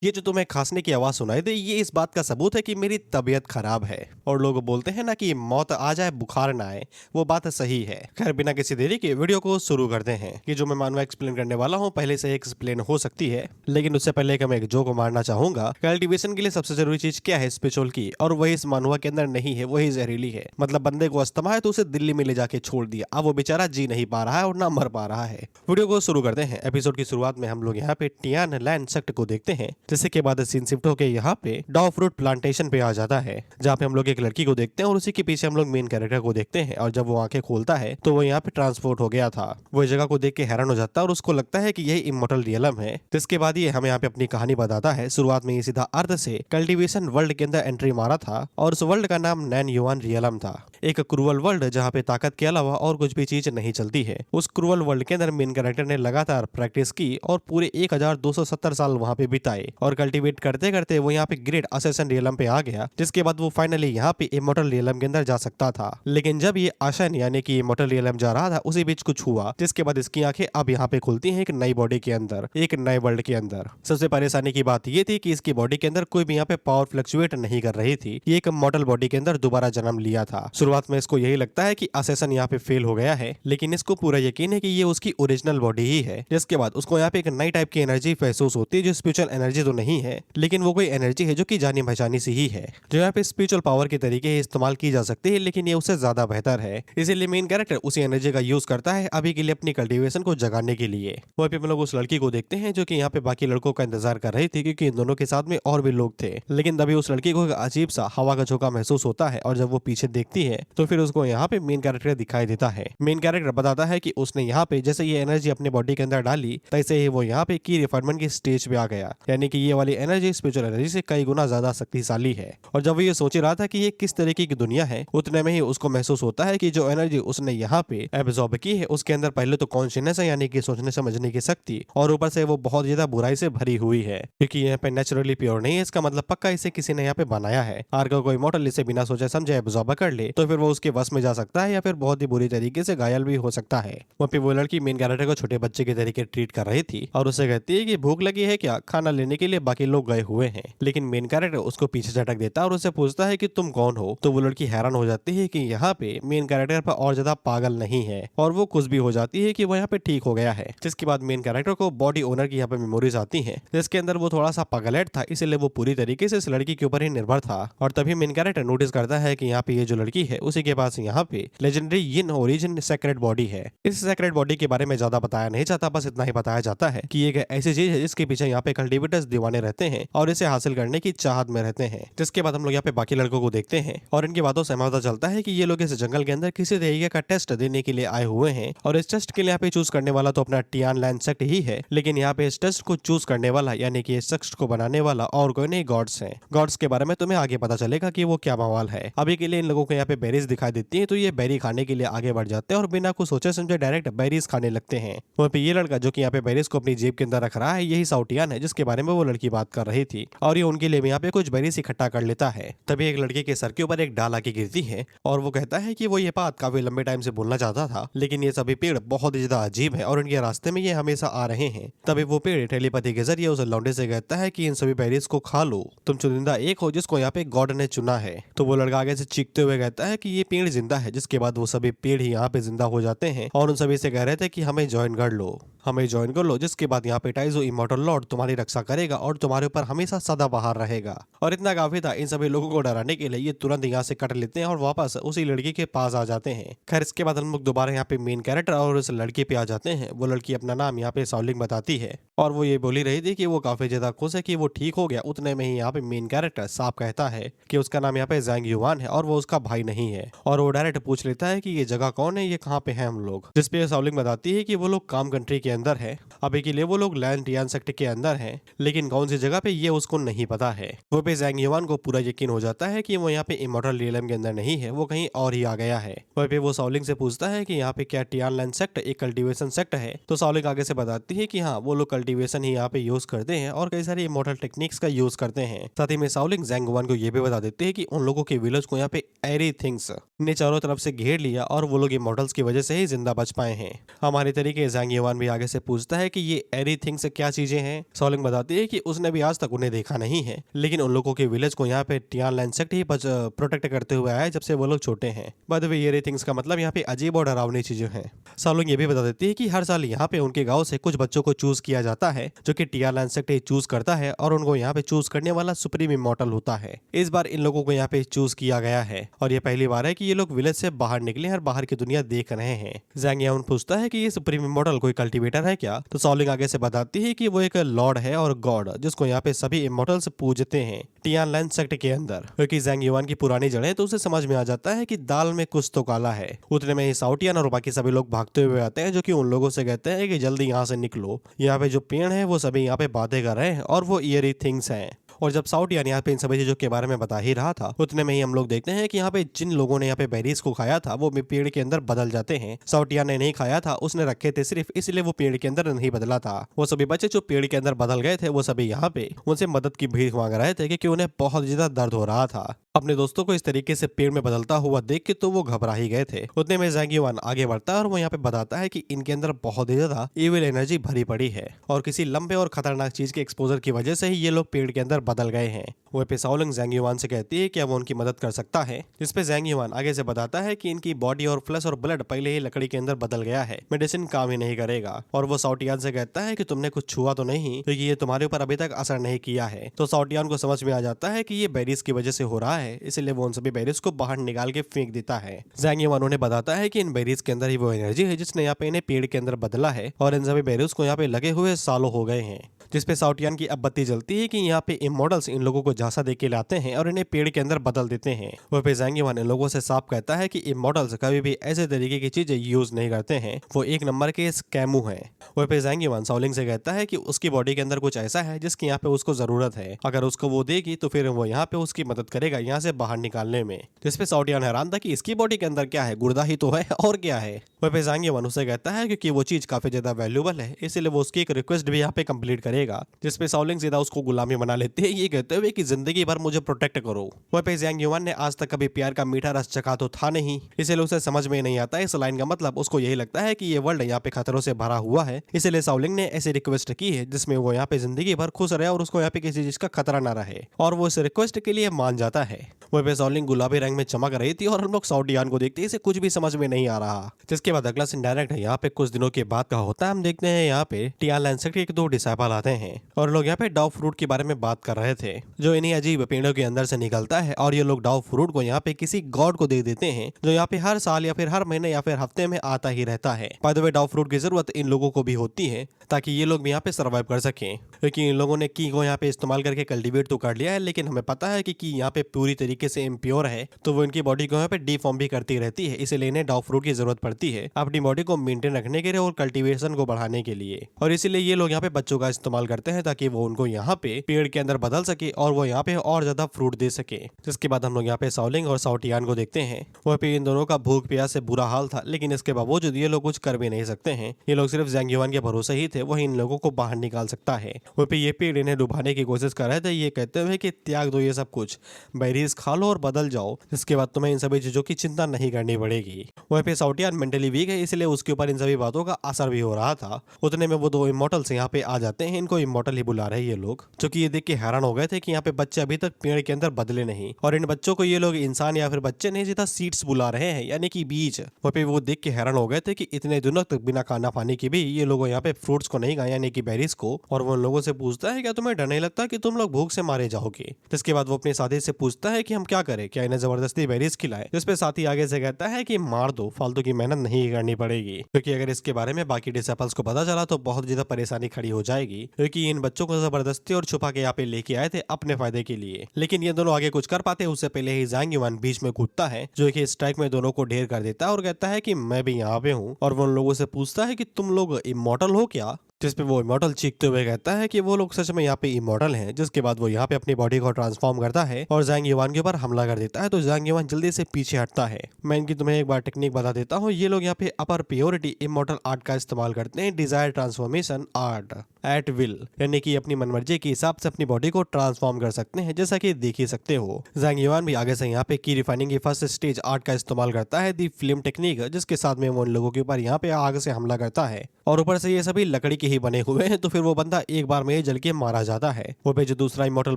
ये जो तुम्हें खांसने की आवाज सुनाई दे, ये इस बात का सबूत है कि मेरी तबीयत खराब है। और लोग बोलते हैं ना कि मौत आ जाए बुखार ना आए, वो बात सही है। खैर, बिना किसी देरी के वीडियो को शुरू करते हैं। कि जो मैं मानवा एक्सप्लेन करने वाला हूँ पहले से एक्सप्लेन हो सकती है, लेकिन उससे पहले कि मैं एक जोक मारना चाहूंगा। कल्टीवेशन के लिए सबसे जरूरी चीज क्या है? स्पिरिचुअल की, और वही इस मानवा के अंदर नहीं है, वही जहरीली है। मतलब बंदे को अस्थमा है तो उसे दिल्ली में ले जाके छोड़ दिया, अब वो बेचारा जी नहीं पा रहा है और ना मर पा रहा है। वीडियो को शुरू करते हैं। एपिसोड की शुरुआत में हम लोग यहाँ पे टियान लैंड सेक्ट को देखते हैं, जिससे के बाद सीन शिफ्ट होकर यहाँ पे डॉ फ्रूट प्लांटेशन पे आ जाता है, जहाँ पे हम लोग एक लड़की को देखते हैं और उसी के पीछे हम लोग मेन कैरेक्टर को देखते हैं। और जब वो आंखें खोलता है तो वो यहाँ पे ट्रांसपोर्ट हो गया था। वो इस जगह को देख के हैरान हो जाता है और उसको लगता है कि यही इमोर्टल रियलम है। जिसके बाद ये हमें यहाँ पे अपनी कहानी बताता है। शुरुआत में ये सीधा अर्थ से कल्टीवेशन वर्ल्ड के अंदर एंट्री मारा था और उस वर्ल्ड का नाम नैन युआन रियलम था। एक क्रूअल वर्ल्ड जहाँ पे ताकत के अलावा और कुछ भी चीज नहीं चलती है। उस क्रूअल वर्ल्ड के अंदर मेन कैरेक्टर ने लगातार प्रैक्टिस की और पूरे 1270 साल वहाँ पे बिताए और कल्टीवेट करते करते वो यहाँ पे ग्रेट असेसन रियलम पे आ गया। जिसके बाद वो फाइनली यहाँ पे इमोर्टल रियलम के अंदर जा सकता था। लेकिन जब ये आशन यानी कि इमोर्टल रियलम जा रहा था, उसी बीच कुछ हुआ, जिसके बाद इसकी आंखें अब यहाँ पे खुलती हैं एक नई बॉडी के अंदर, एक नए वर्ल्ड के अंदर। सबसे परेशानी की बात ये थी कि इसकी बॉडी के अंदर कोई भी यहाँ पे पावर फ्लक्चुएट नहीं कर रही थी। ये एक मॉडल बॉडी के अंदर दोबारा जन्म लिया था। शुरुआत में इसको यही लगता है कि असेसन यहाँ पे फेल हो गया है, लेकिन इसको पूरा यकीन है कि ये उसकी ओरिजिनल बॉडी ही है। जिसके बाद उसको यहाँ पे एक नई टाइप की एनर्जी महसूस होती है, जो स्पिरिचुअल एनर्जी तो नहीं है, लेकिन वो कोई एनर्जी है जो कि जानी पहचानी सी ही है, जो यहाँ पे स्पिरिचुअल पावर के तरीके इस्तेमाल की जा सकती है, लेकिन ये उससे ज्यादा बेहतर है। इसीलिए मेन कैरेक्टर उसी एनर्जी का यूज करता है अभी के लिए अपनी कल्टीवेशन को जगाने के लिए। वहीं पे हम लोग उस लड़की को देखते हैं जो कि यहाँ पे बाकी लड़कों का इंतजार कर रही थी, क्योंकि इन दोनों के साथ में और भी लोग थे। लेकिन तभी उस लड़की को एक अजीब सा हवा का झोंका महसूस होता है और जब वो पीछे देखती है तो फिर उसको यहाँ पे मेन कैरेक्टर दिखाई देता है। मेन कैरेक्टर बताता है कि उसने यहाँ पे जैसे ये एनर्जी अपने बॉडी के अंदर डाली, तैसे ही वो यहाँ पे की रिफाइनमेंट की स्टेज पे आ गया। यानी कि ये वाली एनर्जी स्पिरिचुअल एनर्जी से कई गुना ज्यादा शक्तिशाली है। और जब वो ये सोच रहा था कि ये किस तरीके की दुनिया है, उतने में ही उसको महसूस होता है कि जो एनर्जी उसने यहाँ पे एब्जॉर्ब की है, उसके अंदर पहले तो कॉन्शियसनेस है, यानी कि सोचने समझने की शक्ति, और ऊपर से वो बहुत ज्यादा बुराई से भरी हुई है, क्योंकि यहाँ पे नेचुरली प्योर नहीं है। इसका मतलब पक्का इसे किसी ने यहाँ पे बनाया है। अगर कोई मॉडल इसे बिना सोचे समझे एब्जॉर्ब कर ले तो फिर वो उसके वश में जा सकता है या फिर बहुत ही बुरी तरीके से घायल भी हो सकता है। वहाँ पे वो लड़की मेन कैरेक्टर को छोटे बच्चे के तरीके ट्रीट कर रही थी और उसे कहती है कि भूख लगी है क्या, खाना लेने के लिए बाकी लोग गए हुए हैं। लेकिन मेन कैरेक्टर उसको पीछे झटक देता है और उससे पूछता है कि तुम कौन हो। तो वो लड़की हैरान हो जाती है कि यहाँ पे मेन कैरेक्टर पर और ज्यादा पागल नहीं है, और वो खुश भी हो जाती है कि वो यहाँ पे ठीक हो गया है। जिसके बाद मेन कैरेक्टर को बॉडी ओनर की यहाँ पे मेमोरीज आती हैं, जिसके अंदर वो थोड़ा सा पागलेट था, इसलिए वो पूरी तरीके से इस लड़की के ऊपर ही निर्भर था। और तभी मेन कैरेक्टर नोटिस करता है कि यहाँ पे ये जो लड़की है उसी के पास यहाँ पे लेजेंडरी यिन ओरिजिन सेक्रेट बॉडी है। इस सेक्रेट बॉडी के बारे में ज्यादा बताया नहीं जाता, बस इतना ही बताया जाता है कि एक ऐसी चीज है जिसके पीछे यहाँ पे कल्टीवेटर्स दीवाने रहते हैं और इसे हासिल करने की चाहत में रहते हैं। जिसके बाद हम लोग यहाँ पे बाकी लड़कों को देखते हैं और इनकी बातों से हमें पता चलता है कि ये लोग इस जंगल के अंदर किसी तरीके का टेस्ट देने के लिए आए हुए हैं, और इस टेस्ट के लिए यहाँ पे चूज करने वाला तो अपना टियान लैंड सेक्ट ही है। लेकिन यहाँ पे इस टेस्ट को चूज करने वाला यानी कि इस टेस्ट को बनाने वाला और कोई नहीं, गॉड्स हैं। गॉड्स के बारे में तुम्हें आगे पता चलेगा कि वो क्या बवाल है। अभी के लिए इन लोगों को यहाँ पे बेरीज दिखाई देती है, तो ये बेरी खाने के लिए आगे बढ़ जाते हैं और बिना कुछ सोचे समझे डायरेक्ट बेरीज खाने लगते हैं। वहाँ पे ये लड़का जो कि यहाँ पे बेरीज को अपनी जेब के अंदर रख रहा है, यही साउटियान है जिसके बारे में वो लड़की बात कर रही थी, और ये उनके लिए यहाँ पे कुछ बेरीज इकट्ठा कर लेता है। तभी एक लड़के के सर के ऊपर एक डाल आके गिरती है और वो कहता है कि वो ये बात काफी लंबे टाइम से बोलना चाहता था, लेकिन ये सभी पेड़ बहुत ही ज्यादा अजीब है और उनके रास्ते में ये हमेशा आ रहे हैं। तभी वो पेड़ टेलीपैथी के जरिए उस लौंडे से कहता है कि इन सभी बेरीज को खा लो, तुम चुनिंदा एक हो जिसको यहाँ पे गॉड ने चुना है। तो वो लड़का आगे से चीखते हुए कहता है कि ये पेड़ जिंदा है। जिसके बाद वो सभी पेड़ ही यहाँ पे जिंदा हो जाते हैं और उन सभी से कह रहे थे कि हमें ज्वाइन कर लो, हमें ज्वाइन कर लो। जिसके बाद यहाँ पे टाइजो इमॉर्टल लॉर्ड तुम्हारी रक्षा करेगा और तुम्हारे ऊपर हमेशा सदाबहार रहेगा। और इतना काफी था इन सभी लोगों को डराने के लिए, ये तुरंत यहाँ से कट लेते हैं और वापस उसी लड़की के पास आ जाते हैं। खैर, इसके बाद हम लोग दोबारा यहाँ पे मेन कैरेक्टर और उस लड़की पे आ जाते हैं। वो लड़की अपना नाम यहाँ पे साउलिंग बताती है और वो ये बोली रही थी कि वो काफी ज्यादा खुश है कि वो ठीक हो गया। उतने में ही यहाँ पे मेन कैरेक्टर साफ कहता है कि उसका नाम यहाँ पे जैंग युआन है और वो उसका भाई नहीं है, और वो डायरेक्ट पूछ लेता है कि ये जगह कौन है, ये कहाँ पे है हम लोग। जिसपे साउलिंग बताती है कि वो लोग काम कंट्री के अंदर है, अभी के लिए वो लोग लैंड टियान सेक्टर के अंदर हैं, लेकिन कौन सी जगह पे ये उसको नहीं पता है। वो पे जैंग युआन को पूरा यकीन हो जाता है कि वो यहाँ पे इमॉर्टल रियलम के अंदर नहीं है, वो कहीं और ही आ गया है। वहीं पे वो साउलिंग से पूछता है कि यहाँ पे क्या टियान लैंड सेक्टर एक कल्टीवेशन सेक्टर है। तो साउलिंग आगे से बताती है कि हाँ, वो लोग कल्टीवेशन ही यहाँ पे यूज करते हैं और कई सारी इमॉर्टल टेक्निक्स का यूज करते हैं। साथ ही में साउलिंग जैंग युआन को ये भी बता देते हैं कि उन लोगों के विलेज को यहाँ पे एरी थिंग्स ने चारों तरफ से घेर लिया और वो लोग इमॉर्टल्स की वजह से ही जिंदा बच पाए हैं। हमारे तरीके जैंग युआन भी आगे से पूछता है कि ये एरी थिंग्स क्या चीजें हैं। सॉलिंग बताती है कि उसने भी आज तक उन्हें देखा नहीं है, लेकिन उन लोगों के विलेज को यहाँ पे टियान लैंडसेक्ट ही प्रोटेक्ट करते हुए आया है जब से वो लोग छोटे हैं। बाय द वे, एरी थिंग्स का मतलब यहाँ पे अजीब और डरावनी चीजें हैं। सॉलिंग ये भी बता देती है कि हर साल यहाँ पे उनके गाँव से कुछ बच्चों को चूज किया जाता है, जो कि टियान लैंडसेक्ट ही चूज करता है और उनको यहाँ पे चूज करने वाला सुप्रीम इमॉर्टल होता है। इस बार इन लोगों को यहाँ पे चूज किया गया है और ये पहली बार है कि ये लोग विलेज से बाहर निकले और बाहर की दुनिया देख रहे हैं। ज़ैंग यान पूछता है कि ये सुप्रीम इमॉर्टल कोई कल्टीवेटर है क्या, तो सॉलिंग आगे से बताती है कि वो एक लॉर्ड है और गॉड, जिसको यहाँ पे सभी इमॉर्टल्स पूजते हैं टियान लैंडसेक्ट के अंदर। क्योंकि ज़ैंग युआन की पुरानी जड़ें, तो उसे समझ में आ जाता है कि दाल में कुछ तो काला है। उतने में ही साउटियान और बाकी सभी लोग भागते हुए आते हैं, जो कि उन लोगों से कहते हैं कि जल्दी यहाँ से निकलो, यहाँ पे जो पेड़ है वो सभी यहाँ पे बातें कर रहे हैं और वो ईयरी थिंग्स हैं। और जब साउटियान यहाँ पे इन सभी चीजों के बारे में बता ही रहा था, उतने में ही हम लोग देखते हैं कि यहाँ पे जिन लोगों ने यहाँ पे बेरीज को खाया था वो भी पेड़ के अंदर बदल जाते हैं। साउटियान ने नहीं खाया था, उसने रखे थे सिर्फ इसलिए वो पेड़ के अंदर नहीं बदला था। वो सभी बच्चे जो पेड़ के अंदर बदल गए थे वो सभी यहाँ पे उनसे मदद की भीख मांग रहे थे, क्योंकि उन्हें बहुत ज्यादा दर्द हो रहा था। अपने दोस्तों को इस तरीके से पेड़ में बदलता हुआ देख के तो वो घबरा ही गए थे। उतने में ज़ैंग युआन आगे बढ़ता है और वो यहाँ पे बताता है कि इनके अंदर बहुत ही ज्यादा इविल एनर्जी भरी पड़ी है और किसी लंबे और खतरनाक चीज के एक्सपोजर की वजह से ही ये लोग पेड़ के अंदर बदल गए हैं। वह पे सॉलिंग ज़ैंग युआन से कहती है कि वो उनकी मदद कर सकता है, जिसपे ज़ैंग युआन आगे से बताता है कि इनकी बॉडी और फ्लैश और ब्लड पहले ही लकड़ी के अंदर बदल गया है, मेडिसिन काम ही नहीं करेगा। और वो साउटियान से कहता है कि तुमने कुछ छुआ तो नहीं, क्योंकि ये तुम्हारे ऊपर अभी तक असर नहीं किया है। तो साउटियान को समझ में आ जाता है कि ये बेरीज की वजह से हो रहा है, इसलिए वो सभी बेरीज को बाहर निकाल के फेंक देता है। ज़ैंग युआन उन्हें बताता है कि इन बेरीज के अंदर ही वो एनर्जी है जिसने यहाँ पे इन्हें पेड़ के अंदर बदला है और इन सभी बेरीज को यहाँ पे लगे हुए सालों हो गए हैं। जिसपे साउटियान की अब बत्ती जलती है कि यहाँ पे इमॉर्टल्स इन लोगों को झांसा दे के लाते हैं और इन्हें पेड़ के अंदर बदल देते हैं। वह पे ज़ैंग युआन इन लोगों से साफ कहता है कि इमॉर्टल्स कभी भी ऐसे तरीके की चीजें यूज नहीं करते हैं, वो एक नंबर के स्कैमू हैं। वह पे ज़ैंग युआन सॉलिंग से कहता है कि उसकी बॉडी के अंदर कुछ ऐसा है जिसकी यहाँ पे उसको जरूरत है, अगर उसको वो देगी तो फिर वो यहाँ पे उसकी मदद करेगा यहाँ से बाहर निकालने में। जिसपे साउटियान हैरान था कि इसकी बॉडी के अंदर क्या है, गुर्दा ही तो है और क्या है। वह पे ज़ैंग युआन उसे कहता है क्योंकि वो चीज काफी ज्यादा वैल्यूबल है, इसलिए वो उसकी एक रिक्वेस्ट भी यहाँ पे कंप्लीट करेगा। जिसपे सॉलिंग सीधा उसको गुलामी बना लेते हैं, ये कहते हुए कि जिंदगी भर मुझे प्रोटेक्ट करो। वह पे ज़ैंग युआन ने आज तक कभी प्यार का मीठा रस चखा तो था नहीं, इसलिए उसे समझ में नहीं आता इस लाइन का मतलब। उसको यही लगता है कि ये वर्ल्ड यहाँ पे खतरों से भरा हुआ है, इसलिए सॉलिंग ने ऐसी रिक्वेस्ट की है जिसमें वो यहाँ पे जिंदगी भर खुश रहे और उसको यहाँ पे किसी चीज का खतरा न रहे, और वो इस रिक्वेस्ट के लिए मान जाता है। वह पे सॉलिंग गुलाबी रंग में चमक रही थी और हम लोग साउटियान को देखते इसे कुछ भी समझ में नहीं आ रहा। जिसके बाद अगला सीन डायरेक्ट है यहाँ पे कुछ दिनों के बाद का होता है। हम देखते हैं यहाँ पे टियान लैंडसेक्ट के 2 डिसाइपल आते हैं और लोग यहाँ पे डाउ फ्रूट के बारे में बात कर रहे थे, जो इन्हीं अजीब पेड़ों के अंदर से निकलता है। और ये लोग डाउ फ्रूट को यहाँ पे किसी गॉड को दे देते हैं, जो यहाँ पे हर साल या फिर हर महीने या फिर हफ्ते में आता ही रहता है। बाय द वे, डाउ फ्रूट की जरूरत इन लोगों को भी होती है ताकि ये लोग भी यहाँ पे सर्वाइव कर सकें, क्योंकि इन लोगों ने की को यहाँ पे इस्तेमाल करके कल्टीवेट तो कर लिया है, लेकिन हमें पता है कि यहाँ पे पूरी तरीके से इम्प्योर है, तो वो इनकी बॉडी को यहाँ पे डीफॉर्म भी करती रहती है। इसलिए इन्हें डाउ फ्रूट की जरूरत पड़ती है अपनी बॉडी को मेंटेन रखने के लिए और कल्टीवेशन को बढ़ाने के लिए। और इसीलिए ये लोग यहाँ पे बच्चों का इस्तेमाल करते हैं ताकि वो उनको यहाँ पे पेड़ के अंदर बदल सके और वो यहाँ पे और ज्यादा फ्रूट दे सके। जिसके बाद हम लोग यहाँ पे सॉलिंग और साउटियान को देखते हैं। वह पे इन दोनों का भूख प्यास से बुरा हाल था, लेकिन इसके बावजूद ये लोग कुछ कर भी नहीं सकते हैं। ये लोग सिर्फ ज़ैंग युआन के भरोसे ही थे, वही इन लोगों को बाहर निकाल सकता है। वह पे ये पेड़ इन्हें डुबाने की कोशिश कर रहे थे, ये कहते हुए कि त्याग दो ये सब कुछ, बेरीज खा लो और बदल जाओ, जिसके बाद तुम्हें इन सभी चीजों की चिंता नहीं करनी पड़ेगी। वह पे साउटियान मेंटली वीक है, इसलिए उसके ऊपर इन सभी बातों का असर भी हो रहा था। उतने में वो 2 इमॉर्टल्स यहाँ पे आ जाते हैं। इनको इमॉर्टल ही बुला रहे हैं ये लोग, जो कि ये देख के हैरान हो गए थे कि यहाँ पे बच्चे अभी तक पेड़ के अंदर बदले नहीं, और इन बच्चों को ये लोग इंसान या फिर बच्चे नहीं सीधा सीड्स बुला रहे हैं, यानी कि बीज। वहाँ पे वो देख के हैरान हो गए थे कि इतने दिनों तक बिना खाना पानी के भी ये लोग यहाँ पे फ्रूट्स को नहीं खाया, यानी कि बेरीज को। और वो उन लोगों से पूछता है क्या तुम्हें डर नहीं लगता कि तुम लोग भूख से मारे जाओगे। जिसके बाद वो अपने साथी से पूछता है कि हम क्या करें, क्या इन्हें जबरदस्ती बेरीज खिलाए। जिसपे साथी आगे से कहता है कि मार दो, फालतू की मेहनत नहीं करनी पड़ेगी, क्योंकि अगर इसके बारे में बाकी डिसेबल्स को पता चला तो बहुत ज्यादा परेशानी खड़ी हो जाएगी, क्योंकि इन बच्चों को जबरदस्ती और छुपा के यहाँ पे लेके आए थे अपने फायदे के लिए। लेकिन ये दोनों आगे कुछ कर पाते उससे पहले ही ज़ैंग युआन बीच में कूदता है, जो कि स्ट्राइक में दोनों को ढेर कर देता है और कहता है कि मैं भी यहाँ पे हूँ। और वो उन लोगों से पूछता है कि तुम लोग इमॉर्टल हो क्या। जिसपे वो इमॉर्टल चीखते हुए कहता है कि वो लोग सच में यहाँ पे इमॉर्टल हैं। जिसके बाद वो यहाँ पे अपनी बॉडी को ट्रांसफॉर्म करता है और ज़ैंग युआन के ऊपर हमला कर देता है, तो ज़ैंग युआन जल्दी से पीछे हटता है। मैं इनकी तुम्हें एक बार टेक्निक बता देता हूँ। ये लोग यहाँ पे अपर प्योरिटी इमॉर्टल आर्ट का इस्तेमाल करते हैं, desire transformation art at will, यानी कि अपनी मनमर्जी के हिसाब से अपनी बॉडी को ट्रांसफॉर्म कर सकते हैं, जैसा कि देख ही सकते हो। ज़ैंग युआन भी आगे से यहाँ पे की रिफाइनिंग की फर्स्ट स्टेज आर्ट का इस्तेमाल करता है, दी फ्लेम टेक्निक, जिसके साथ में वो उन लोगों के ऊपर यहाँ पे आग से हमला करता है। और ऊपर से ये सभी लकड़ी के ही बने हुए हैं, तो फिर वो बंदा एक बार में ही जल के मारा जाता है। वो पे जो दूसरा इमोर्टल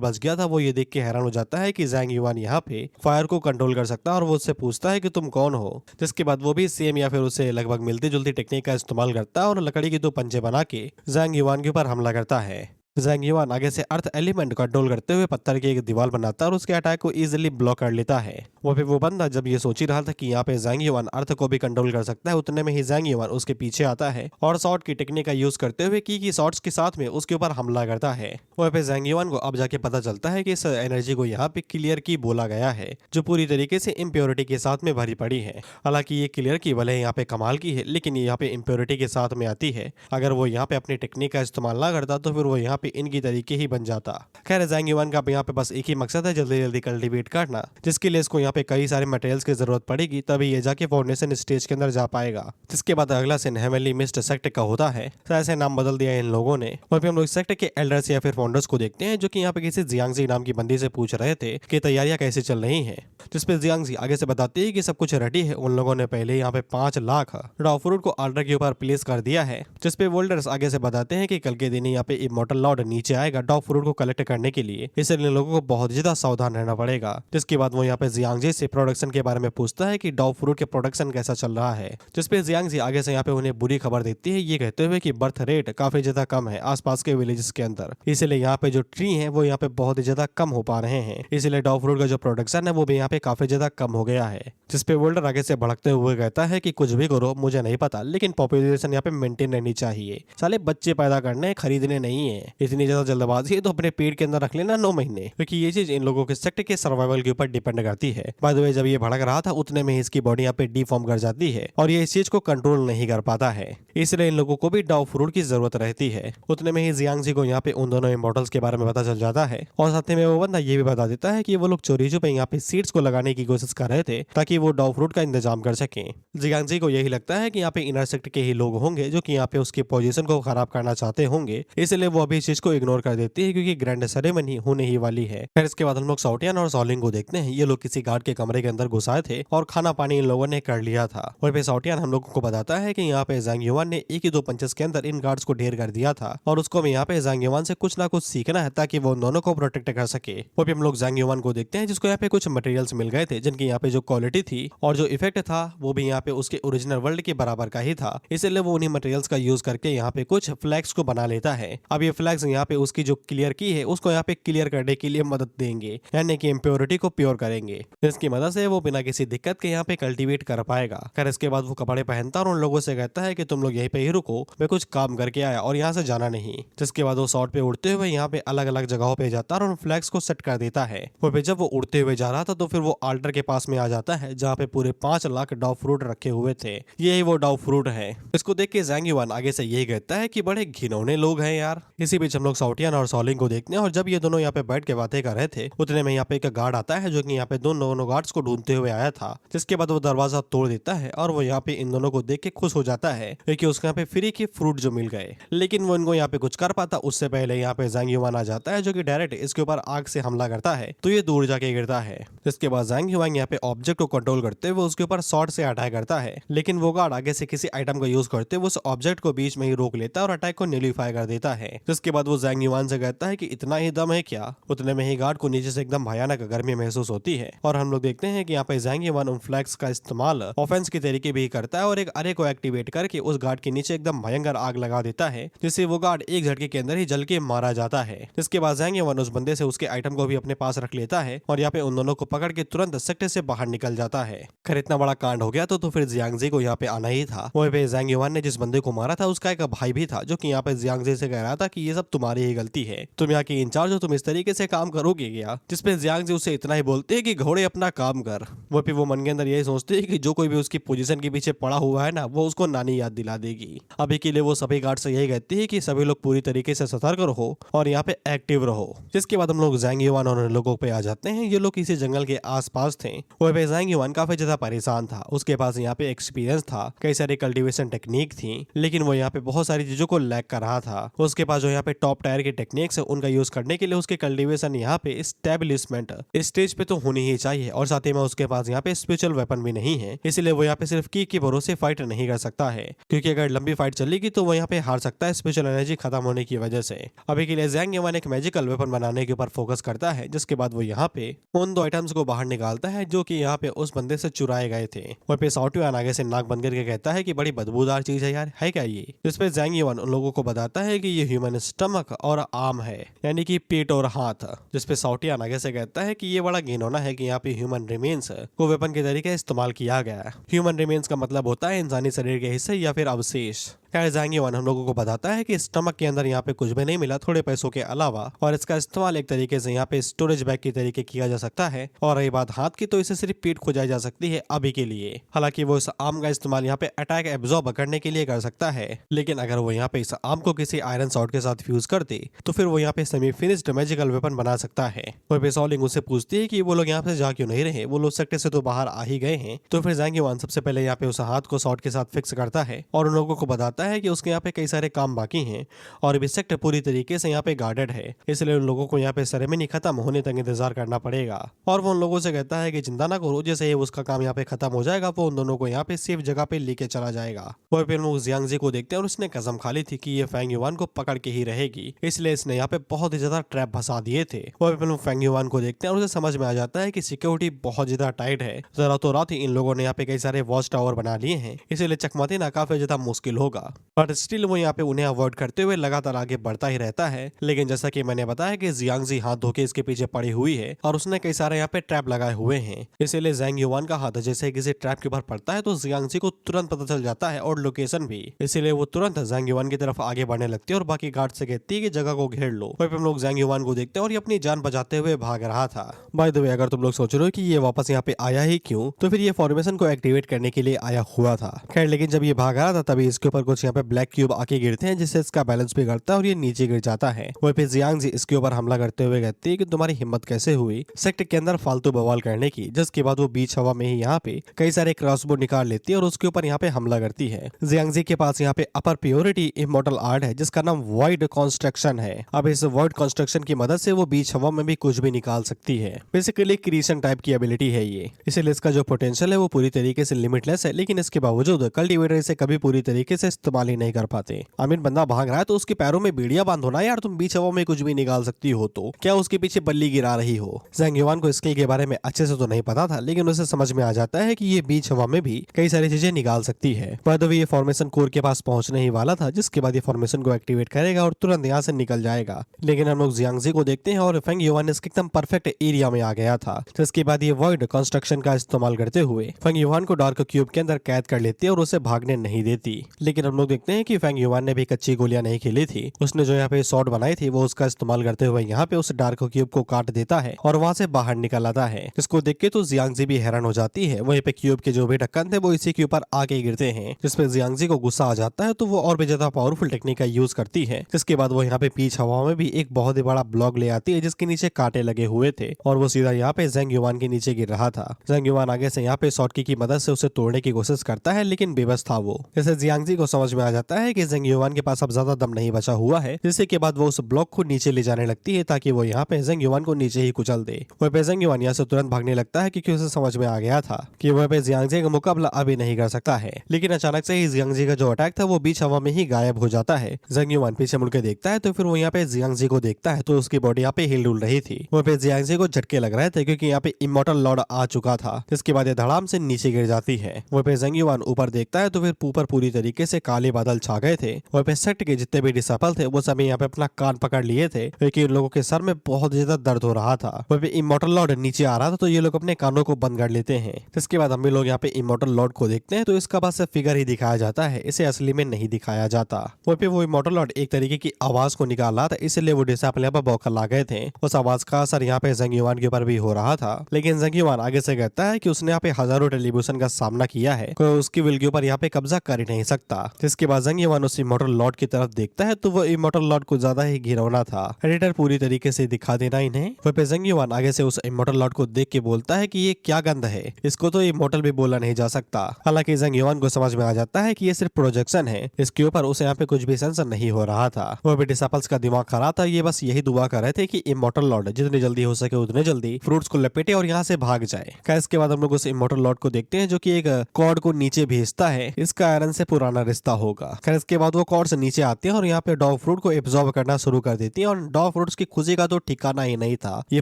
बच गया था वो ये देख के हैरान हो जाता है कि ज़ैंग युआन यहाँ पे फायर को कंट्रोल कर सकता है और वो उससे पूछता है कि तुम कौन हो। जिसके बाद वो भी सेम या फिर उससे लगभग मिलती जुलती टेक्निक का इस्तेमाल करता है और लकड़ी की 2 पंजे बना के ज़ैंग युआन के ऊपर हमला करता है। ज़ैंग युआन आगे से अर्थ एलिमेंट कंट्रोल करते हुए पत्थर की एक दीवार बनाता है और उसके अटैक को इजीली ब्लॉक कर लेता है। वो फिर वो बंदा जब ये सोच ही रहा था कि यहाँ पे ज़ैंग युआन अर्थ को भी कंट्रोल कर सकता है, उतने में ही ज़ैंग युआन उसके पीछे आता है और शॉर्ट की टेक्निक का यूज करते हुए की शॉट्स के साथ में उसके ऊपर हमला करता है। वह पे ज़ैंग युआन को अब जाके पता चलता है कि इस एनर्जी को यहाँ पे क्लियर की बोला गया है, जो पूरी तरीके से इम्प्योरिटी के साथ में भरी पड़ी है। हालांकि ये क्लियर की भले यहाँ पे कमाल की है, लेकिन ये यहाँ पे इम्प्योरिटी के साथ में आती है। अगर वो यहाँ पे अपनी टेक्निक का इस्तेमाल ना करता तो फिर वो यहाँ पे इनकी तरीके बन जाता। खैर ज़ैंग युआन का यहाँ पे बस एक ही मकसद है, जल्दी जल्दी कल्टीवेट करना, जिसके लिए इसको यहाँ पे कई सारे मटेरियल्स की जरूरत पड़ेगी, तभी ये जाके फाउंडेशन स्टेज के अंदर जा पाएगा। जिसके बाद अगला सीन हेवनली मिस्ट सेक्ट का होता है। तो ऐसे नाम बदल दिया इन लोगों ने। और फिर हम लोग सेक्ट के एल्डर्स या फिर फाउंडर्स को देखते हैं, जो कि यहाँ पे किसी जियांगजी नाम की बंदी से पूछ रहे थे कि तैयारियां कैसे चल रही है। जिसपे जियांगजी आगे से बताती है कि सब कुछ रेडी है। उन लोगों ने पहले यहाँ पे 5 लाख डॉ फ्रूट को ऑर्डर के ऊपर प्लेस कर दिया है। जिसपे वोल्डर्स आगे से बताते हैं कि कल के दिन यहाँ पे इमॉर्टल लॉर्ड नीचे आएगा डॉ फ्रूट को कलेक्ट करने के लिए, इसलिए लोगों को बहुत ज्यादा सावधान रहना पड़ेगा। जिसके बाद वो यहाँ पे जियांगजी से प्रोडक्शन के बारे में पूछता है कि डॉ फ्रूट के प्रोडक्शन कैसा चल रहा है। जिसपे जियांगजी आगे से यहाँ पे उन्हें बुरी खबर देती है, ये कहते हुए कि बर्थ रेट काफी ज्यादा कम है आसपास के विलेजेस के अंदर, इसलिए यहाँ पे जो ट्री है वो यहाँ पे बहुत ही ज्यादा कम हो पा रहे हैं, इसलिए डॉ फ्रूट का जो प्रोडक्शन है वो भी यहाँ पे काफी ज्यादा कम हो गया है। जिसपे वोल्डर आगे से भड़कते हुए कहता है कि कुछ भी करो मुझे नहीं पता, लेकिन पॉपुलेशन यहाँ पे मेंटेन रहनी चाहिए। साले बच्चे पैदा करने खरीदने नहीं है, इतनी ज्यादा जल्दबाजी है तो अपने पेट के अंदर रख लेना 9 महीने, क्योंकि ये चीज इन लोगों के सेक्ट के सर्वाइवल के ऊपर डिपेंड करती है। बाय द वे जब ये भड़क रहा था उतने में इसकी बॉडी यहाँ पे डिफॉर्म कर जाती है और ये इस चीज को कंट्रोल नहीं कर पाता है, इसलिए इन लोगों को भी डॉ फ्रूट की जरूरत रहती है। उतने में ही जियांगजी को यहाँ पे उन दोनों इमॉर्टल्स के बारे में पता चल जाता है और साथ में वो बंदा ये भी बता देता है कि वो लोग चोरी छुपे यहाँ पे सीड्स को लगाने की कोशिश कर रहे थे ताकि वो डॉ फ्रूट का इंतजाम कर सके। जियांगजी को यही लगता है कि यहाँ पे इनर सेक्ट के ही लोग होंगे जो कि यहाँ पे उसकी पोजीशन को खराब करना चाहते होंगे, इसलिए वो अभी इस चीज को इग्नोर कर देती है क्योंकि ग्रैंड सेरेमनी होने ही वाली है। फिर इसके बाद हम लोग शॉटियन और सॉलिंग को देखते हैं। ये लोग किसी गार्ड के कमरे के अंदर घुसाए थे और खाना पानी इन लोगों ने कर लिया था। और फिर शॉटियन हम लोगों को बताता है कि यहाँ पे ज़ैंग युआन ने एक ही 2 पंचेस के अंदर इन गार्ड्स को ढेर कर दिया था और उसको भी यहाँ पे ज़ैंग युआन से कुछ ना कुछ सीखना है ताकि वो दोनों को प्रोटेक्ट कर सके। वो भी हम लोग ज़ैंग युआन को देखते हैं जिसको यहाँ पे कुछ मटेरियल्स मिल गए थे जिनकी यहाँ पे जो क्वालिटी थी और जो इफेक्ट था वो भी यहाँ पे उसके ओरिजिनल वर्ल्ड के बराबर का ही था, इसलिए वो उन्हीं मटेरियल्स का यूज करके यहाँ पे कुछ फ्लैग्स को बना लेता है। अब ये फ्लैग्स यहाँ पे उसकी जो क्लियर की है उसको यहाँ पे क्लियर करने के लिए मदद देंगे, यानी कि इम्प्योरिटी को प्योर करेंगे, जिसकी मदद से वो बिना किसी दिक्कत के यहाँ पे कल्टीवेट कर पाएगा। खैर इसके बाद वो कपड़े पहनता और उन लोगों से कहता है कि तुम लोग यहीं पे ही रुको, मैं कुछ काम करके आया और यहाँ से जाना नहीं। जिसके बाद वो शॉर्ट पे उड़ते हुए यहाँ पे अलग अलग जगहों पे जाता है और उन फ्लैग्स को सेट कर देता है। वो पे जब वो उड़ते हुए जा रहा था तो फिर वो आल्टर के पास में आ जाता है जहाँ पे पूरे 5 लाख डॉ फ्रूट रखे हुए थे। यही वो डॉ फ्रूट है। इसको देख के ज़ैंग युआन आगे से यही कहता है कि बड़े घिनौने लोग हैं यार। इसी बीच हम लोग शॉटियन और सॉलिंग को देखते हैं और जब ये दोनों यहाँ पे बैठ के बातें कर रहे थे उतने में यहाँ पे एक गार्ड आता है जो कि यहाँ पे दोनों गार्ड्स को ढूंढते हुए आया था। जिसके बाद वो दरवाजा तोड़ देता है और वो यहाँ पे इन दोनों को देख के खुश हो जाता है क्योंकि उसके यहाँ पे फ्री के फ्रूट जो मिल गए, लेकिन वो इनको यहाँ पे कुछ कर पाता उससे पहले यहाँ पे ज़ैंग युआन आ जाता है जो कि डायरेक्ट इसके ऊपर आग से हमला करता है तो ये दूर जाके गिरता है। जिसके बाद ज़ैंग युआन यहाँ पे ऑब्जेक्ट को कंट्रोल करते हुए उसके ऊपर शॉर्ट से अटैक करता है, लेकिन वो गार्ड आगे से किसी आइटम का यूज करते हुए उस ऑब्जेक्ट को बीच में ही रोक लेता है और अटैक को न्यूलिफाई कर देता है। जिसके बाद वो ज़ैंग युआन से कहता है कि इतना ही दम है क्या। उतने में ही गार्ड को नीचे से एकदम भयानक गर्मी महसूस होती है और हम लोग देखते हैं कि यहाँ पे ज़ैंग युआन उन फ्लैग्स का इस्तेमाल ऑफेंस के तरीके भी करता है और एक अरे को एक्टिवेट करके उस गार्ड के नीचे एकदम भयंकर आग लगा देता है, जिससे वो गार्ड एक झटके के अंदर ही जल के मारा जाता है। जिसके बाद ज़ैंग युआन उस बंदे से उसके आइटम को भी अपने पास रख लेता है और यहाँ पे उन दोनों को पकड़ के तुरंत सेक्टर से बाहर निकल जाता है। खैर इतना बड़ा कांड हो गया तो फिर जियांगजी को यहाँ पे आना ही था। वहीं पे ज़ैंग युआन ने जिस बंदे को मारा था उसका एक भाई भी था जो कि यहाँ पे जियांगजी से कह रहा था कि ये सब तुम्हारी ही गलती है, तुम यहाँ की इंचार्ज हो, तुम इस तरीके से काम करोगे क्या। जिसपे जियांगजी उसे इतना ही बोलते हैं कि घोड़े अपना काम कर। वो फिर वो मन के अंदर यही सोचते हैं कि जो कोई भी उसकी पोजीशन के पीछे पड़ा हुआ है ना वो उसको नानी याद दिला देगी। अभी के लिए वो सभी गार्ड से यही कहती है कि सभी लोग पूरी तरीके से सतर्क रहो और यहाँ पे एक्टिव रहो। जिसके बाद हम लोग ज़ैंग युआन और लोगों पे आ जाते हैं। ये लोग किसी जंगल के आसपास थे। वो पे ज़ैंग युआन काफी ज्यादा परेशान था, उसके पास यहाँ पे एक्सपीरियंस था, कई सारी कल्टीवेशन टेक्निक थी, लेकिन वो यहाँ पे बहुत सारी चीजों को लैक कर रहा था। उसके पास जो यहाँ पे टॉप टायर के टेक्निक्स है उनका यूज करने के लिए उसके कल्टीवेशन यहाँ पे स्टेब्लिशमेंट स्टेज पे तो होनी ही चाहिए, और साथ ही में उसके पास यहाँ पे स्पिरिचुअल वेपन भी नहीं है, इसलिए वो यहाँ पे सिर्फ की के भरोसे फाइट नहीं कर सकता है, क्योंकि अगर लंबी फाइट चलेगी तो वो यहाँ पे हार सकता है स्पिरिचुअल एनर्जी खत्म होने की वजह से। अभी के लिए ज़ैंग युआन एक मैजिकल वेपन बनाने के ऊपर फोकस करता है, जिसके बाद वो यहाँ पे उन 2 आइटम्स को बाहर निकालता है जो कि यहाँ पे उस बंदे से चुराए गए थे। वहीं पे शाओ ट्यान आगे से नाक बंद करके कहता है कि बड़ी बदबूदार चीज है यार, है क्या ये? जिसपे ज़ैंग युआन उन लोगों को बताता है कि ये ह्यूमन स्टमक और आर्म है, यानी कि पेट और हाथ। जिसपे शाओ ट्यान आगे से कहता है कि ये बड़ा घिनौना है कि यहाँ पे ह्यूमन रिमेन्स को वेपन के तरीके इस्तेमाल किया गया। ह्यूमन रिमेन्स का मतलब होता है इंसानी शरीर के हिस्से या फिर अवशेष। खैर ज़ैंग युआन हम लोगों को बताता है कि स्टमक के अंदर यहाँ पे कुछ भी नहीं मिला थोड़े पैसों के अलावा, और इसका इस्तेमाल एक तरीके से यहाँ पे स्टोरेज बैग के तरीके किया जा सकता है। और रही बात हाथ की, तो इसे सिर्फ पीठ खुजाई जा सकती है अभी के लिए। हालांकि वो इस आर्म का इस्तेमाल यहाँ पे अटैक एब्जॉर्ब करने के लिए कर सकता है, लेकिन अगर वो यहाँ पे इस आर्म को किसी आयरन सॉर्ड के साथ फ्यूज कर दे तो फिर वो यहाँ पे सेमी फिनिश्ड मैजिकल वेपन बना सकता है। वहीं पे सॉलिंग उससे पूछती है कि वो लोग यहाँ पे जा क्यों नहीं रहे, वो लोग सेक्टर से तो बाहर आ ही गए हैं। तो फिर ज़ैंग युआन सबसे पहले यहाँ पे उस हाथ को सॉर्ड के साथ फिक्स करता है और उन लोगों को बताता है कि उसके यहाँ पे कई सारे काम बाकी हैं और अभी सेक्टर पूरी तरीके से यहाँ पे गार्डेड है, इसलिए उन लोगों को यहाँ पे सेरेमनी खत्म होने तक इंतजार करना पड़ेगा। और वो उन लोगों से कहता है कि चिंता ना करो, जैसे ही उसका काम यहाँ पे खत्म हो जाएगा वो उन दोनों को यहाँ पे सेफ जगह पे लेके चला जाएगा। वह फिर लोग जियांगजी को देखते हैं और उसने कसम खा ली थी कि ये फेंग युआन को पकड़ के ही रहेगी, इसलिए इसने यहाँ पे बहुत ही ज्यादा ट्रैप फंसा दिए थे। वह फिर लोग फेंग युआन को देखते हैं और उसे समझ में आ जाता है कि सिक्योरिटी बहुत ज्यादा टाइट है, जरा तो रात ही इन लोगों ने यहाँ पे कई सारे वॉच टावर बना लिए हैं, इसलिए चकमती ना काफी ज्यादा मुश्किल होगा। बट स्टिल वो यहाँ पे उन्हें अवॉइड करते हुए लगातार आगे बढ़ता ही रहता है। लेकिन जैसा कि मैंने बताया कि जियांगजी हाथ धोके इसके पीछे पड़ी हुई है और उसने कई सारे यहाँ पे ट्रैप लगाए हुए हैं, इसीलिए ज़ैंग युआन का हाथ जैसे किसी ट्रैप के ऊपर पड़ता है तो जियांगजी को तुरंत पता चल जाता है और लोकेशन भी, इसीलिए वो तुरंत ज़ैंग युआन की तरफ आगे बढ़ने लगती है और बाकी गार्ड से कहती है कि जगह को घेर लो। वहीं पे हम लोग ज़ैंग युआन को देखते हैं और ये अपनी जान बचाते हुए भाग रहा था। बाय द वे, अगर तुम लोग सोच रहे हो कि ये वापस यहाँ पे आया ही क्यों, तो फिर ये फॉर्मेशन को एक्टिवेट करने के लिए आया हुआ था। खैर, लेकिन जब ये भाग रहा था तभी इसके ऊपर कुछ यहाँ पे ब्लैक क्यूब आके गिरते हैं, जिससे इसका बैलेंस बिगड़ता है और ये नीचे गिर जाता है। वहीं पे जियांगजी इसके ऊपर हमला करते हुए कहती है कि तुम्हारी हिम्मत कैसे हुई सेक्टर के अंदर फालतू बवाल करने की। जिसके बाद वो बीच हवा में ही यहाँ पे कई सारे क्रॉसबो निकाल लेती है और उसके ऊपर यहाँ पे हमला करती है। जियांगजी के पास यहाँ पे अपर प्योरिटी इमॉर्टल आर्ट है जिसका नाम वॉइड कंस्ट्रक्शन है। अब इस वॉइड कंस्ट्रक्शन की मदद से वो बीच हवा में भी कुछ भी निकाल सकती है। बेसिकली क्रिएशन टाइप की एबिलिटी है ये, इसलिए इसका जो पोटेंशियल है वो पूरी तरीके से लिमिटलेस है, लेकिन इसके बावजूद कल्टीवेटर इसे कभी पूरी तरीके से इस्तेमाल ही नहीं कर पाते। आमिर बंदा भाग रहा है तो उसके पैरों में बीड़िया बांधो ना यार, तुम बीच हवा में कुछ भी निकाल सकती हो तो क्या उसके पीछे बल्ली गिरा रही हो। ज़ैंग युआन को स्किल के बारे में अच्छे से तो नहीं पता था, लेकिन उसे समझ में आ जाता है कि ये बीच हवा में भी कई सारी चीजें निकाल सकती है। बाय द वे, ये फॉर्मेशन कोर के पास पहुंचने ही वाला था, जिसके बाद ये फॉर्मेशन को एक्टिवेट करेगा और तुरंत यहाँ से निकल जाएगा। लेकिन हम लोग जियांगजी को देखते हैं और फेंग युआन इसके एकदम परफेक्ट एरिया में आ गया था। जिसके बाद ये वॉइड कंस्ट्रक्शन का इस्तेमाल करते हुए फेंग युआन को डार्क क्यूब के अंदर कैद कर लेती है और उसे भागने नहीं देती। लेकिन हम लोग देखते हैं कि फेंग युआन ने भी कच्ची गोलियां नहीं खेली थी, उसने जो यहाँ पे शॉट बनाई थी वो उसका इस्तेमाल करते हुए यहाँ पे उस डार्क क्यूब को काट देता है और वहां से बाहर निकल आता है। जिसको देख के तो जियांगजी भी हैरान हो जाती है। वहीं पे क्यूब के जो भी ढक्कन थे वो इसी के ऊपर आके गिरते हैं, जिसपे जियांगजी को गुस्सा आ जाता है तो वो और भी ज्यादा पावरफुल टेक्निक का यूज करती है। जिसके बाद वो यहाँ पे बीच हवा में भी एक बहुत ही बड़ा ब्लॉक ले आती है जिसके नीचे कांटे लगे हुए थे और वो सीधा यहाँ पे ज़ैंग युआन के नीचे गिर रहा था। ज़ैंग युआन आगे से यहाँ पे शॉटकी की मदद से उसे तोड़ने की कोशिश करता है, लेकिन बेबस था वो। जैसे जियांगजी को समझ में आ जाता है कि ज़ैंग युआन के पास अब ज्यादा दम नहीं बचा हुआ है, जिससे के बाद वो उस ब्लॉक को नीचे ले जाने लगती है ताकि वो यहाँ पे ज़ैंग युआन को नीचे ही कुचल दे। वह पे ज़ैंग युआन यहाँ से तुरंत भागने लगता है क्योंकि उसे समझ में आ गया था कि वह पे जियांगजी का मुकाबला अभी नहीं कर सकता है। लेकिन अचानक से ही जियांगजी का जो अटैक था वो बीच हवा में ही गायब हो जाता है। ज़ैंग युआन पीछे मुड़ के देखता है तो फिर वो यहाँ पे जियांगजी को देखता है तो उसकी बॉडी यहाँ पे हिल डुल रही थी। वह पे जियांगजी को झटके लग रहे थे क्योंकि यहाँ पे इमॉर्टल लॉर्ड आ चुका था, जिसके बाद ये धड़ाम से नीचे गिर जाती है। वह पे ज़ैंग युआन ऊपर देखता है तो फिर ऊपर पूरी तरीके से काले बादल छा गए थे। वह पे सेक्ट के जितने भी डिसाइपल थे वो सभी यहाँ पे अपना कान पकड़ लिए थे क्योंकि उन लोगों के सर में बहुत ज्यादा दर्द हो रहा था। वह पे इमॉर्टल लॉर्ड नीचे आ रहा था तो ये लोग अपने कानों को बंद कर लेते हैं। जिसके बाद हम भी लोग यहाँ पे इमॉर्टल लॉर्ड को देखते हैं तो इसका बस फिगर ही दिखाया जाता है, इसे असली में नहीं दिखाया जाता। वह पे वो इमॉर्टल लॉर्ड एक तरीके की आवाज को निकाल रहा था, इसलिए वो डिसाइपल यहाँ पर बौखल आ गए थे। उस आवाज का असर यहाँ पे ज़ैंग युआन के ऊपर भी हो रहा था। लेकिन ज़ैंग युआन आगे से कहता है कि उसने यहाँ पे हजारों टेलीविजन का सामना किया है, कोई उसकी विल के ऊपर यहाँ पे कब्जा कर ही नहीं सकता। जिसके बाद जंग युवान उस इमॉर्टल लॉर्ड की तरफ देखता है तो वो इमॉर्टल लॉर्ड को ज्यादा ही घिनौना था। एडिटर पूरी तरीके से दिखा देना इन्हें। वह पे जंग युवान आगे से उस इमॉर्टल लॉर्ड को देख के बोलता है कि ये क्या गंध है, इसको तो इमॉर्टल भी बोला नहीं जा सकता। हालांकि जंग युवान को समझ में आ जाता है कि ये सिर्फ प्रोजेक्शन है, इसके ऊपर उसे यहाँ पे कुछ भी सेंसर नहीं हो रहा था। वह भी डिसाइपल्स का दिमाग खराब था, ये बस यही दुआ कर रहे थे कि इमॉर्टल लॉर्ड जितनी जल्दी हो सके उतने जल्दी फ्रूट्स को लपेटे और यहाँ से भाग जाए। क्या इसके बाद हम लोग उस इमॉर्टल लॉर्ड को देखते हैं जो कि एक कॉर्ड को नीचे भेजता है, इसका आयरन से पुराना रिश्ता होगा। खैर इसके बाद वो कॉर्ड से नीचे आते हैं और यहाँ पे डॉग फ्रूट को एब्जॉर्ब करना शुरू कर देती है और डॉग फ्रूट्स की खुशी का तो ठिकाना ही नहीं था, ये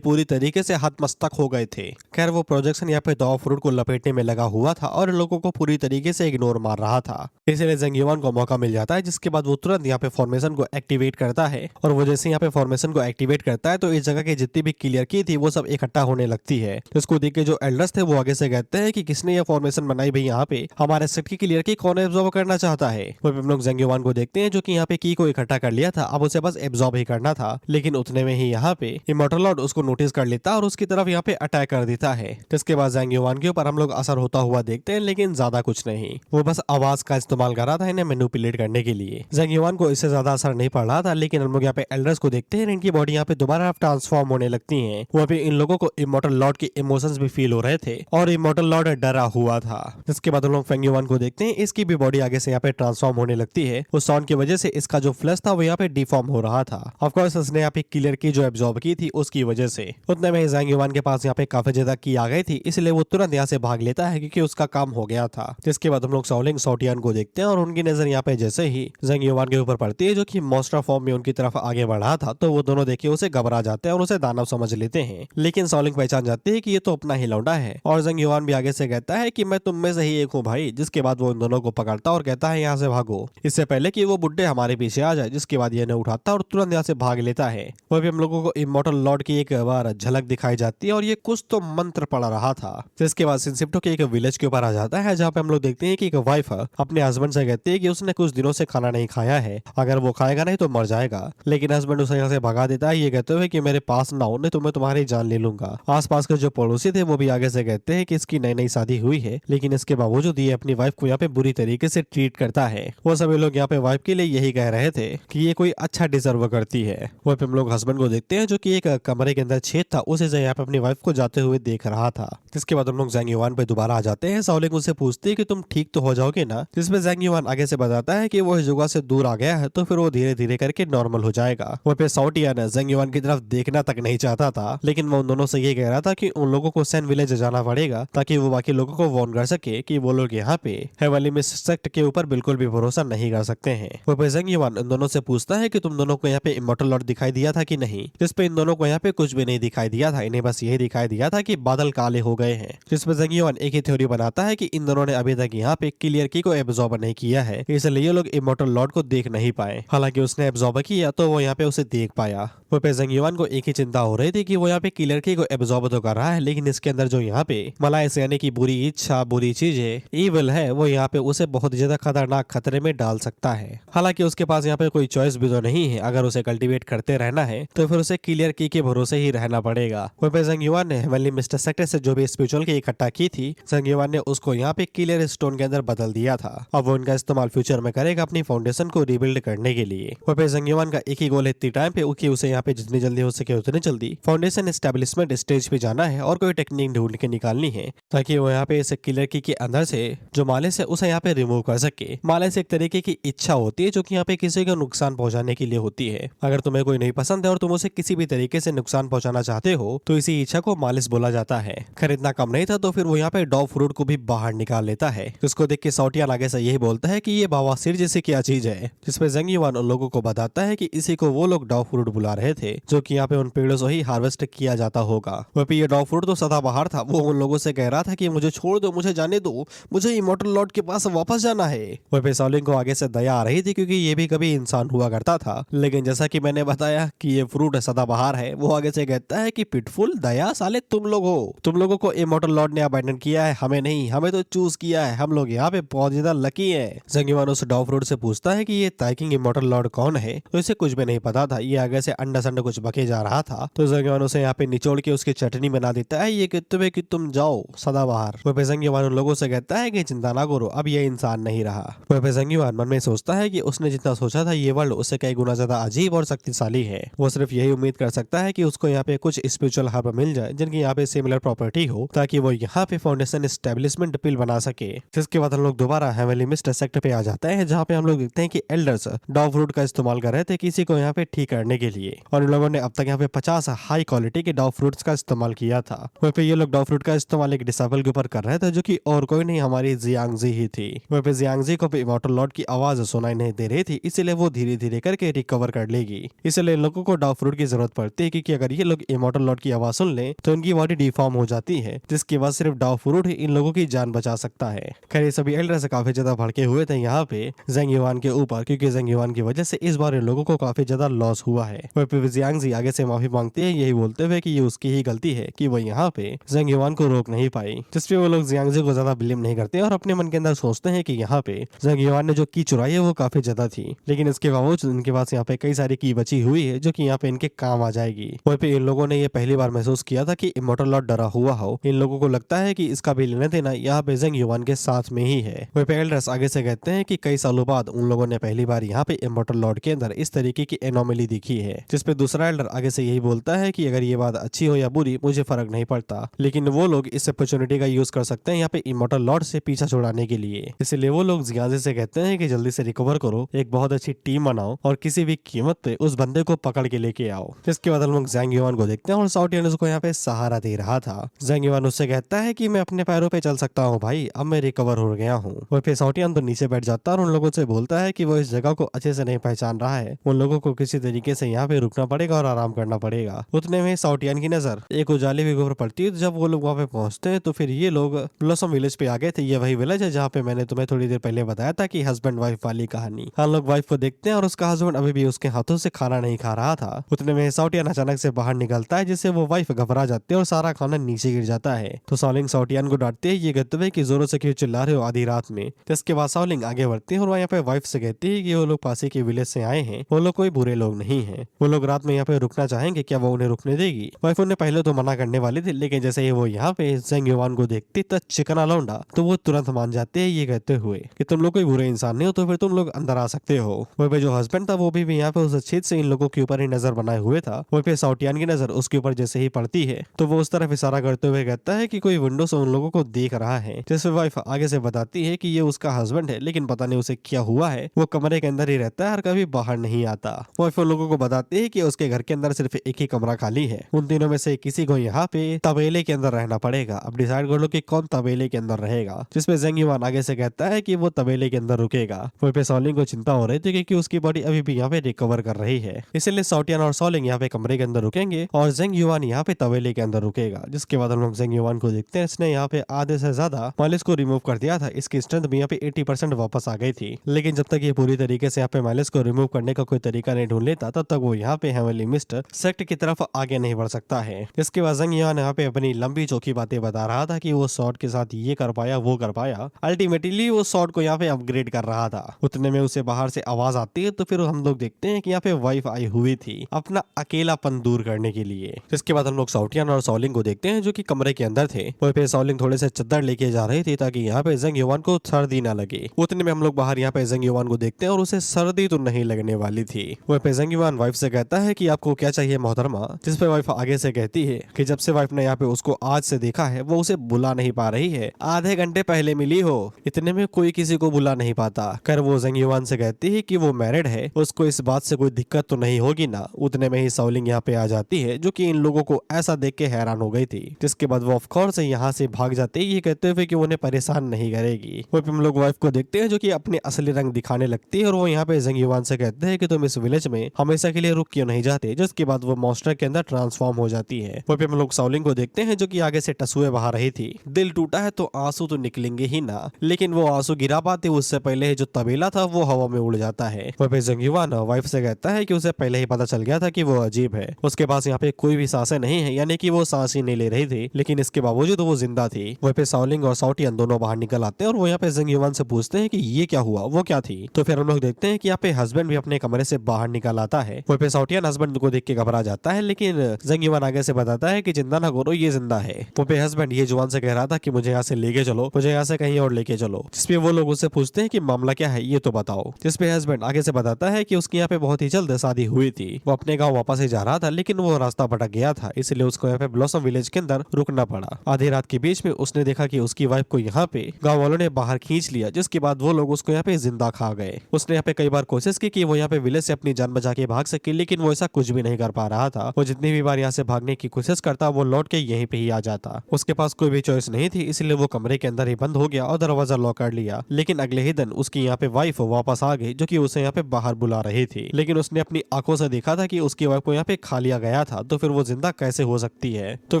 पूरी तरीके से हतमस्तक हो गए थे। खैर वो प्रोजेक्शन यहाँ पे डॉग फ्रूट को लपेटने में लगा हुआ था और इन लोगों को पूरी तरीके से इग्नोर मार रहा था। इसलिए जंग युवान को मौका मिल जाता है, जिसके बाद वो तुरंत यहाँ पे फॉर्मेशन को एक्टिवेट करता है और वो जैसे यहाँ पे फॉर्मेशन को एक्टिवेट करता है तो इस जगह की जितनी भी क्लियर की थी वो सब इकट्ठा होने लगती है। तो इसको देख के जो एल्डर्स थे वो आगे से कहते हैं कि किसने ये फॉर्मेशन बनाई भाई, यहाँ पे हमारे सेट की क्लियर की कौन एब्जॉर्ब करना चाहता है। वो हम लोग जंग युवान को देखते हैं जो कि यहाँ पे की को इकट्ठा कर लिया था, अब उसे बस एब्जॉर्ब ही करना था। लेकिन उतने में ही यहाँ पे इमॉर्टल लॉर्ड उसको नोटिस कर लेता और उसकी तरफ यहाँ पे अटैक कर देता है। जिसके बाद जंग युवान के ऊपर हम लोग असर होता हुआ देखते हैं, लेकिन ज्यादा कुछ नहीं, वो बस आवाज का इस्तेमाल कर रहा था इन्हें मैनिपुलेट करने के लिए। जंग युवान को इससे ज्यादा असर नहीं पड़ रहा था, लेकिन हम लोग यहाँ पे एल्डर्स को देखते हैं, इनकी बॉडी यहाँ पे दोबारा ट्रांसफॉर्म होने लगती है। वहाँ पे इन लोगों को इमॉर्टल लॉर्ड के इमोशंस भी फील हो रहे थे और इमॉर्टल लॉर्ड डरा हुआ था। जिसके बाद हम लोग फेंग युवान को देखते हैं, इसकी भी बॉडी आगे से यहाँ पे ट्रांसफॉर्म होने लगती है। उस साउंड की वजह से इसका जो फ्लैश था वो यहाँ पे डिफॉर्म हो रहा था। ऑफ कोर्स उसने यहाँ पे क्लियर की जो एब्जॉर्ब की थी उसकी वजह से। उतने में जंग युवान के पास यहाँ पे काफी ज्यादा की आ गई थी, इसलिए वो तुरंत यहाँ से भाग लेता है क्योंकि उसका काम हो गया था। जिसके बाद हम लोग शाओलिंग शॉटियान को देखते हैं और उनकी नजर यहाँ पे जैसे ही जंग युवान के ऊपर पड़ती है जो कि मॉन्स्टर फॉर्म में उनकी तरफ आगे बढ़ा था, तो वो दोनों देखे उसे घबरा जाते हैं और उसे दानव समझ लेते हैं। लेकिन शाओलिंग पहचान जाती है कि ये तो अपना ही लौंडा है और जंग युवान भी आगे से कहता है कि मैं तुम में से ही एक हूँ भाई। जिसके बाद वो उन दोनों को पकड़ता और कहता है यहाँ से भागो, इससे पहले कि वो बुड्ढे हमारे पीछे आ जाए। जिसके बाद ये उठाता और तुरंत यहाँ से भाग लेता है। वह भी हम लोगों को इमॉर्टल लॉर्ड की एक बार झलक दिखाई जाती है और ये कुछ तो मंत्र पढ़ रहा था। जिसके बाद सिंसिप्टो के एक विलेज के ऊपर आ जाता है, जहाँ पे हम लोग देखते हैं कि एक वाइफ अपने हस्बैंड से कहती है कि उसने कुछ दिनों से खाना नहीं खाया है, अगर वो खाएगा नहीं तो मर जाएगा। लेकिन हस्बैंड उसे यहाँ से भगा देता है, ये कहते हुए कि मेरे पास ना हो नहीं तो मैं तुम्हारी जान ले लूंगा। आसपास के जो पड़ोसी थे वो भी आगे से कहते हैं कि इसकी नई नई शादी हुई है, लेकिन इसके बावजूद ये अपनी वाइफ को यहाँ पे बुरी तरीके से ट्रीट करता है। वो सभी लोग यहाँ पे वाइफ के लिए यही कह रहे थे कि ये कोई अच्छा डिजर्व करती है। वह पे हम लोग हस्बैंड को देखते हैं जो कि एक कमरे के अंदर छेद था, उसे से यहाँ पे अपनी वाइफ को जाते हुए देख रहा था। जिसके बाद हम लोग जंग युवान पे दोबारा आ जाते हैं। शाओलिंग उससे पूछती है कि तुम ठीक तो हो जाओगे ना, जिसमें जंग युवान आगे से बताता है कि वो इस जगह से दूर आ गया है तो फिर वो धीरे धीरे करके नॉर्मल हो जाएगा। वह पे शॉटियान जंग युवान की तरफ देखना तक नहीं चाहता था, लेकिन वो उन दोनों से ये कह रहा था कि उन लोगों को सैन विलेज जाना पड़ेगा ताकि वो बाकी लोगों को वार्न कर सके कि वो लोग यहाँ पे हेवनली मिस्ट सेक्ट के ऊपर बिल्कुल भी भरोसा नहीं कर सकते हैं। वो पे जंग युवान इन दोनों से पूछता है कि तुम दोनों को यहाँ पे इमॉर्टल लॉर्ड दिखाई दिया था कि नहीं, जिसपे इन दोनों को यहाँ पे कुछ भी नहीं दिखाई दिया था, इन्हें बस यही दिखाई दिया था कि बादल काले हो गए हैं। जिसपे जंग युवान एक ही थ्योरी बनाता है कि इन दोनों ने अभी तक यहाँ पे क्लियर की को एब्जॉर्ब नहीं किया है, इसलिए ये लोग इमॉर्टल लॉर्ड को देख नहीं पाए। हालांकि उसने एब्जॉर्ब किया तो वो यहाँ पे उसे देख पाया। वो पे जंग युवान को एक ही चिंता हो रही थी कि वो यहाँ पे क्लियर की को एब्जॉर्ब तो कर रहा है, लेकिन इसके अंदर जो यहाँ पे मलाइस यानी कि बुरी इच्छा, बुरी चीजें, ईविल है, वो यहाँ पे उसे बहुत ज्यादा खतरनाक खतरे में डाल सकता है। हालांकि उसके पास यहाँ पे कोई चॉइस भी तो नहीं है, अगर उसे कल्टीवेट करते रहना है तो फिर उसे क्लियर की के भरोसे ही रहना पड़ेगा। वो पे जंग युवान ने हेवनली मिस्ट सेक्ट से जो भी स्पिरिचुअल की इकट्ठा की थी, जंग युवान ने उसको यहाँ पे क्लियर स्टोन के अंदर बदल दिया था। अब वो इनका इस्तेमाल फ्यूचर में करेगा अपनी फाउंडेशन को रिबिल्ड करने के लिए। वो पे जंग युवान का एक ही गोल है इतनी टाइम पे कि उसे यहाँ पे जितनी जल्दी हो सके उतनी जल्दी फाउंडेशन एस्टेब्लिशमेंट स्टेज पे जाना है और कोई टेक्निक ढूंढ के निकालनी है ताकि वो यहाँ पे इस क्लियर की के अंदर से जो मालिस है उसे यहाँ पे रिमूव कर सके। मालिस एक तरीके की इच्छा होती है जो कि यहाँ पे किसी को नुकसान पहुंचाने के लिए होती है। अगर तुम्हें कोई नहीं पसंद है और तुम उसे किसी भी तरीके से नुकसान पहुंचाना चाहते हो तो इसी इच्छा को मालिस बोला जाता है। खैर इतना कम नहीं था तो फिर वो यहाँ पे डॉग फ्रूट को भी बाहर निकाल लेता है। उसको देख के शॉटियान आगे से यही बोलता है कि ये बवासीर जैसी क्या चीज है, जिसपे जंग युवान उन लोगों को बताता है कि इसी को वो लोग डॉग फ्रूट बुला रहे थे जो कि यहाँ पे उन पेड़ों से ही हार्वेस्ट किया जाता होगा। वह पे ये डॉग फ्रूट तो सदाबहार था, वो उन लोगों से कह रहा था कि मुझे छोड़ दो, मुझे जाने दो, मुझे इमॉर्टल लॉर्ड के पास वापस जाना है। वह पे शाओलिंग को आगे से दया आ रही थी क्योंकि ये भी कभी इंसान हुआ करता था, लेकिन जैसा कि मैंने बताया कि ये फ्रूट सदाबहार है, वो आगे से कहता है कि पिटफुल दया साले तुम लोग हो, तुम लोगों को इमॉर्टल लॉर्ड ने अबैंडन किया है, हमें नहीं, हमें तो चूज किया है, हम लोग यहाँ पे बहुत ज्यादा लकी है। जंग युवान उस डॉग फ्रूट से पूछता है कि ये ताइकिंग इमॉर्टल लॉर्ड कौन है, तो इसे कुछ भी नहीं पता था। ये आगे से अंडा संडे कुछ बके जा रहा था तो जंग युआन उसे यहाँ पे निचोड़ के उसकी चटनी बना देता है। ये कहते हुए कि तुम जाओ सदाबहार। वह पे जंग युआन उन लोगों से कहता है कि चिंता ना करो, अब ये इंसान नहीं रहा। वह पे जंग युआन मन में सोचता है कि उसने जितना सोचा था ये वर्ल्ड उससे कई गुना ज्यादा अजीब और शक्तिशाली है। वो सिर्फ यही उम्मीद कर सकता है कि उसको यहाँ पे कुछ स्पिरिचुअल हर्ब मिल जाए जिनकी यहाँ पे सिमिलर प्रॉपर्टी हो, ताकि वो यहाँ पे फाउंडेशन एस्टेब्लिशमेंट पिल बना सके। जिसके बाद हम लोग दोबारा हेवनली मिस्ट सेक्टर पे आ जाते हैं, जहाँ पे हम लोग देखते हैं कि एल्डर्स डॉग फ्रूट का इस्तेमाल कर रहे थे किसी को यहाँ पे ठीक करने के लिए, और इन लोगों ने अब तक यहाँ पे 50 हाई क्वालिटी के डॉग फ्रूट्स का इस्तेमाल किया था। वहीं पे ये लोग डॉग फ्रूट का इस्तेमाल एक डिसेबल के ऊपर कर रहे थे, जो कि और कोई नहीं हमारी जियांगजी ही थी। वहीं पे जियांगजी को इमॉर्टल लॉर्ड की आवाज सुनाई नहीं दे रही थी, इसलिए वो धीरे धीरे करके रिकवर कर लेगी। इसलिए इन लोगों को डॉग फ्रूट की जरूरत पड़ती है, क्योंकि अगर ये लोग इमॉर्टल लॉर्ड की आवाज सुन ले तो इनकी बॉडी डिफॉर्म हो जाती है, जिसके बाद सिर्फ डॉग फ्रूट ही इन लोगों की जान बचा सकता है। खैर, ये सभी एल्डर्स काफी ज्यादा भड़के हुए थे यहाँ पे जंग युआन के ऊपर, क्योंकि जंग युआन की वजह से इस बार इन लोगों को काफी ज्यादा लॉस हुआ है। वहीं पे जियांगजी आगे से माफी मांगती है, यही बोलते हुए कि ये उसकी ही गलती है कि वो यहाँ पे जंग युआन को रोक नहीं पाई। जिसपे वो लोग जियांगजी को ज्यादा ब्लेम नहीं करते और अपने मन के अंदर सोचते हैं कि यहाँ पे जंग युआन ने जो की चुराई है वो काफी ज्यादा थी, लेकिन इसके बावजूद इनके पास यहाँ पे कई सारी की बची हुई है जो कि यहाँ पे इनके काम आ जाएगी। वहीं पे इन लोगों ने ये पहली बार महसूस किया था कि इमॉर्टल लॉर्ड डरा हुआ हो। इन लोगों को लगता है कि इसका भी लेना देना यहाँ पे जंग युआन के साथ में ही है। वहीं पे एल्डर्स आगे से कहते हैं कि कई सालों बाद उन लोगों ने पहली बार यहाँ पे इमॉर्टल लॉर्ड के अंदर इस तरीके की एनोमली दिखी है। जिसपे दूसरा एल्डर आगे से यही बोलता है कि अगर ये बात अच्छी हो या बुरी मुझे फर्क नहीं पड़ता, लेकिन वो लोग इस अपॉर्चुनिटी का यूज कर सकते हैं यहाँ पे इमॉर्टल लॉर्ड से पीछा छुड़ाने के लिए। इसलिए वो लोग जियांगजी से कहते हैं कि जल्दी से रिकवर करो, एक बहुत अच्छी टीम बनाओ और किसी भी कीमत पे उस बंदे को पकड़ के लेके आओ। इसके बाद हम लोग जंग युआन को देखते हैं और साउटियन उसको यहाँ पे सहारा दे रहा था। जंग युआन उससे कहता है कि मैं अपने पैरों पे चल सकता हूँ भाई, अब मैं रिकवर हो गया हूँ। वहीं पे साउटियन तो नीचे बैठ जाता है और उन लोगों से बोलता है कि वो इस जगह को अच्छे से नहीं पहचान रहा है, उन लोगों को किसी तरीके से यहाँ पे रुकना पड़ेगा और आराम करना पड़ेगा। उतने में साउटियन की नजर एक उजाले के ऊपर पड़ती है। जब वो लोग वहाँ पे पहुंचते हैं तो फिर ये लोग ब्लॉसम विलेज पे आ गए थे। ये वही विलेज है जहाँ पे मैंने तुम्हें थोड़ी देर पहले बताया था कि हस्बैंड वाइफ वाली कहानी। हम लोग वाइफ को देखते हैं और उसका हस्बैंड अभी भी उसके हाथों से खाना नहीं खा रहा था। उतने में साउटियन अचानक से बाहर निकलता है, जिससे वो वाइफ घबरा जाती है और सारा खाना नीचे गिर जाता है। तो सॉलिंग साउटियन को डांटती है, ये कहते हुए कि जोरों से क्यों चिल्ला रहे हो आधी रात में। जिसके बाद सॉलिंग आगे बढ़ती है और यहाँ पे वाइफ से कहती है कि वो लोग पास के विलेज से आए हैं, वो लोग कोई बुरे लोग नहीं है, वो लोग रात में यहाँ पे रुकना चाहेंगे, क्या वो उन्हें रुकने देगी। वाइफ उन्हें पहले तो मना करने वाली थी, लेकिन जैसे ही वो यहाँ पे जंग युआन को देखती तो चिकना लौंडा, तो वो तुरंत मान जाते हैं, ये कहते हुए कि तुम लोग कोई बुरे इंसान नहीं हो तो फिर तुम लोग अंदर आ सकते हो। वहीं पे जो हस्बैंड था वो भी यहाँ पे उस छेद से इन लोगों के ऊपर ही नजर बनाए हुए था। वहीं पे साउटियन की नजर उसके ऊपर जैसे ही पड़ती है तो वो उस तरफ इशारा करते हुए कहता है कि कोई विंडो से उन लोगों को देख रहा है। जैसे वाइफ आगे से बताती है कि ये उसका हस्बैंड है, लेकिन पता नहीं उसे क्या हुआ है, वो कमरे के अंदर ही रहता है और कभी बाहर नहीं आता। वाइफ उन लोगों को बताती है कि उसके घर के अंदर सिर्फ एक ही कमरा खाली है, उन तीनों में से किसी को यहाँ पे तबेले के अंदर रहना पड़ेगा। अब डिसाइड कर लो कि कौन तबेले के अंदर रहेगा। जिसपे जंग युआन आगे से कहता है कि वो तबेले के अंदर रुकेगा। वहीं पे सॉलिंग को चिंता हो रही थी क्योंकि उसकी बॉडी अभी भी यहाँ पे रिकवर कर रही है, इसलिए साउटियन और सॉलिंग यहाँ पे कमरे के अंदर रुकेंगे और जंग युआन यहाँ पे तबेले के अंदर रुकेगा। जिसके बाद हम लोग जंग युआन को देखते हैं, इसने यहाँ पे आधे से ज्यादा मालिश को रिमूव कर दिया था। इसकी स्ट्रेंथ भी यहाँ पे 80% वापस आ गई थी, लेकिन जब तक ये पूरी तरीके से यहाँ पे मालिश को रिमूव करने का कोई तरीका नहीं ढूंढ लेता तब तक वो यहाँ पे हेवनली मिस्ट सेक्ट की तरफ आगे नहीं बढ़ सकता है। इसके बाद जंग युआन यहाँ पे अपनी लंबी चौकी बातें बता रहा था कि वो शॉर्ट के साथ ये कर पाया वो कर पाया, अल्टीमेटली वो शॉर्ट को यहाँ पे अपग्रेड कर रहा था। उतने में उसे बाहर से आवाज आती है तो फिर हम लोग देखते हैं कि यहाँ पे वाइफ आई हुई थी अपना अकेलापन दूर करने के लिए। इसके बाद हम लोग साउटियन और सॉलिंग को देखते हैं जो कि कमरे के अंदर थे। वहीं पे सॉलिंग थोड़े से चद्दर लेके जा रही थी ताकि यहाँ पे जंग युआन को सर्दी ना लगे। उतने में हम लोग बाहर यहाँ पे जंग युआन को देखते हैं और उसे सर्दी तो नहीं लगने वाली थी। वहीं पे जंग युआन वाइफ से कहता है कि आपको क्या चाहिए मोहतरमा। जिस पे वाइफ आगे से कहती है कि जब से वाइफ ने यहाँ पे उसको आज से देखा है वो उसे बुला नहीं पा रही है, आधे घंटे पहले मिली हो। इतने में कोई किसी को बुला नहीं पाता। कर वो जंग युआन से कहती है कि वो मैरिड है, उसको इस बात से कोई दिक्कत तो नहीं होगी ना। उतने में ही सॉलिंग यहाँ पे आ जाती है जो कि इन लोगों को ऐसा देख के हैरान हो गई थी। जिसके बाद वो ऑफ कोर्स यहाँ से भाग जाते ही ये कहते हुए कि उन्हें परेशान नहीं करेगी। वहीं पे हम लोग वाइफ को देखते हैं जो कि अपने असली रंग दिखाने लगती है और वो यहाँ पे जंग युआन से कहते हैं कि तुम इस विलेज में हमेशा के लिए रुक क्यों नहीं जाते। जिसके बाद वो मॉन्स्टर के अंदर ट्रांसफॉर्म हो जाती है। वहीं पे हम लोग सॉलिंग को देखते हैं जो कि आगे से टसुए बहा रही थी। दिल टूटा है तो आंसू तो निकलेंगे ही ना, लेकिन वो आंसू गिरा पाते उससे पहले जो तबेला था वो हवा में उड़ जाता है। वहीं पे जंग युआन वाइफ से कहता है कि उसे पहले ही पता चल गया था कि वो अजीब है, उसके पास यहाँ पे कोई भी सांसें नहीं है, यानी कि वो सांस ही नहीं ले रही थी, लेकिन इसके बावजूद वो जिंदा थी। वहीं पे सॉलिंग और साउटियन दोनों बाहर निकल आते हैं और वो यहाँ पे जंग युआन से पूछते हैं कि ये क्या हुआ, वो क्या थी। तो फिर हम लोग देखते हैं कि यहाँ पे हस्बैंड भी अपने कमरे से बाहर निकल आता है। वहीं पे साउटियन हस्बैंड को देख के घबरा जाता है, लेकिन जंग युवान आगे से बताता है कि चिंता ना करो, ये जिंदा है। वो पे हस्बैंड ये जुआन से कह रहा था कि मुझे यहाँ से लेके चलो, मुझे यहाँ से कहीं और लेके चलो। जिसपे वो लोग उससे पूछते हैं कि मामला क्या है, ये तो बताओ। जिसपे हस्बैंड आगे से बताता है कि उसकी यहाँ पे बहुत ही जल्द शादी हुई थी, वो अपने गाँव वापस ही जा रहा था, लेकिन वो रास्ता भटक गया था, इसलिए उसको यहाँ पे ब्लॉसम विलेज के अंदर रुकना पड़ा। आधी रात के बीच में उसने देखा कि उसकी वाइफ को यहाँ पे गाँव वालों ने बाहर खींच लिया, जिसके बाद वो लोग उसको यहाँ पे जिंदा खा गए। उसने यहाँ पे कई बार कोशिश की कि वो यहाँ पे विलेज से अपनी जान बचा के भाग सके, लेकिन वो ऐसा कुछ भी नहीं कर पा रहा था। वो जितनी भी बार यहाँ से भागने की कोशिश करता, वो लौट के यहीं पे ही आ जाता। उसके पास कोई भी चॉइस नहीं थी, इसलिए वो कमरे के अंदर ही बंद हो गया और दरवाजा लॉक कर लिया। लेकिन अगले ही दिन उसकी यहाँ पे वाइफ वापस आ गई, जो कि उसे यहाँ पे बाहर बुला रही थी। लेकिन उसने अपनी आंखों से देखा था कि उसकी वाइफ को यहाँ पे खा लिया गया था, तो फिर वो जिंदा कैसे हो सकती है। तो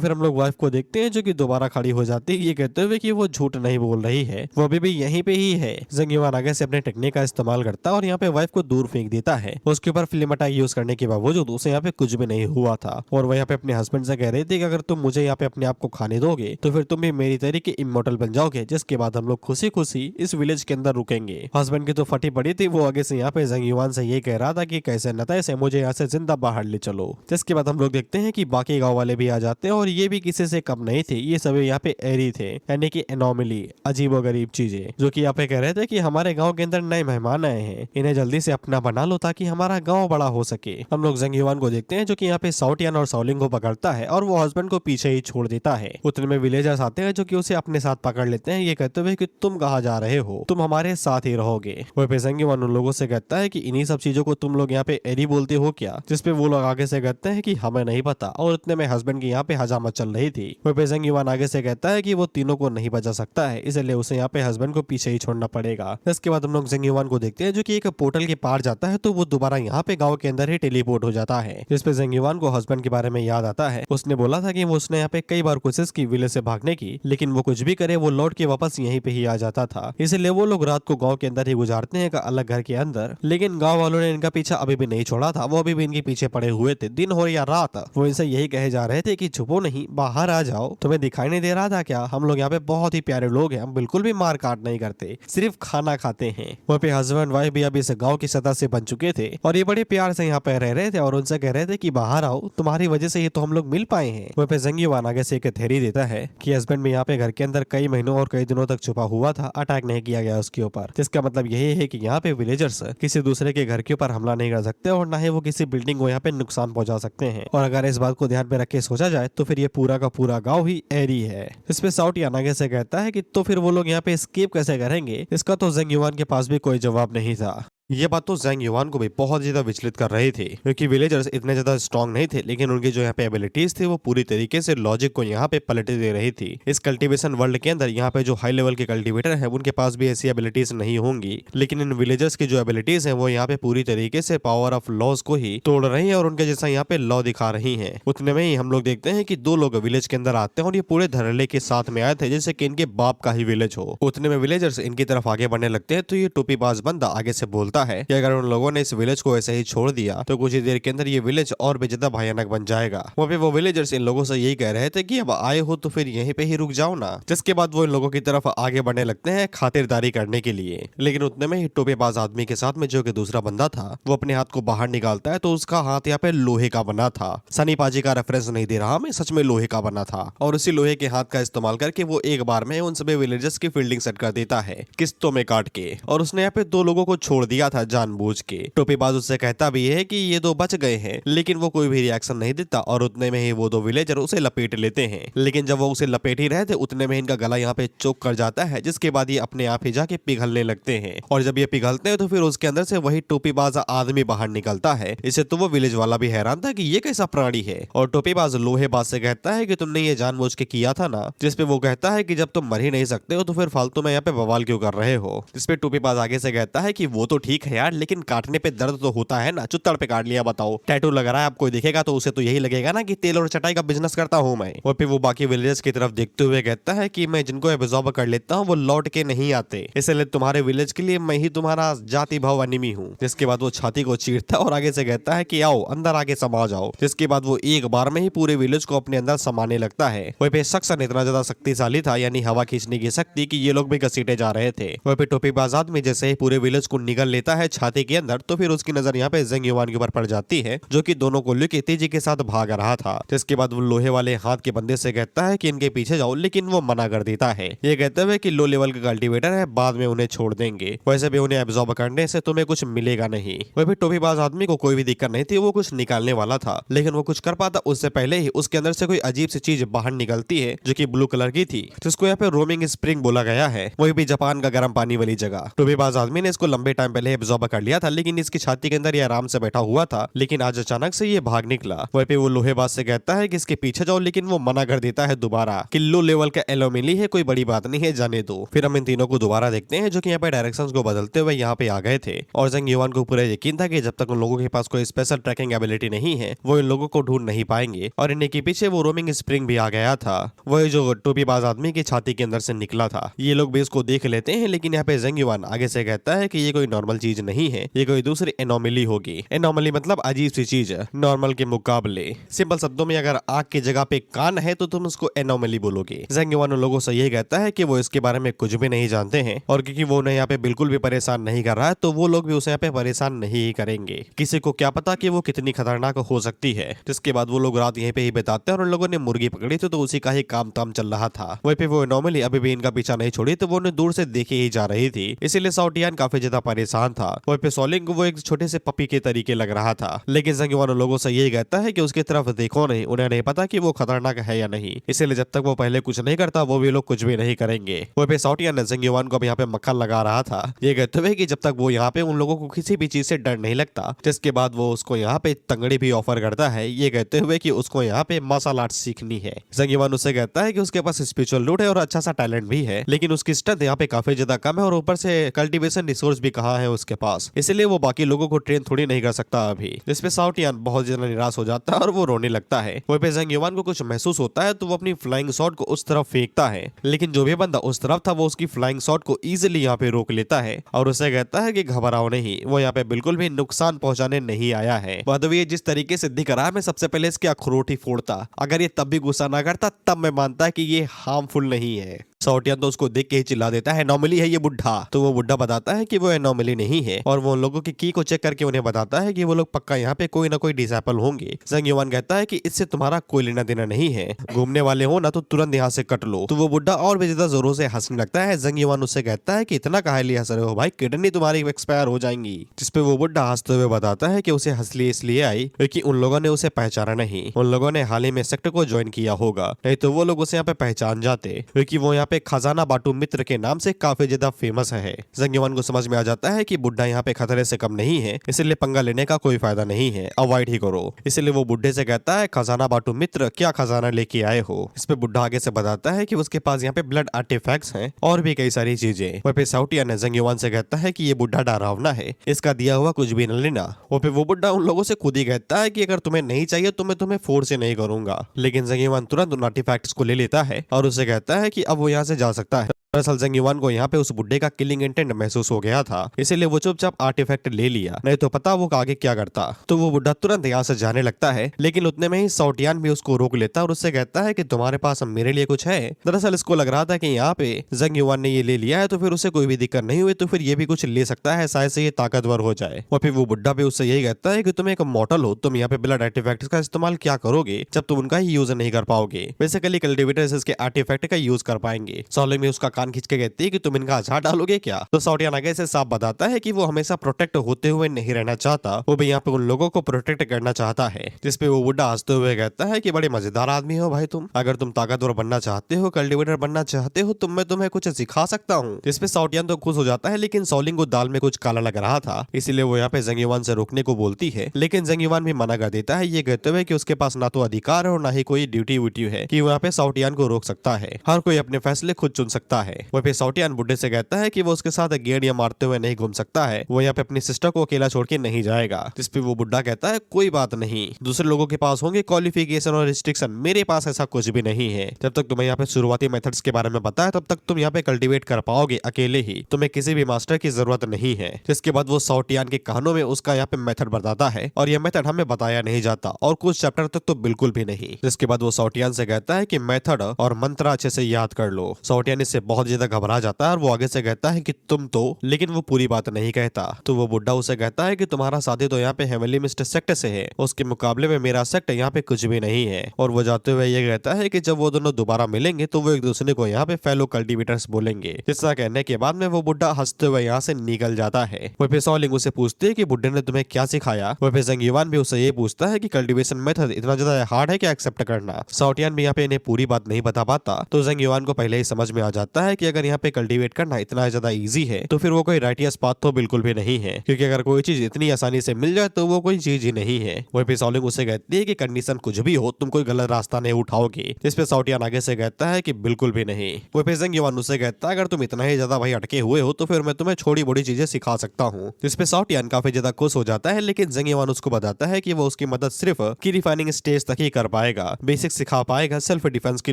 फिर हम लोग वाइफ को देखते हैं, जो कि दोबारा खड़ी हो जाती है, ये कहते हुए कि वो झूठ नहीं बोल रही है, वो अभी भी यहीं पे ही है। जंग युवान आगे से अपने टेक्निक का इस्तेमाल करता और यहाँ पे वाइफ को दूर फेंक देता है। उसके ऊपर फिल्म अटैक यूज करने के बावजूद उसे यहाँ पे कुछ भी नहीं हुआ था, और वो यहाँ पे अपने हस्बैंड से कह रही थी कि अगर तुम मुझे यहाँ पे अपने आप को खाने दोगे तो फिर तुम भी मेरी तरीके इमोर्टल बन जाओगे, जिसके बाद हम लोग खुशी खुशी इस विलेज के अंदर रुकेंगे। हस्बैंड की तो फटी पड़ी थी, वो आगे से यहाँ पे जंग युवान से ये कह रहा था कि कैसे न तैसे मुझे यहाँ से जिंदा बाहर ले चलो। जिसके बाद हम लोग देखते हैं कि बाकी गाँव वाले भी आ जाते हैं, और ये भी किसी से कम नहीं थे, ये सभी यहाँ पे एरी थे, यानी कि एनोमली, अजीब और गरीब चीजें, जो कि यहाँ पे कह रहे थे कि हमारे गाँव के अंदर नए मेहमान आए हैं, इन्हें जल्दी से अपना बना लो ताकि हमारा गाँव बड़ा हो सके। हम लोग जंग युवान को देखते हैं, जो कि यहाँ पे साउटियन और साउलिंग को पकड़ता है और वो हस्बैंड को पीछे ही छोड़ देता है। उतने में विलेजर्स आते हैं, जो कि उसे अपने साथ पकड़ लेते हैं, ये कहते हुए कि तुम कहाँ जा रहे हो, तुम हमारे साथ ही रहोगे। वह पे जंग युवान उन लोगों से कहता है कि इन्हीं सब चीजों को तुम लोग यहाँ पे एरी बोलते हो क्या। जिसपे वो लोग आगे से कहते हैं कि हमें नहीं पता, और इतने में हस्बैंड की यहाँ पे हजामत चल रही थी। वह पे जंग युवान आगे से कहता है कि वो तीनों को नहीं बचा सकता है, इसलिए उसे यहाँ पे हस्बैंड को पीछे ही छोड़ना पड़ेगा। इसके बाद हम लोग जंग युवान को देखते हैं, जो कि एक पोर्टल के पार जाता है, तो वो दोबारा यहाँ पे गाँव के अंदर ही टेलीपोर्ट हो जाता है। जिसपे जंग युवान को हस्बैंड के बारे में याद आता है। उसने बोला था कि वो उसने यहाँ पे कई बार कोशिश की विलेज से भागने की, लेकिन वो कुछ भी करे वो लौट के वापस यहीं पे ही आ जाता था। इसलिए वो लोग रात को गांव के अंदर ही गुजारते हैं, एक अलग घर के अंदर। लेकिन गांव वालों ने इनका पीछा अभी भी नहीं छोड़ा था, वो अभी भी इनके पीछे पड़े हुए थे, दिन हो या रात। वो इनसे यही कहे जा रहे थे कि छुपो नहीं, बाहर आ जाओ, तुम्हें दिखाई नहीं दे रहा था क्या, हम लोग यहाँ पे बहुत ही प्यारे लोग हैं, हम बिल्कुल भी मार काट नहीं करते, सिर्फ खाना खाते हैं। वहाँ पे हस्बैंड वाइफ भी अभी इस गाँव की सतह से बन चुके थे, और ये बड़े प्यार से यहाँ पे रह रहे थे, और उनसे कह रहे थे कि बाहर आओ, तुम्हारी वजह से ही तो हम लोग मिल पाए हैं। वहाँ पे जंग युवान आगे से एक थ्योरी देता है कि हस्बैंड में यहाँ पे घर के अंदर कई महीनों और कई दिनों तक छुपा हुआ था, अटैक नहीं किया गया उसके ऊपर, जिसका मतलब यही है कि यहाँ पे विलेजर्स किसी दूसरे के घर के ऊपर हमला नहीं कर सकते, और ना ही वो किसी बिल्डिंग को यहाँ पे नुकसान पहुंचा सकते हैं। और अगर इस बात को ध्यान में रख के सोचा जाए तो फिर ये पूरा का पूरा गाँव ही एरी है। इस पे साउटियन आगे से कहता है कि तो फिर वो लोग यहाँ पे एस्केप कैसे करेंगे। इसका तो जंग युवान के पास भी कोई जवाब नहीं था। ये बात तो जंग युवान को भी बहुत ज्यादा विचलित कर रही थी, क्योंकि विलेजर्स इतने ज्यादा स्ट्रॉन्ग नहीं थे, लेकिन उनकी जो यहाँ पे एबिलिटीज थी वो पूरी तरीके से लॉजिक को यहाँ पे पलट दे रही थी। इस कल्टीवेशन वर्ल्ड के अंदर यहाँ पे जो हाई लेवल के कल्टीवेटर है उनके पास भी ऐसी एबिलिटीज नहीं होंगी, लेकिन इन विलेजर्स की जो एबिलिटीज है वो यहाँ पे पूरी तरीके से पावर ऑफ लॉज को ही तोड़ रही है और उनके जैसा यहाँ पे लॉ दिखा रही है। उतने में ही हम लोग देखते हैं कि दो लोग विलेज के अंदर आते हैं, और ये पूरे धड़ल्ले के साथ में आए थे जैसे कि इनके बाप का ही विलेज हो। उतने में विलेजर्स इनकी तरफ आगे बढ़ने लगते हैं, तो ये टोपीबाज बंदा आगे से बोलता है कि अगर उन लोगों ने इस विलेज को ऐसे ही छोड़ दिया तो कुछ ही देर के अंदर ये विलेज और भी ज्यादा भयानक बन जाएगा। वहाँ पे वो विलेजर्स इन लोगों से यही कह रहे थे कि अब आए हो तो फिर यहीं पे ही रुक जाओ ना। जिसके बाद वो इन लोगों की तरफ आगे बढ़ने लगते हैं खातिरदारी करने के लिए, लेकिन उतने में ही टोपेबाज आदमी के साथ में जो कि दूसरा बंदा था वो अपने हाथ को बाहर निकालता है, तो उसका हाथ यहाँ पे लोहे का बना था। सनी पाजी का रेफरेंस नहीं दे रहा, मैं सच में लोहे का बना था, और उसी लोहे के हाथ का इस्तेमाल करके वो एक बार में उन सभी विलेजर्स की फील्डिंग सेट कर देता है किस्तों में काट के, और उसने यहाँ पे दो लोगों को छोड़ दिया था जानबूझ के। टोपीबाज उससे कहता भी है कि ये दो बच गए हैं, लेकिन वो कोई भी रिएक्शन नहीं देता, और उतने में ही वो दो विलेजर उसे लपेट लेते हैं। लेकिन जब वो उसे लपेट ही रहे थे उतने में इनका गला यहाँ पे चोक कर जाता है, जिसके बाद ये अपने आप ही जाके पिघलने लगते हैं, और जब ये पिघलते हैं तो फिर उसके अंदर से वही टोपीबाज आदमी बाहर निकलता है। इसे तो वो विलेज वाला भी हैरान था कि ये कैसा प्राणी है, और टोपीबाज लोहेबाज से कहता है कि तुमने ये जानबूझ के किया था ना। जिसपे वो कहता है कि जब तुम मर ही नहीं सकते हो तो फिर फालतू में यहाँ पे बवाल क्यों कर रहे हो। जिसपे टोपीबाज आगे से कहता है कि वो तो ठीक है यार, लेकिन काटने पे दर्द तो होता है ना, चुत्तड़ पे काट लिया बताओ, टैटू लगा रहा है, आप कोई देखेगा तो उसे तो यही लगेगा ना कि तेल और चटाई का बिजनेस करता हूँ मैं। और फिर वो बाकी विलेजर्स की तरफ देखते हुए कहता है कि मैं जिनको एब्जॉर्ब कर लेता हूँ वो लौट के नहीं आते, इसलिए तुम्हारे विलेज के लिए मैं ही तुम्हारा जाति भाव एनिमी हूँ। जिसके बाद वो छाती को चीरता है और आगे से कहता है कि आओ अंदर आके समा जाओ। जिसके बाद वो एक बार में ही पूरे विलेज को अपने अंदर समाने लगता है। वहीं पे सक्सन इतना ज्यादा शक्तिशाली था, यानी हवा खींचने की शक्ति, कि ये लोग भी घसीटे जा रहे थे। वहीं पे टोपीबाज आदमी जैसे ही पूरे विलेज को निगल लेता है छाती के अंदर, तो फिर उसकी नजर यहाँ पे ज़ेंग युआन के ऊपर पड़ जाती है, जो कि दोनों को लेके तेजी के साथ भाग रहा था। जिसके बाद वो लोहे वाले हाथ के बंदे से कहता है कि इनके पीछे जाओ, लेकिन वो मना कर देता है, ये कहते हुए कि लो लेवल का कल्टीवेटर है, बाद में उन्हें छोड़ देंगे, वैसे भी उन्हें एब्जॉर्ब करने से तुम्हें कुछ मिलेगा नहीं। वह भी टोपीबाज आदमी को कोई भी दिक्कत नहीं थी, वो कुछ निकालने वाला था, लेकिन वो कुछ कर पाता उससे पहले ही उसके अंदर से कोई अजीब सी चीज बाहर निकलती है, जो कि ब्लू कलर की थी, जिसको यहाँ पे रोमिंग स्प्रिंग बोला गया है, वही भी जापान का गर्म पानी वाली जगह। टोपीबाज आदमी ने इसको लंबे टाइम पहले एब्जॉर्ब कर लिया था, लेकिन इसकी छाती के अंदर ये आराम से बैठा हुआ था, लेकिन आज अचानक से ये भाग निकला। वहीं पे वो लोहेबाज से कहता है कि इसके पीछे जाओ, लेकिन वो मना कर देता है दोबारा कि लो लेवल का एलोमिली है, कोई बड़ी बात नहीं है, जाने दो। फिर हम इन तीनों को दोबारा देखते हैं, जो कि यहाँ पे डायरेक्शंस को बदलते हुए यहाँ पे आ गए थे, और ज़ेंग युआन को पूरा यकीन था कि जब तक उन लोगों के पास कोई स्पेशल ट्रैकिंग एबिलिटी नहीं है, वो इन लोगों को ढूंढ नहीं पाएंगे। और इन्हीं के पीछे वो रोमिंग स्प्रिंग भी आ गया था, वही जो टोपीबाज आदमी की छाती के अंदर से निकला था। ये लोग भी इसको देख लेते हैं, लेकिन यहाँ पे ज़ेंग युआन आगे से कहता है कि ये कोई नॉर्मल चीज नहीं है, ये कोई दूसरी एनोमली होगी। एनोमली मतलब अजीब सी चीज, नॉर्मल के मुकाबले। सिंपल शब्दों में अगर आग की जगह पे कान है तो तुम उसको एनोमली बोलोगे। ज़ेंग युआन उन लोगों से यही कहता है कि वो इसके बारे में कुछ भी नहीं जानते हैं, और क्योंकि वो उन्हें यहाँ पे बिल्कुल भी परेशान नहीं कर रहा है, तो वो लोग भी उसे यहाँ पे परेशान नहीं करेंगे। किसी को क्या पता कि वो कितनी खतरनाक हो सकती है। जिसके बाद वो लोग रात यहीं पे ही बिताते हैं, और उन लोगों ने मुर्गी पकड़ी थी, तो उसी का ही काम ताम चल रहा था। वहीं पे वो एनोमली अभी भी इनका पीछा नहीं छोड़ी, तो वो उन्हें दूर से देखे ही जा रही थी, इसीलिए साउटियान काफी ज्यादा परेशान था। वहीं पे सोलिंग को वो एक छोटे से पपी के तरीके लग रहा था, लेकिन ज़ेंग युआन लोगों से यही कहता है कि उसकी तरफ देखो नहीं, उन्हें नहीं पता कि वो खतरनाक है या नहीं, इसीलिए जब तक वो पहले कुछ नहीं करता वो भी लोग कुछ भी नहीं करेंगे। वहीं पे साउटियान ज़ेंग युआन को अब यहाँ पे मक्खन लगा रहा था, ये कहते हुए कि जब तक वो यहाँ पे उन लोगों को किसी भी चीज से डर नहीं लगता। जिसके बाद वो उसको यहाँ पे तंगड़ी भी ऑफर करता है, ये कहते हुए कि उसको यहाँ पे मार्शल आर्ट सीखनी है। ज़ेंग युआन उससे कहता है कि उसके पास स्पिरिचुअल रूट है और अच्छा सा टैलेंट भी है, लेकिन उसकी स्ट्रेंथ यहाँ पे काफी ज्यादा कम है, और ऊपर से कल्टीवेशन रिसोर्स भी कहाँ है उसके पास, इसलिए वो बाकी लोगों को ट्रेन थोड़ी नहीं कर सकता अभी। जिसपे साउटियान बहुत ज्यादा निराश हो जाता है और वो रोने लगता है। वहीं पे ज़ेंग युआन को कुछ महसूस होता है, तो वो अपनी फ्लाइंग शॉट को उस तरफ फेंकता है, लेकिन जो भी बंदा उस तरफ था वो उसकी फ्लाइंग शॉट को इजीली यहाँ पे रोक लेता है, और उसे कहता है कि घबराओ नहीं, वो यहाँ पे बिल्कुल भी नुकसान पहुंचाने नहीं आया है। ये जिस तरीके से दिख रहा है, मैं सबसे पहले इसके अखरोट ही फोड़ता, अगर ये तब भी गुस्सा ना करता तब मैं मानता कि ये हार्मफुल नहीं है। साउटियान तो उसको देख के ही चिल्ला देता है, एनोमली है ये बुढ़ा। तो वो बुढ़ा बताता है कि वो एनोमली नहीं है, और वो लोगों की को चेक करके उन्हें बताता है कि वो लोग पक्का यहाँ पे कोई ना कोई डिसेबल होंगे। ज़ेंग युआन कहता है कि इससे तुम्हारा कोई लेना देना नहीं है, घूमने वाले हो ना तो तुरंत यहाँ से कट लो। तो वो बुढ़ा और भी ज्यादा जोरों से हंसने लगता है। ज़ेंग युआन उससे कहता है कि इतना काहे लिए हंस रहे हो भाई, किडनी तुम्हारी एक्सपायर हो जाएंगी। जिसपे वो बुढ़ा हंसते हुए बताता है कि उसे हंसली इसलिए आई क्योंकि उन लोगों ने उसे पहचाना नहीं, उन लोगों ने हाल ही में सेक्ट को ज्वाइन किया होगा, नहीं तो वो लोग उसे यहाँ पे पहचान जाते, क्योंकि वो यहाँ पे खजाना बाटू मित्र के नाम से काफी ज्यादा फेमस है। ज़ेंग युआन को समझ में आ जाता है कि बुढ़ा यहाँ पे खतरे से कम नहीं है, इसलिए पंगा लेने का कोई फायदा नहीं है, अवॉइड ही करो। इसलिए वो बुढ़े से कहता है, खजाना बाटू मित्र, क्या खजाना लेके आए हो। इस पे बुढ़ा आगे से बताता है कि उसके पास यहाँ पे ब्लड आर्टिफैक्ट्स हैं और भी कई सारी चीजें। वहीं पे साउटियान ज़ेंग युआन से कहता है कि ये बुढ़ा डरावना है, इसका दिया हुआ कुछ भी न लेना। वो पे वो बुढ़ा उन लोगों से खुद ही कहता है कि अगर तुम्हें नहीं चाहिए तो मैं तुम्हें फोर्स से नहीं करूंगा, लेकिन ज़ेंग युआन तुरंत उन आर्टिफैक्ट्स को ले लेता है और उसे कहता है कि अब वो यहाँ से जा सकता है। दरअसल ज़ेंग युआन को यहाँ पे उस बुड्ढे का किलिंग इंटेंट महसूस हो गया था, इसीलिए वो चुपचाप आर्टिफैक्ट ले लिया, नहीं तो पता वो आगे क्या करता। तो वो बुड्ढा तुरंत यहाँ से जाने लगता है, लेकिन उतने में ही साउटियान भी उसको रोक लेता है और उससे कहता है कि तुम्हारे पास मेरे लिए कुछ है। दरअसल इसको लग रहा था कि यहाँ पे ज़ेंग युआन ने ये ले लिया है तो फिर उसे कोई भी दिक्कत नहीं हुई, तो फिर ये भी कुछ ले सकता है, शायद से ये ताकतवर हो जाए। और फिर वो बुड्ढा भी उससे यही कहता है कि तुम एक मॉडल हो, तुम यहाँ पे ब्लड आर्टिफैक्ट का इस्तेमाल क्या करोगे जब तुम उनका ही यूज नहीं कर पाओगे। बेसिकली कल्टीवेटर्स इसके आर्टिफैक्ट का यूज कर पाएंगे। सॉलिंग में उसका कान खींच के कहती है कि तुम इनका अचार डालोगे क्या। तो साउटियान आगे से साफ बताता है कि वो हमेशा प्रोटेक्ट होते हुए नहीं रहना चाहता, वो भी यहाँ पे उन लोगों को प्रोटेक्ट करना चाहता है। जिसपे वो बुड्ढा हंसते हुए कहता है कि बड़े मजेदार आदमी हो भाई तुम, अगर तुम ताकतवर बनना चाहते हो, कल्टीवेटर बनना चाहते हो, तो मैं तुम्हें कुछ सिखा सकता हूँ। जिसपे साउटियान तो खुश हो जाता है, लेकिन सॉलिंग को दाल में कुछ काला लग रहा था, इसीलिए वो यहाँ पे ज़ेंग युआन से रोकने को बोलती है, लेकिन ज़ेंग युआन भी मना कर देता है, ये कहते हुए कि उसके पास ना तो अधिकार है और ना ही कोई ड्यूटी व्यूटी है कि वो यहाँ पे साउटियान को रोक सकता है। हर कोई अपने फैसले खुद चुन सकता है। वहीं पे साउटियान बुड्ढे से कहता है कि वो उसके साथ गेड़ियां मारते हुए नहीं घूम सकता है, वो यहाँ पे अपनी सिस्टर को अकेला छोड़ के नहीं जाएगा। जिसपे वो बुड्ढा कहता है कोई बात नहीं, दूसरे लोगों के पास होंगे क्वालिफिकेशन और रिस्ट्रिक्शन, मेरे पास ऐसा कुछ भी नहीं है। जब तक तुम्हें यहाँ पे शुरुआती मेथड्स के बारे में पता है तब तक तुम यहाँ पे कल्टीवेट कर पाओगे अकेले ही, तुम्हें किसी भी मास्टर की जरूरत नहीं है। जिसके बाद वो साउटियान के कहानों में उसका यहाँ पे मेथड बताता है और यह मेथड हमें बताया नहीं जाता और कुछ चैप्टर तक तो बिल्कुल भी नहीं। जिसके बाद वो साउटियान से कहता है कि मेथड और मंत्र अच्छे से याद कर लो। साउटियान इससे बहुत बहुत ज्यादा घबरा जाता है और वो आगे से कहता है कि तुम तो, लेकिन वो पूरी बात नहीं कहता। तो वो बुड्ढा उसे कहता है कि तुम्हारा साथी तो यहाँ पे हेवनली मिस्ट सेक्ट से है, उसके मुकाबले में मेरा सेक्ट यहाँ पे कुछ भी नहीं है। और वो जाते हुए ये कहता है कि जब वो दोनों दोबारा मिलेंगे तो वो एक दूसरे को यहाँ पे फेलो कल्टीवेटर्स बोलेंगे। इतना कहने के बाद में वो बुड्ढा हंसते हुए यहाँ से निकल जाता है। वह फिर सॉलिंग उसे पूछती है कि बुड्ढे ने तुम्हें क्या सिखाया। वह फिर जंग युवान भी उसे ये पूछता है कि कल्टीवेशन मेथड इतना ज्यादा हार्ड है क्या एक्सेप्ट करना। साउटियान भी यहाँ पे इन्हें पूरी बात नहीं बता पाता, तो जंग युवान को पहले ही समझ में आ जाता है कि अगर यहाँ पे कल्टीवेट करना इतना ज्यादा इजी है तो फिर वो कोई राइटियस पाथ तो बिल्कुल भी नहीं है, क्योंकि अगर कोई चीज इतनी आसानी से मिल जाए तो वो कोई चीज ही नहीं है। वह फिर सॉलिंग उसे कहती है कि कंडीशन कुछ भी हो तुम कोई गलत रास्ता नहीं उठाओगे। इस पे साउटियान आगे से कहता है कि बिल्कुल भी नहीं। वह फिर जंग युवान उसे कहता है अगर तुम इतना ही ज्यादा भाई अटके हुए हो तो फिर मैं तुम्हें छोटी बड़ी चीजें सिखा सकता हूँ। इस पे साउटियान काफी ज्यादा खुश हो जाता है, लेकिन जंग युवान उसको बताता है कि वो उसकी मदद सिर्फ की रिफाइनिंग स्टेज तक ही कर पाएगा, बेसिक सिखा पाएगा सेल्फ डिफेंस के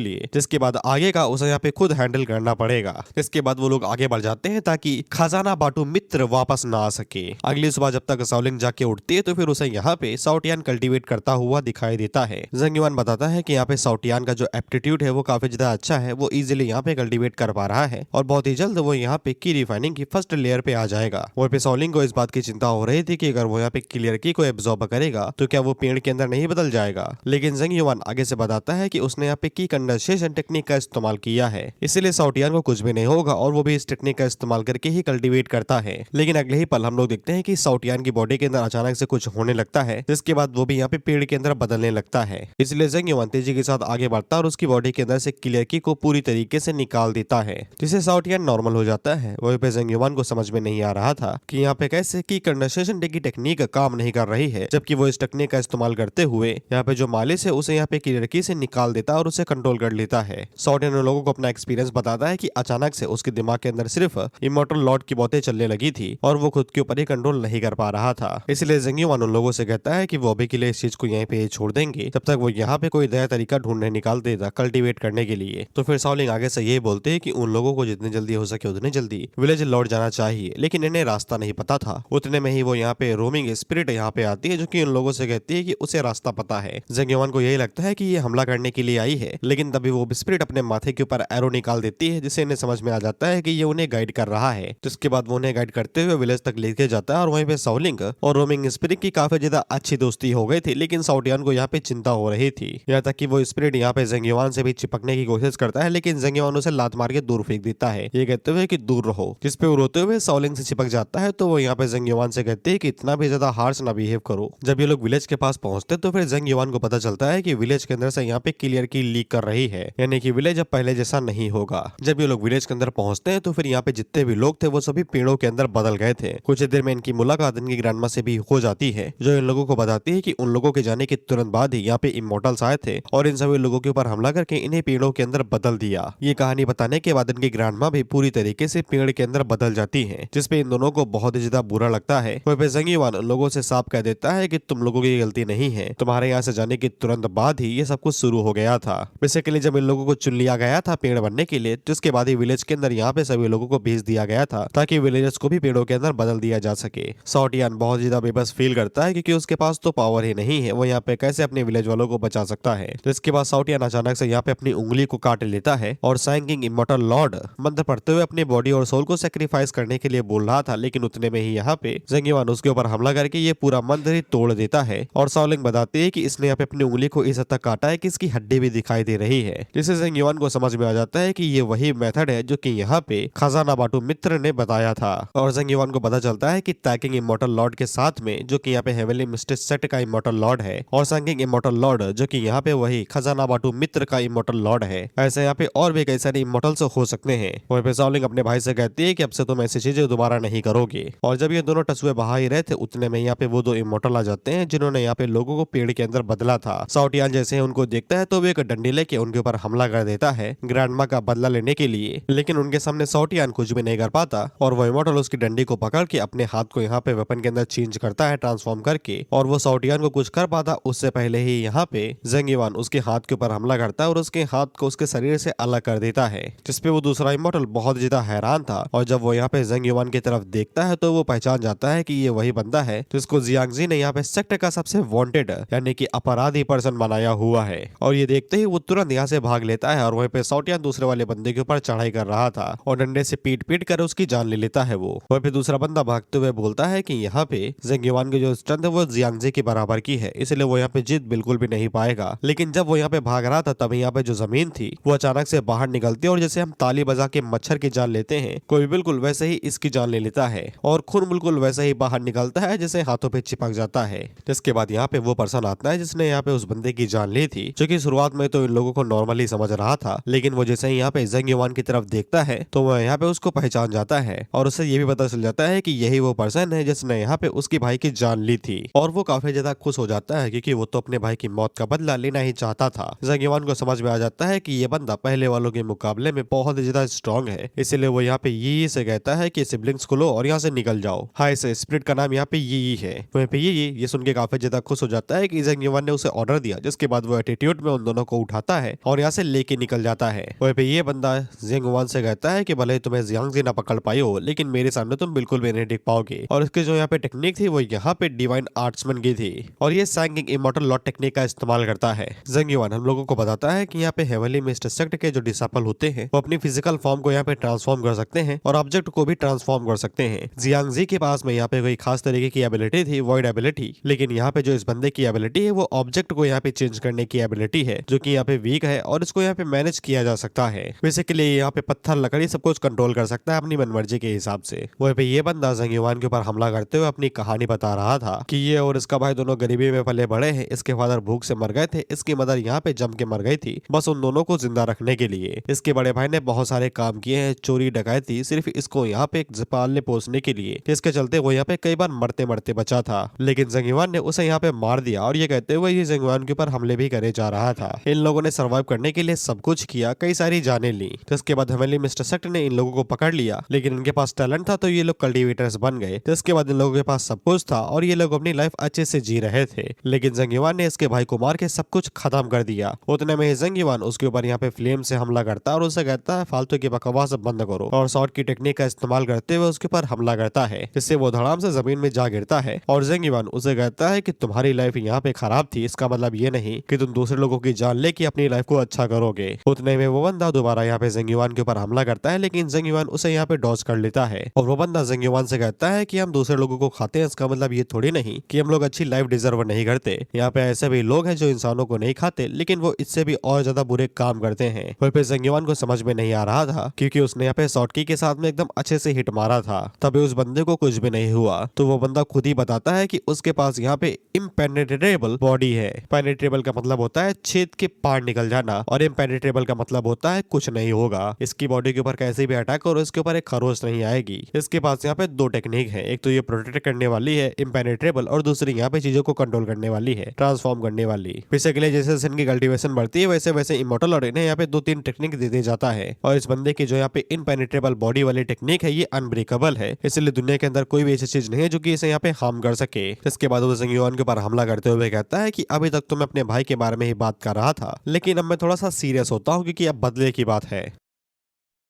लिए, जिसके बाद आगे का उसे यहाँ पे खुद हैंडल करना पड़ेगा। इसके बाद वो लोग आगे बढ़ जाते हैं ताकि खजाना बाटू मित्र वापस ना आ सके। अगली सुबह जब तक सॉलिंग जाके उठती है तो फिर उसे यहाँ पे साउटियान कल्टीवेट करता हुआ दिखाई देता है। जंग युवान बताता है कि यहाँ पे साउटियान का जो एप्टीट्यूड है वो काफी ज्यादा अच्छा है, वो इजीली यहाँ पे कल्टीवेट कर पा रहा है और बहुत ही जल्द वो यहाँ पे की रिफाइनिंग की फर्स्ट लेयर पे आ जाएगा। वहीं पे सॉलिंग को इस बात की चिंता हो रही थी कि अगर वो यहाँ पे क्लियर की को एब्जॉर्ब करेगा तो क्या वो पेड़ के अंदर नहीं बदल जाएगा, लेकिन जंग युवान आगे से बताता है कि उसने यहाँ पे की कंडेंसेशन टेक्निक का इस्तेमाल किया है, इसलिए साउटियान को कुछ भी नहीं होगा और वो भी इस टेक्निक का इस्तेमाल करके ही कल्टीवेट करता है। लेकिन अगले ही पल हम लोग देखते हैं कि साउटियान की बॉडी के अंदर अचानक से कुछ होने लगता है, जिसके बाद वो भी यहाँ पे पेड़ के अंदर बदलने लगता है। इसलिए जंग युवान तेजी के साथ आगे बढ़ता है और उसकी बॉडी के अंदर से क्लियर की को पूरी तरीके से निकाल देता है, जिससे साउटियान नॉर्मल हो जाता है। वहीं पे जंग युवान को समझ में नहीं आ रहा था कि यहाँ पे कैसे की कंडेंसेशन की टेक्निक काम नहीं कर रही है, जबकि वो इस टेक्निक का इस्तेमाल करते हुए यहाँ पे जो मालिश है उसे यहाँ पे क्लियर की से निकाल देता है और उसे कंट्रोल कर लेता है। साउटियान उन लोगों को अपना एक्सपीरियंस बताता है कि अचानक से उसके दिमाग के अंदर सिर्फ इमॉर्टल लॉर्ड की बातें चलने लगी थी और वो खुद के ऊपर ही कंट्रोल नहीं कर पा रहा था। इसलिए जंग युवान उन लोगों से कहता है कि वो अभी के लिए इस चीज को यहीं पे छोड़ देंगे जब तक वो यहाँ पे कोई नया तरीका ढूंढने निकाल देता कल्टीवेट करने के लिए। तो फिर सॉलिंग आगे से ये बोलते हैं कि उन लोगों को जितनी जल्दी हो सके उतनी जल्दी विलेज लौट जाना चाहिए, लेकिन इन्हें रास्ता नहीं पता था। उतने में ही वो यहाँ पे रोमिंग स्पिरिट यहाँ पे आती है जो कि उन लोगों से कहती है कि उसे रास्ता पता है। जंग युवान को यही लगता है कि ये हमला करने के लिए आई है, लेकिन तभी वो स्पिरिट अपने माथे के ऊपर एरो निकाल देती है, जिससे इन्हें समझ में आ जाता है कि ये उन्हें गाइड कर रहा है। जिसके बाद वो उन्हें गाइड करते हुए विलेज तक लेके जाता है और वहीं पे सॉलिंग और रोमिंग स्पिरिट की काफी ज्यादा अच्छी दोस्ती हो गई थी, लेकिन साउटियान को यहाँ पे चिंता हो रही थी। यहाँ तक कि वो स्पिरिट यहाँ पे जंग युवान से भी चिपकने की कोशिश करता है, लेकिन जंग युवान उसे लात मार के दूर फेंक देता है, ये कहते हुए कि दूर रहो। जिस पे वो रोते हुए सॉलिंग से चिपक जाता है, तो वो यहाँ पे जंग युवान से कहते हैं कि इतना भी ज्यादा हार्श ना बिहेव करो। जब ये लोग विलेज के पास पहुंचते तो फिर जंग युवान को पता चलता है कि विलेज के अंदर से यहाँ पे क्लियर की लीक कर रही है, यानी कि विलेज अब पहले जैसा नहीं होगा। जब ये लोग विलेज के अंदर पहुंचते हैं तो फिर यहाँ पे जितने भी लोग थे वो सभी पेड़ों के अंदर बदल गए थे। कुछ देर में इनकी मुलाकात इनकी ग्रैंडमा से भी हो जाती है, जो इन लोगों को बताती है कि उन लोगों के जाने के तुरंत बाद ही यहाँ पे इमॉर्टल्स आए थे और इन सभी लोगों के ऊपर हमला करके इन्हें पेड़ों के अंदर बदल दिया। ये कहानी बताने के बाद इनकी ग्रैंडमा भी पूरी तरीके से पेड़ के अंदर बदल जाती है, जिसपे इन दोनों को बहुत ही ज्यादा बुरा लगता है। वह जंग युवान उन लोगों से साफ कह देता है कि तुम लोगों की गलती नहीं है, तुम्हारे यहाँ से जाने के तुरंत बाद ही ये सब कुछ शुरू हो गया था। बेसिकली जब इन लोगों को चुन लिया गया था पेड़ बनने के लिए, जिसके बाद ही विलेज के अंदर यहाँ पे सभी लोगों को भेज दिया गया था ताकि विलेजर्स को भी पेड़ों के अंदर बदल दिया जा सके। साउटियान बहुत ज्यादा बेबस फील करता है क्योंकि उसके पास तो पावर ही नहीं है, वो यहाँ पे कैसे अपने विलेज वालों को बचा सकता है। तो इसके बाद साउटियान अचानक से यहाँ पे अपनी उंगली को काट लेता है और सैंकिंग इमॉर्टल लॉर्ड मंत्र पढ़ते हुए अपनी बॉडी और सोल को सेक्रीफाइस करने के लिए बोल रहा था, लेकिन उतने में ही यहाँ पे जंग युवान उसके ऊपर हमला करके ये पूरा मंत्र ही तोड़ देता है। और सॉलिंग बताती है कि इसने यहाँ पे अपनी उंगली को इस हद तक काटा है कि इसकी हड्डी भी दिखाई दे रही है, जिससे जंग युवान को समझ में आ जाता है कि ये वही मेथड है जो कि यहाँ पे खजाना बाटू मित्र ने बताया था। और जंग युवान को पता चलता है कि टैकिंग इमॉर्टल लॉर्ड के साथ में जो कि यहाँ पे हेवनली मिस्ट सेट का इमॉर्टल लॉर्ड है और सैंकिंग इमॉर्टल लॉर्ड जो कि यहाँ पे वही खजाना बाटू मित्र का इमॉर्टल लॉर्ड है। ऐसे यहाँ पे और भी कई सारे इमॉर्टल्स हो सकते हैं। वहीं पे सॉलिंग अपने भाई से कहती है कि अब से तुम ऐसी चीजें दोबारा नहीं करोगे। और जब ये दोनों टसुए बहा ही रहे थे, उतने में यहाँ पे वो दो इमॉर्टल आ जाते हैं जिन्होंने यहाँ पे लोगों को पेड़ के अंदर बदला था। साउटियान जैसे ही उनको देखता है तो वो एक डंडी लेके उनके ऊपर हमला कर देता है ग्रैंडमा का बदला लेने के लिए, लेकिन उनके सामने साउटियान कुछ भी नहीं कर पाता और वो इमॉर्टल उसकी डंडी को पकड़ के अपने हाथ को यहाँ पे वेपन के अंदर चेंज करता है ट्रांसफॉर्म करके, और वो साउटियान को कुछ कर पाता उससे पहले ही यहाँ पे जंग युवान उसके हाथ के ऊपर हमला करता है और उसके हाथ को उसके शरीर से अलग कर देता है, जिसपे वो दूसरा इमॉर्टल बहुत ज्यादा हैरान था। और जब वो यहाँ पे जंग युवान की तरफ देखता है तो वो पहचान जाता है कि ये वही बंदा है जिसको जियांगजी ने यहाँ पे सेक्ट का सबसे वांटेड यानी कि अपराधी पर्सन बनाया हुआ है। और ये देखते ही वो तुरंत यहाँ से भाग लेता है और वहीं पे साउटियान दूसरे वाले बंदे के ऊपर चढ़ाई कर रहा था और डंडे से पीट पीट कर उसकी जान ले लेता है वो। वहीं पे दूसरा बंदा भागते हुए बोलता है कि यहाँ पे जेंग युआन की जो स्ट्रेंथ है वो जियांगजी के बराबर की है, इसलिए वो यहाँ पे जीत बिल्कुल भी नहीं पाएगा। लेकिन जब वो यहाँ पे भाग रहा था तब यहाँ पे जो जमीन थी वो अचानक से बाहर निकलती है और जैसे हम ताली बजा के मच्छर की जान लेते हैं, कोई बिल्कुल वैसे ही इसकी जान ले लेता है और खून बिल्कुल वैसे ही बाहर निकलता है जैसे हाथों पे चिपक जाता है। जिसके बाद यहाँ पे वो पर्सन आता है जिसने यहाँ पे उस बंदे की जान ली थी, जो कि शुरुआत में तो इन लोगों को नॉर्मली समझ रहा था, लेकिन वो जैसे ही यहाँ पे जेंग युआन की तरफ देखता है तो वह यहाँ पे उसको पहचान जाता है और उससे ये भी पता चल जाता है कि यही वो पर्सन है जिसने यहाँ पे उसके भाई की जान ली थी। और वो काफी ज्यादा खुश हो जाता है क्योंकि वो तो अपने भाई की मौत का बदला लेना ही चाहता था। जेंग युआन को समझ में आ जाता है कि ये बंदा पहले वालों के मुकाबले में बहुत ज्यादा स्ट्रॉन्ग है, इसीलिए वो यहाँ पे यी से कहता है कि सिबलिंग्स को लो और यहाँ से निकल जाओ। हाँ, इस स्पिरिट का नाम यहाँ पे यी है। वहीं पे ये सुन के काफी ज्यादा खुश हो जाता है कि जेंग युआन ने उसे ऑर्डर दिया, जिसके बाद वो एटीट्यूड में उन दोनों को उठाता है और यहाँ से लेके निकल जाता है। वहीं पे ये बंदा जेंग युआन से कहता है कि भले तुम्हें जियांगजी ना पकड़ पाई हो, लेकिन मेरे सामने तुम बिल्कुल भी नहीं टिक पाओगे। और इसकी जो यहाँ पे टेक्निक थी वो यहाँ पे डिवाइन आर्ट्समैन की थी और ये सैंगिंग इमॉर्टल लॉ टेक्निक का इस्तेमाल करता है। जेंग युआन हम लोगों को बताता है कि यहाँ पे हेवनली मिस्ट सेक्ट के जो डिसाइपल होते हैं वो अपनी फिजिकल फॉर्म को यहाँ पे ट्रांसफॉर्म कर सकते हैं और ऑब्जेक्ट को भी ट्रांसफॉर्म कर सकते हैं। जियांगजी के पास में यहाँ पे कोई खास तरीके की एबिलिटी थी, वॉइड एबिलिटी, लेकिन यहाँ पे जो इस बंदे की एबिलिटी है वो ऑब्जेक्ट को यहाँ पे चेंज करने की एबिलिटी है, जो कि यहाँ पे वीक है और इसको यहाँ पे मैनेज किया जा सकता है। बेसिकली यहाँ पे पत्थर लकड़ी सब कुछ कंट्रोल कर सकता है अपनी मनमर्जी के हिसाब से। वहीं पे ये बंदा जेंग युआन के ऊपर हमला करते हुए अपनी कहानी बता रहा था कि ये और इसका भाई दोनों गरीबी में पले बड़े हैं, इसके फादर भूख से मर गए थे, इसकी मदर यहाँ पे जम के मर गई थी बस उन दोनों को जिंदा रखने के लिए। इसके बड़े भाई ने बहुत सारे काम किए हैं, चोरी डकैती, सिर्फ इसको यहाँ पे पालने पोसने के लिए, जिसके चलते वो यहाँ पे कई बार मरते मरते बचा था। लेकिन जेंग युआन ने उसे यहाँ पे मार दिया और ये कहते हुए ये जेंग युआन के ऊपर हमले भी करे जा रहा था। इन लोगों ने सर्वाइव करने के लिए सब कुछ किया, कई सारी जानें ली। जिसके बाद हेवनली मिस्टर सेक्ट ने इन लोगों को पकड़ लिया, लेकिन इनके पास टैलेंट था तो ये लोग कल्टीवेटर्स बन गए। जिसके बाद इन लोगों के पास सब कुछ था और ये लोग अपनी लाइफ अच्छे से जी रहे थे। लेकिन जेंग युआन ने इसके भाई को मार के सब कुछ खत्म कर दिया। उतने में जेंग युआन उसके ऊपर यहाँ पे फ्लेम से हमला करता है और उसे कहता है फालतू की बकवास बंद करो, और शॉर्ट की टेक्निक का इस्तेमाल करते हुए उसके ऊपर हमला करता है, जिससे वो धड़ाम से जमीन में जा गिरता है। और जेंग युआन उसे कहता है कि तुम्हारी लाइफ यहाँ पे खराब थी, इसका मतलब ये नहीं कि तुम दूसरे लोगों की जान लेके अपनी लाइफ को अच्छा करोगे। उतने में वो बंदा दोबारा यहाँ पे जेंग युआन के ऊपर हमला करता है, लेकिन जेंग युआन उसे यहाँ पे डॉज कर लेता है। और वो बंदा जेंग युआन से कहता है कि हम दूसरे लोगों को खाते हैं, इसका मतलब ये थोड़ी नहीं कि हम लोग अच्छी लाइफ डिजर्व नहीं करते। यहाँ पे ऐसे भी लोग हैं जो इंसानों को नहीं खाते, लेकिन वो इससे भी और ज्यादा बुरे काम करते हैं। वहीं पे जेंग युआन को समझ में नहीं आ रहा था क्योंकि उसने यहाँ पे शॉर्टकी के साथ में एकदम अच्छे से हिट मारा था, तभी उस बंदे को कुछ भी नहीं हुआ। तो वो बंदा खुद ही बताता है कि उसके पास यहाँ पे इम्पेनेट्रेबल बॉडी है। पेनेट्रेबल का मतलब होता है छेद के पार निकल जाना और इम्पेनेट्रेबल का मतलब होता है कुछ नहीं होगा। इसकी बॉडी के ऊपर कैसे भी अटैक और इसके ऊपर एक खरोच नहीं आएगी। इसके पास यहाँ पे दो टेक्निक है, एक तो ये प्रोटेक्ट करने वाली है इम्पेनेट्रेबल, और दूसरी यहाँ पे चीजों को कंट्रोल करने वाली है ट्रांसफॉर्म करने वाली। बेसिकली जैसे जैसे इनकी कल्टीवेशन बढ़ती है वैसे वैसे इमॉर्टल और इन्हें यहाँ पे 2-3 टेक्निक दे दिया जाता है। और इस बंदे की जो यहाँ पे इनपेनिट्रेबल बॉडी वाली टेक्निक है ये अनब्रेकेबल है, इसलिए दुनिया के अंदर कोई भी ऐसी चीज नहीं है जो कि इसे यहाँ पे हार्म कर सके। इसके बाद वो जेंग युआन के ऊपर हमला करते हुए कहता है कि अभी तक तो मैं अपने भाई के बारे में ही बात कर रहा था, लेकिन अब मैं थोड़ा सा सीरियस होता हूँ क्योंकि अब बदले की बात है।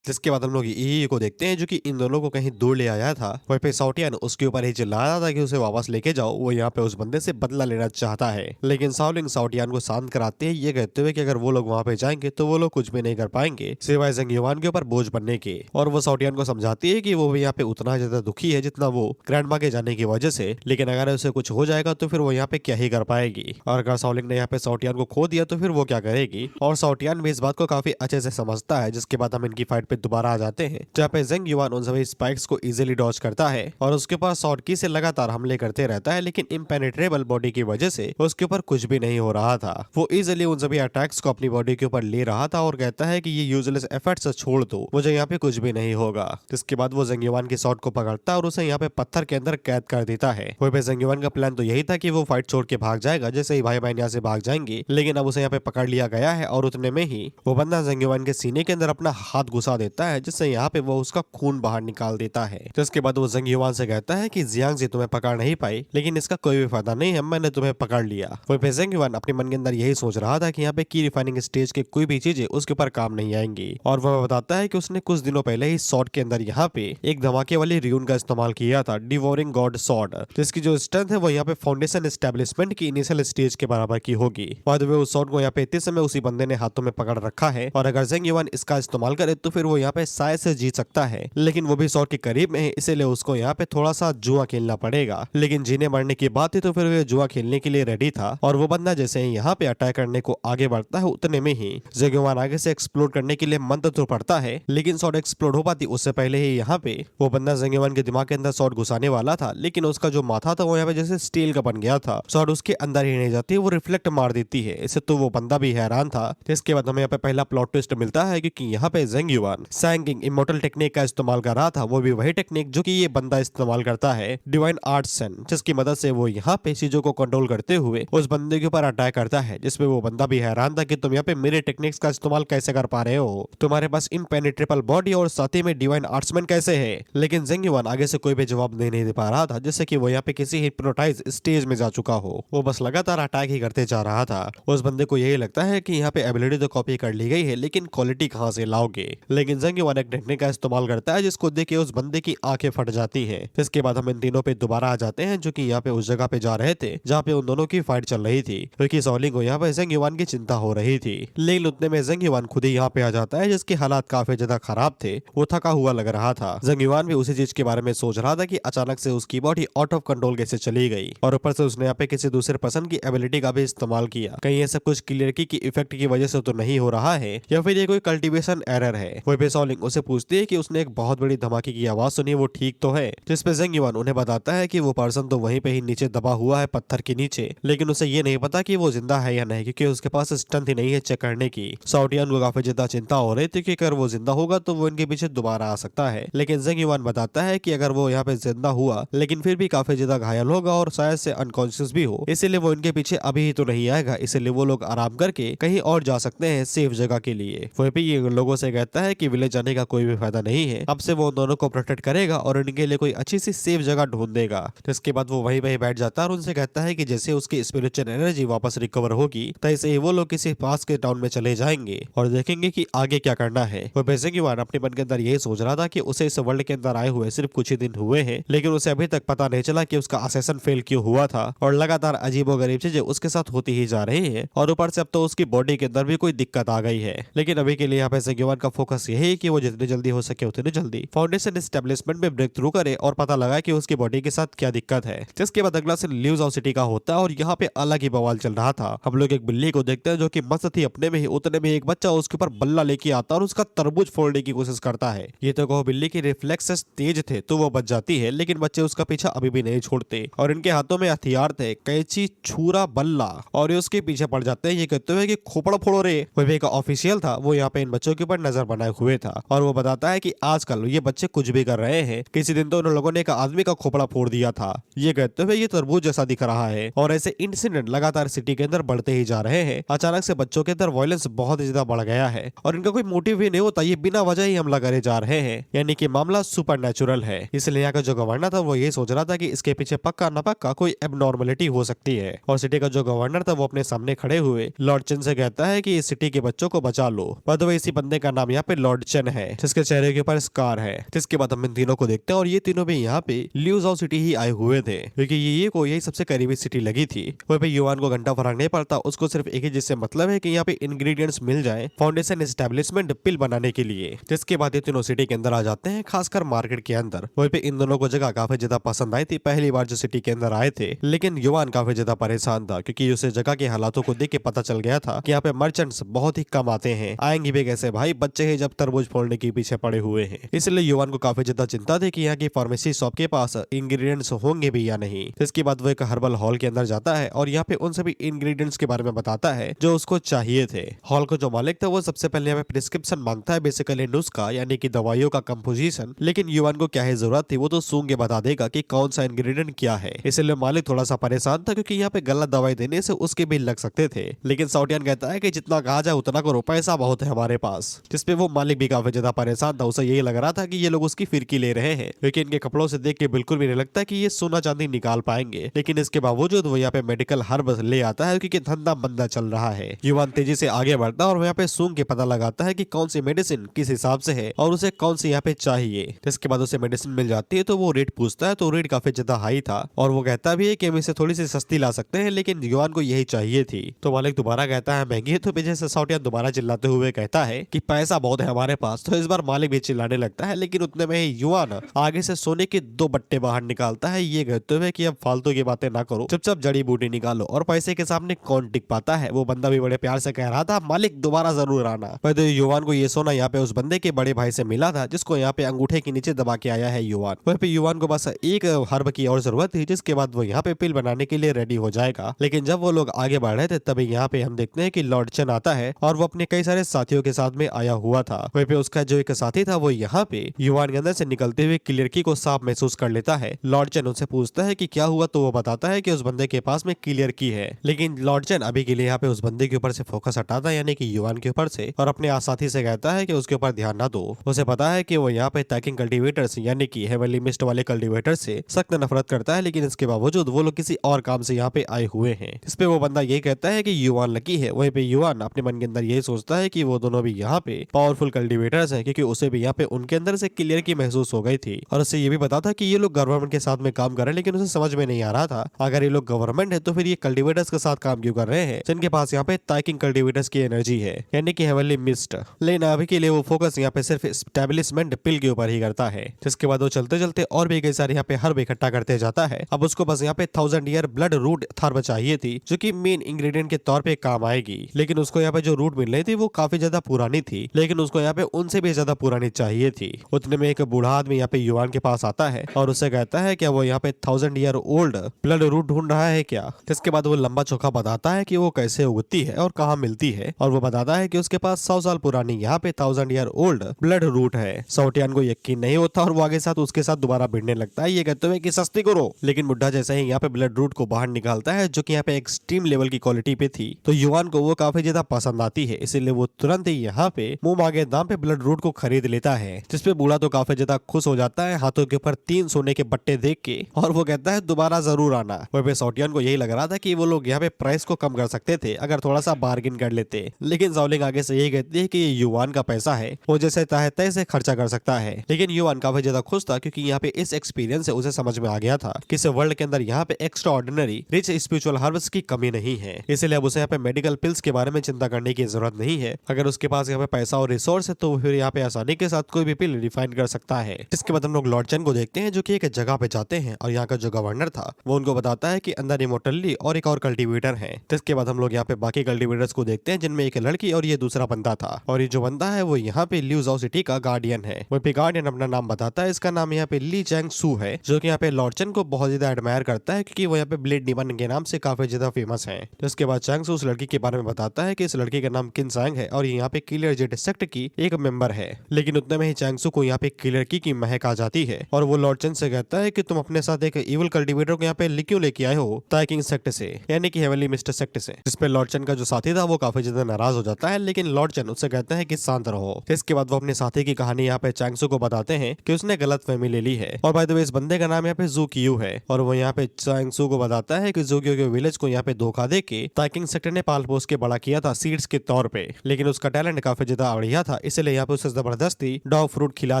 जिसके बाद हम लोग ई को देखते हैं जो कि इन दोनों को कहीं दूर ले आया था। वहीं पे साउटियन उसके ऊपर ही चिल्ला रहा था कि उसे वापस लेके जाओ, वो यहाँ पे उस बंदे से बदला लेना चाहता है। लेकिन शाओलिंग साउटियन को शांत कराते हैं ये कहते हुए कि अगर वो लोग वहाँ पे जाएंगे तो वो लोग कुछ भी नहीं कर पाएंगे सिवाय जेंग युआन के ऊपर बोझ बनने के। और वो साउटियन को समझाती है कि वो भी यहाँ पे उतना ज्यादा दुखी है जितना वो ग्रैंडमा के जाने की वजह से, लेकिन अगर उसे कुछ हो जाएगा तो फिर वो यहाँ पे क्या ही कर पाएगी। और अगर शाओलिंग ने यहाँ पे साउटियन को खो दिया तो फिर वो क्या करेगी। और साउटियन भी इस बात को काफी अच्छे से समझता है। जिसके बाद हम इनकी फाइट पे दोबारा आ जाते हैं जहाँ पे जेंग युआन उन सभी स्पाइक्स को इजीली डॉज करता है और उसके पास शॉर्ट की से लगातार हमले करते रहता है, लेकिन इम्पेनेट्रेबल बॉडी की वजह से उसके ऊपर कुछ भी नहीं हो रहा था। वो इजीली उन सभी अटैक्स को अपनी बॉडी के ऊपर ले रहा था और कहता है कि ये यूजलेस एफर्ट्स छोड़ दो, मुझे यहाँ पे कुछ भी नहीं होगा। जिसके बाद वो जेंग युआन की शॉट को पकड़ता है और उसे यहाँ पे पत्थर के अंदर कैद कर देता है। वहीं पे जेंग युआन का प्लान तो यही था कि वो फाइट छोड़ के भाग जाएगा जैसे ही भाई बहन यहाँ से भाग जाएंगे, लेकिन अब उसे यहाँ पे पकड़ लिया गया है और उतने में ही वो बंदा जेंग युआन के सीने के अंदर अपना हाथ घुसा देता है, जिससे यहाँ पे वो उसका खून बाहर निकाल देता है। जिसके बाद वो जेंग युआन से कहता है कि जियांगजी तुम्हें पकड़ नहीं पाई, लेकिन इसका कोई भी फायदा नहीं है, मैंने तुम्हें पकड़ लिया। वहीं पे जेंग युआन अपने मन के अंदर यही सोच रहा था कि यहाँ पे की रिफाइनिंग स्टेज के कोई भी चीजें उसके ऊपर काम नहीं आएंगी। और वह बताता है कि उसने कुछ दिनों पहले ही सॉर्ड के अंदर यहाँ पे एक धमाके वाली र्यून का इस्तेमाल किया था, डिवोरिंग गॉड सॉर्ड, जिसकी जो स्ट्रेंथ है वो यहाँ पे फाउंडेशन एस्टेब्लिशमेंट की इनिशियल स्टेज के बराबर की होगी। बाद में उस सॉर्ड को यहाँ पे इतने समय उसी बंदे ने हाथों में पकड़ रखा है और अगर जेंग युआन इसका इस्तेमाल करे तो फिर वो यहाँ पे शायद से जीत सकता है, लेकिन वो भी 100 के करीब में है, इसीलिए उसको यहाँ पे थोड़ा सा जुआ खेलना पड़ेगा। लेकिन जीने मरने की बात थी तो फिर वो जुआ खेलने के लिए रेडी था और वो बंदा जैसे ही यहाँ पे अटैक करने को आगे बढ़ता है उतने में ही ज़ेंगियोवान आगे से एक्सप्लोड करने के लिए मंत्र तो पड़ता है, लेकिन शॉट एक्सप्लोड हो पाती उससे पहले ही यहाँ पे वो बंदा ज़ेंगियोवान के दिमाग के अंदर शॉट घुसाने वाला था, लेकिन उसका जो माथा था वो यहाँ पे जैसे स्टील का बन गया था। शॉट उसके अंदर ही नहीं जाती, वो रिफ्लेक्ट मार देती है। इससे तो वो बंदा भी हैरान था। जिसके बाद हमें यहाँ पे पहला प्लॉट ट्विस्ट मिलता है, क्योंकि यहाँ पे ज़ेंगियोवान सैंगिंग इमोर्टल टेक्निक का इस्तेमाल कर रहा था, वो भी वही टेक्निक जो कि ये बंदा इस्तेमाल करता है, डिवाइन आर्ट्स सन, जिसकी मदद से वो यहाँ पे चीजों को कंट्रोल करते हुए उस बंदे के ऊपर अटैक करता है। जिसपे वो बंदा भी हैरान था कि तुम यहाँ पे मेरे टेक्निक्स का इस्तेमाल कैसे कर पा रहे हो, तुम्हारे पास इनपेनिट्रेबल बॉडी और साथ ही में डिवाइन आर्ट्समैन कैसे है। लेकिन ज़ेंगियोवान आगे से कोई भी जवाब नहीं दे पा रहा था, जिससे कि वो यहाँ पे किसी हिप्नोटाइज स्टेज में जा चुका हो। वो बस लगातार अटैक ही करते जा रहा था। उस बंदे को यही लगता है कि यहाँ पे एबिलिटी तो कॉपी कर ली गई है, लेकिन क्वालिटी कहाँ से लाओगे। लेकिन ज़ेंगियोवान एक टेक्निक का इस्तेमाल करता है जिसको देख के उस बंदे की आंखें फट जाती है। जिसके बाद हम इन तीनों पे दोबारा आ जाते हैं, जो कि यहाँ पे उस जगह पे जा रहे थे जहाँ पे उन दोनों की फाइट चल रही थी, क्योंकि सॉलिंग को यहाँ पे ज़ेंगियोवान की चिंता हो रही थी। लेकिन उतने में ज़ेंगियोवान खुद ही यहाँ पे आ जाता है, जिसके हालात काफी ज्यादा खराब थे। वो थका हुआ लग रहा था। ज़ेंगियोवान भी उसी चीज के बारे में सोच रहा था कि अचानक से उसकी बॉडी आउट ऑफ कंट्रोल कैसे चली गई, और ऊपर से उसने यहाँ पे किसी दूसरे पर्सन की एबिलिटी का भी इस्तेमाल किया। कहीं ये सब कुछ क्लियर की इफेक्ट की वजह से तो नहीं हो रहा है, या फिर ये कोई कल्टीवेशन एरर है। वही पे सॉलिंग उसे पूछती है कि उसने एक बहुत बड़ी धमाके की आवाज सुनी, वो ठीक तो है। जिसपे ज़ेंगियोवान उन्हें बताता है कि वो पर्सन तो वहीं पे ही नीचे दबा हुआ है पत्थर के नीचे, लेकिन उसे ये नहीं पता कि वो जिंदा है या नहीं, क्योंकि उसके पास स्ट्रेंथ ही नहीं है चेक करने की। सॉल्टियन को काफी ज्यादा चिंता हो रही थी कि अगर वो जिंदा होगा तो वो इनके पीछे दोबारा आ सकता है। लेकिन ज़ेंगियोवान बताता है कि अगर वो यहाँ पे जिंदा हुआ लेकिन फिर भी काफी ज्यादा घायल होगा और शायद से अनकॉन्शियस भी हो, इसीलिए वो इनके पीछे अभी ही तो नहीं आएगा। इसलिए वो लोग आराम करके कहीं और जा सकते हैं सेफ जगह के लिए। वहीं पे ये लोगों से कहता है कि विलेज जाने का कोई भी फायदा नहीं है, अब से वो दोनों को प्रोटेक्ट करेगा और इनके लिए कोई अच्छी सी सेफ जगह ढूंढ देगा। जिसके बाद वो वहीं बैठ जाता है और उनसे कहता है कि जैसे उसकी स्पिरिचुअल एनर्जी वापस रिकवर होगी तैसे ही वो लोग किसी पास के टाउन में चले जाएंगे और देखेंगे कि आगे क्या करना है। वो ज़ेंगियोवान अपने मन के अंदर यही सोच रहा था कि उसे इस वर्ल्ड के अंदर आए हुए सिर्फ कुछ ही दिन हुए हैं, लेकिन उसे अभी तक पता नहीं चला कि उसका असेसन फेल क्यों हुआ था और लगातार अजीबोगरीब चीजें उसके साथ होती ही जा रही है। और ऊपर से अब तो उसकी बॉडी के अंदर भी कोई दिक्कत आ गई है। लेकिन अभी के लिए यहाँ पे ज़ेंगियोवान का फोकस यही है कि वो जितनी जल्दी हो सके उतनी जल्दी फाउंडेशन एस्टेब्लिशमेंट में ब्रेक थ्रू करे और पता लगाए कि उसकी बॉडी के साथ क्या दिक्कत है। जिसके बाद अगला सीन ल्यूज़ाओ सिटी का होता है और यहाँ पे अलग ही बवाल चल रहा था। हम लोग एक बिल्ली को देखते हैं जो कि मस्त थी अपने में ही, उतने में एक बच्चा उसके ऊपर बल्ला लेके आता और उसका तरबूज फोड़ने की कोशिश करता है। ये तो कहो बिल्ली के रिफ्लेक्सेस तेज थे तो वो बच जाती है, लेकिन बच्चे उसका पीछा अभी भी नहीं छोड़ते और इनके हाथों में हथियार थे, कैंची, छुरा, बल्ला, और ये उसके पीछे पड़ जाते हैं। ये कहते हुए कि खोपड़ फोड़ो रे। वही का ऑफिशियल था, वो यहाँ पे इन बच्चों के ऊपर नजर बनाए हुए था और वो बताता है कि आजकल ये बच्चे कुछ भी कर रहे हैं। किसी दिन तो उन लोगों ने एक आदमी का खोपड़ा फोड़ दिया था। ये कहते हुए ये तरबूज जैसा दिख रहा है और ऐसे इंसिडेंट लगातार सिटी के अंदर बढ़ते ही जा रहे हैं। अचानक से बच्चों के अंदर वायलेंस बहुत ज्यादा बढ़ गया है और इनका कोई मोटिव भी नहीं होता, ये बिना वजह ही हमला करे जा रहे हैं, यानी कि मामला सुपरनैचुरल है। इसलिए यहाँ का जो गवर्नर था वो ये सोच रहा था कि इसके पीछे पक्का न पक्का कोई एबनॉर्मलिटी हो सकती है। और सिटी का जो गवर्नर था वो अपने सामने खड़े हुए लॉर्ड चेन से कहता है कि इस सिटी के बच्चों को बचा लो। बदवे इसी बंदे का नाम यहाँ पे लॉर्ड चेन है, जिसके चेहरे के ऊपर स्कार है। जिसके बाद हम इन तीनों को देखते हैं और ये तीनों भी यहाँ पे ल्यूज़ाओ सिटी ही आए हुए थे, क्योंकि ये को यही सबसे करीबी सिटी लगी थी। वही पे युवान को घंटा फर्क नहीं पड़ता, उसको सिर्फ एक ही जिससे मतलब है कि यहाँ पे इंग्रेडिएंट्स मिल जाए फाउंडेशन एस्टेब्लिशमेंट पिल बनाने के लिए। जिसके बाद ये तीनों सिटी के अंदर आ जाते हैं, खासकर मार्केट के अंदर। वही पे इन दोनों को जगह काफी ज्यादा पसंद आई थी पहली बार जो सिटी के अंदर आए थे, लेकिन युवान काफी ज्यादा परेशान था क्योंकि उसे जगह के हालातों को देख के पता चल गया था कि यहाँ पे मर्चेंट्स बहुत ही कम आते हैं, आएंगे भी कैसे भाई, बच्चे ही जब तरबूज फोड़ने के पीछे पड़े हुए हैं। इसलिए युवान को काफी ज्यादा चिंता थी कि यहाँ की फार्मेसी शॉप के पास इंग्रेडिएंट्स होंगे भी या नहीं। इसके बाद वो एक हर्बल हॉल के अंदर जाता है और यहाँ पे उन सभी इंग्रेडिएंट्स के बारे में बताता है जो उसको चाहिए थे। हॉल का जो मालिक था वो सबसे पहले यहाँ पे प्रिस्क्रिप्शन मांगता है, बेसिकली नुस्खा यानी कि दवाइयों का कंपोजिशन। लेकिन युवान को क्या है जरूरत थी वो तो सूंघ के बता देगा कि कौन सा इंग्रेडिएंट क्या है। इसलिए मालिक थोड़ा सा परेशान था क्योंकि यहाँ पे गलत दवाई देने से उसके बिल लग सकते थे। लेकिन सॉल्टियन कहता है कि जितना कहा जाए उतना करो, पैसा बहुत है हमारे पास। जिसपे वो मालिक भी काफी ज्यादा परेशान था, उसे यही लग रहा था कि ये लोग उसकी फिरकी ले रहे हैं, लेकिन इनके कपड़ों से देख के बिल्कुल भी नहीं लगता कि ये सोना चांदी निकाल पाएंगे। लेकिन इसके बावजूद वो यहाँ पे मेडिकल हर्ब ले आता है क्योंकि धंधा मंदा चल रहा है। युवान तेजी से आगे बढ़ता है और यहाँ पे सूंघ के पता लगाता है कि कौन सी मेडिसिन किस हिसाब से है और उसे कौन सी यहाँ पे चाहिए। जिसके बाद उसे मेडिसिन मिल जाती है तो वो रेट पूछता है, तो रेट काफी ज्यादा हाई था और वो कहता भी है कि हम इसे थोड़ी सी सस्ती ला सकते हैं, लेकिन युवान को यही चाहिए थी। तो मालिक दोबारा कहता है महंगी है, तो पीछे से सॉल्टियन दोबारा चिल्लाते हुए कहता है कि पैसा बहुत है हमारे पास। तो इस बार मालिक भी चिल्लाने लगता है, लेकिन उतने में ही युवान आगे से सोने के 2 बट्टे बाहर निकालता है, ये कहते हुए कि अब फालतू की बातें ना करो, चुपचाप जड़ी बूटी निकालो। और पैसे के सामने कौन टिक पाता है। वो बंदा भी बड़े प्यार से कह रहा था, मालिक दोबारा जरूर आना। पर तो युवान को ये सोना यहाँ पे उस बंदे के बड़े भाई से मिला था, जिसको यहाँ पे अंगूठे के नीचे दबा के आया है युवान। वह पे युवान को बस एक हर्ब की और जरूरत थी, जिसके बाद वो यहाँ पे पिल बनाने के लिए रेडी हो जाएगा। लेकिन जब वो लोग आगे बढ़ रहे थे, तभी यहाँ पे हम देखते हैं कि लॉर्ड चन आता है और वो अपने कई सारे साथियों के साथ में आया हुआ था। वहीं पे उसका जो एक साथी था वो यहाँ पे युवान के अंदर से निकलते हुए क्लियर की को साफ महसूस कर लेता है। लॉर्ड चन उनसे पूछता है कि क्या हुआ, तो वो बताता है कि उस बंदे के पास में क्लियर की है। लेकिन लॉर्ड चन अभी के लिए यहाँ पे उस बंदे के ऊपर से फोकस हटाता है, यानी कि युवान के ऊपर से, और अपने साथी से कहता है कि उसके ऊपर ध्यान ना दो। उसे पता है कि वो यहाँ पे टैकिंग कल्टीवेटर्स यानी कि हेवनली मिस्ट वाले कल्टीवेटर से सख्त नफरत करता है, लेकिन इसके बावजूद वो लोग किसी और काम से यहाँ पे आए हुए हैं। इस पे वो बंदा ये कहता है कि युवान लकी है। वहीं पे युवान अपने मन के अंदर यही सोचता है कि वो दोनों भी यहाँ पे पावरफुल कल्टीवेटर्स हैं, क्योंकि उसे भी यहाँ पे उनके अंदर से क्लियर की महसूस हो गई थी। और उससे ये भी पता था कि ये लोग गवर्नमेंट के साथ में काम कर रहे हैं, लेकिन उसे समझ में नहीं आ रहा था अगर ये लोग गवर्नमेंट है तो फिर ये कल्टीवेटर्स के साथ काम क्यों कर रहे हैं, जिनके पास यहाँ पे टैकिंग कल्टीवेटर्स की एनर्जी है, यानी कि हेवनली मिस्ट। लेकिन अभी के लिए वो फोकस यहाँ पे सिर्फ एस्टेब्लिशमेंट पिल के ऊपर ही करता है। जिसके बाद वो चलते चलते और भी कई सारे यहाँ पे हर्ब इकट्ठा करते जाता है। अब उसको बस यहाँ पे 1000 ईयर ब्लड रूट थर्ब चाहिए थी, जो कि मेन इंग्रेडिएंट के तौर पे काम आएगी। लेकिन उसको यहाँ पे जो रूट मिल रही थी वो काफी ज्यादा पुरानी थी, लेकिन उसको यहाँ पे उनसे भी ज्यादा पुरानी चाहिए थी। उतने में एक बूढ़ा आदमी यहाँ पे युवान के पास आता है और उससे कहता है क्या वो यहाँ पे 1000 ईयर ओल्ड ब्लड रूट ढूंढ रहा है क्या। जिसके बाद वो लंबा चौखा बताता है कि वो कैसे उगती है और कहाँ मिलती है, और वो बताता है कि उसके पास 100 साल पुरानी यहाँ पे 1000 ईयर ओल्ड ब्लड रूट है। सौटियान को यकीन नहीं होता और वो आगे साथ उसके साथ दोबारा भिड़ने लगता है, ये कहते हुए कि सस्ती करो। लेकिन बुढ़ा जैसे ही यहाँ पे ब्लड रूट को बाहर निकालता है, जो कि यहाँ पे एक्सट्रीम लेवल की क्वालिटी पे थी, तो युवान को वो काफी ज्यादा पसंद आती है। इसीलिए वो तुरंत ही यहाँ पे मुंह मांगे दाम पे ब्लड रूट को खरीद लेता है। जिसपे बूढ़ा तो काफी ज्यादा खुश हो जाता है हाथों के ऊपर 3 सोने के बट्टे देख के, और वो कहता है दोबारा जरूर आना। वहीं पे सौटियान को यही लग रहा था कि वो लोग यहाँ पे प्राइस को कम कर सकते थे अगर थोड़ा सा बार्गिन कर लेते, लेकिन जॉलिंग आगे से यही कहती है कि ये युवान का पैसा है, वो जैसे चाहे तैसे खर्चा कर सकता है। लेकिन युवान काफी ज्यादा खुश था, क्योंकि यहाँ पे इस एक्सपीरियंस से उसे समझ में आ गया था कि इस वर्ल्ड के अंदर यहाँ पे extra ordinary rich spiritual herbs की कमी नहीं है। इसलिए अब उसे यहाँ पे मेडिकल पिल्स के बारे में चिंता करने की जरूरत नहीं है। अगर उसके पास यहाँ पे पैसा और रिसोर्स है तो फिर यहाँ पे आसानी के साथ कोई भी पिल रिफाइन कर सकता है। इसके बाद हम लोग लॉर्ड चन को देखते हैं, जो कि एक जगह पे जाते हैं और यहाँ का जो गवर्नर था वो उनको बताता है कि अंदर इमोर्टली और एक और कल्टीवेटर है। इसके बाद हम लोग यहाँ पे बाकी कल्टीवेटर्स को देखते हैं, जिनमें एक लड़की और ये दूसरा बंदा था, और ये जो बंदा है वो यहाँ पे ल्यूजाओ सिटी का गार्डियन है। वो पे गार्डियन अपना नाम बताता है, इसका नाम यहाँ पे ली चैंग सू है, जो कि यहाँ पे लॉर्ड चन को बहुत ज्यादा एडमायर करता है, क्योंकि वो यहाँ पे ब्लेड निमन के नाम से काफी ज्यादा फेमस है। इसके बाद चैंग सू उस लड़की के बारे में बताता है कि इस लड़की का नाम किन सांग है और यहाँ पे क्लियर जेड सेक्ट की एक मेंबर है। लेकिन उतने में ही चैंग सू को यहाँ पे क्लियर की महक आ जाती है, और वो लॉर्ड चन से कहता है कि तुम अपने साथ एक इविल कल्टीवेटर को यहाँ पे क्यों लेके आए हो, टैकिंग सेक्ट से, यानी कि हेवनली मिस्ट सेक्ट से। जिस पे लॉर्ड चन का जो साथी था वो काफी ज्यादा नाराज हो जाता है, लेकिन लॉर्ड चन उससे कहते हैं कि शांत रहो। इसके बाद वो अपने साथी की कहानी यहाँ पे चैंग सू को बताते हैं कि उसने गलत फहमी ले ली है, और बाय द वे इस बंदे का नाम यहाँ पे जू कियू है, और वो यहाँ पे चैंग सू को बताता है कि जू कियू के विलेज को यहाँ पे धोखा दे के टैकिंग सेक्टर ने पाल पोस के बड़ा किया था सीड्स के तौर पे, लेकिन उसका टैलेंट काफी ज्यादा बढ़िया था, इसलिए यहाँ पे उसे जबरदस्ती डॉग फ्रूट खिला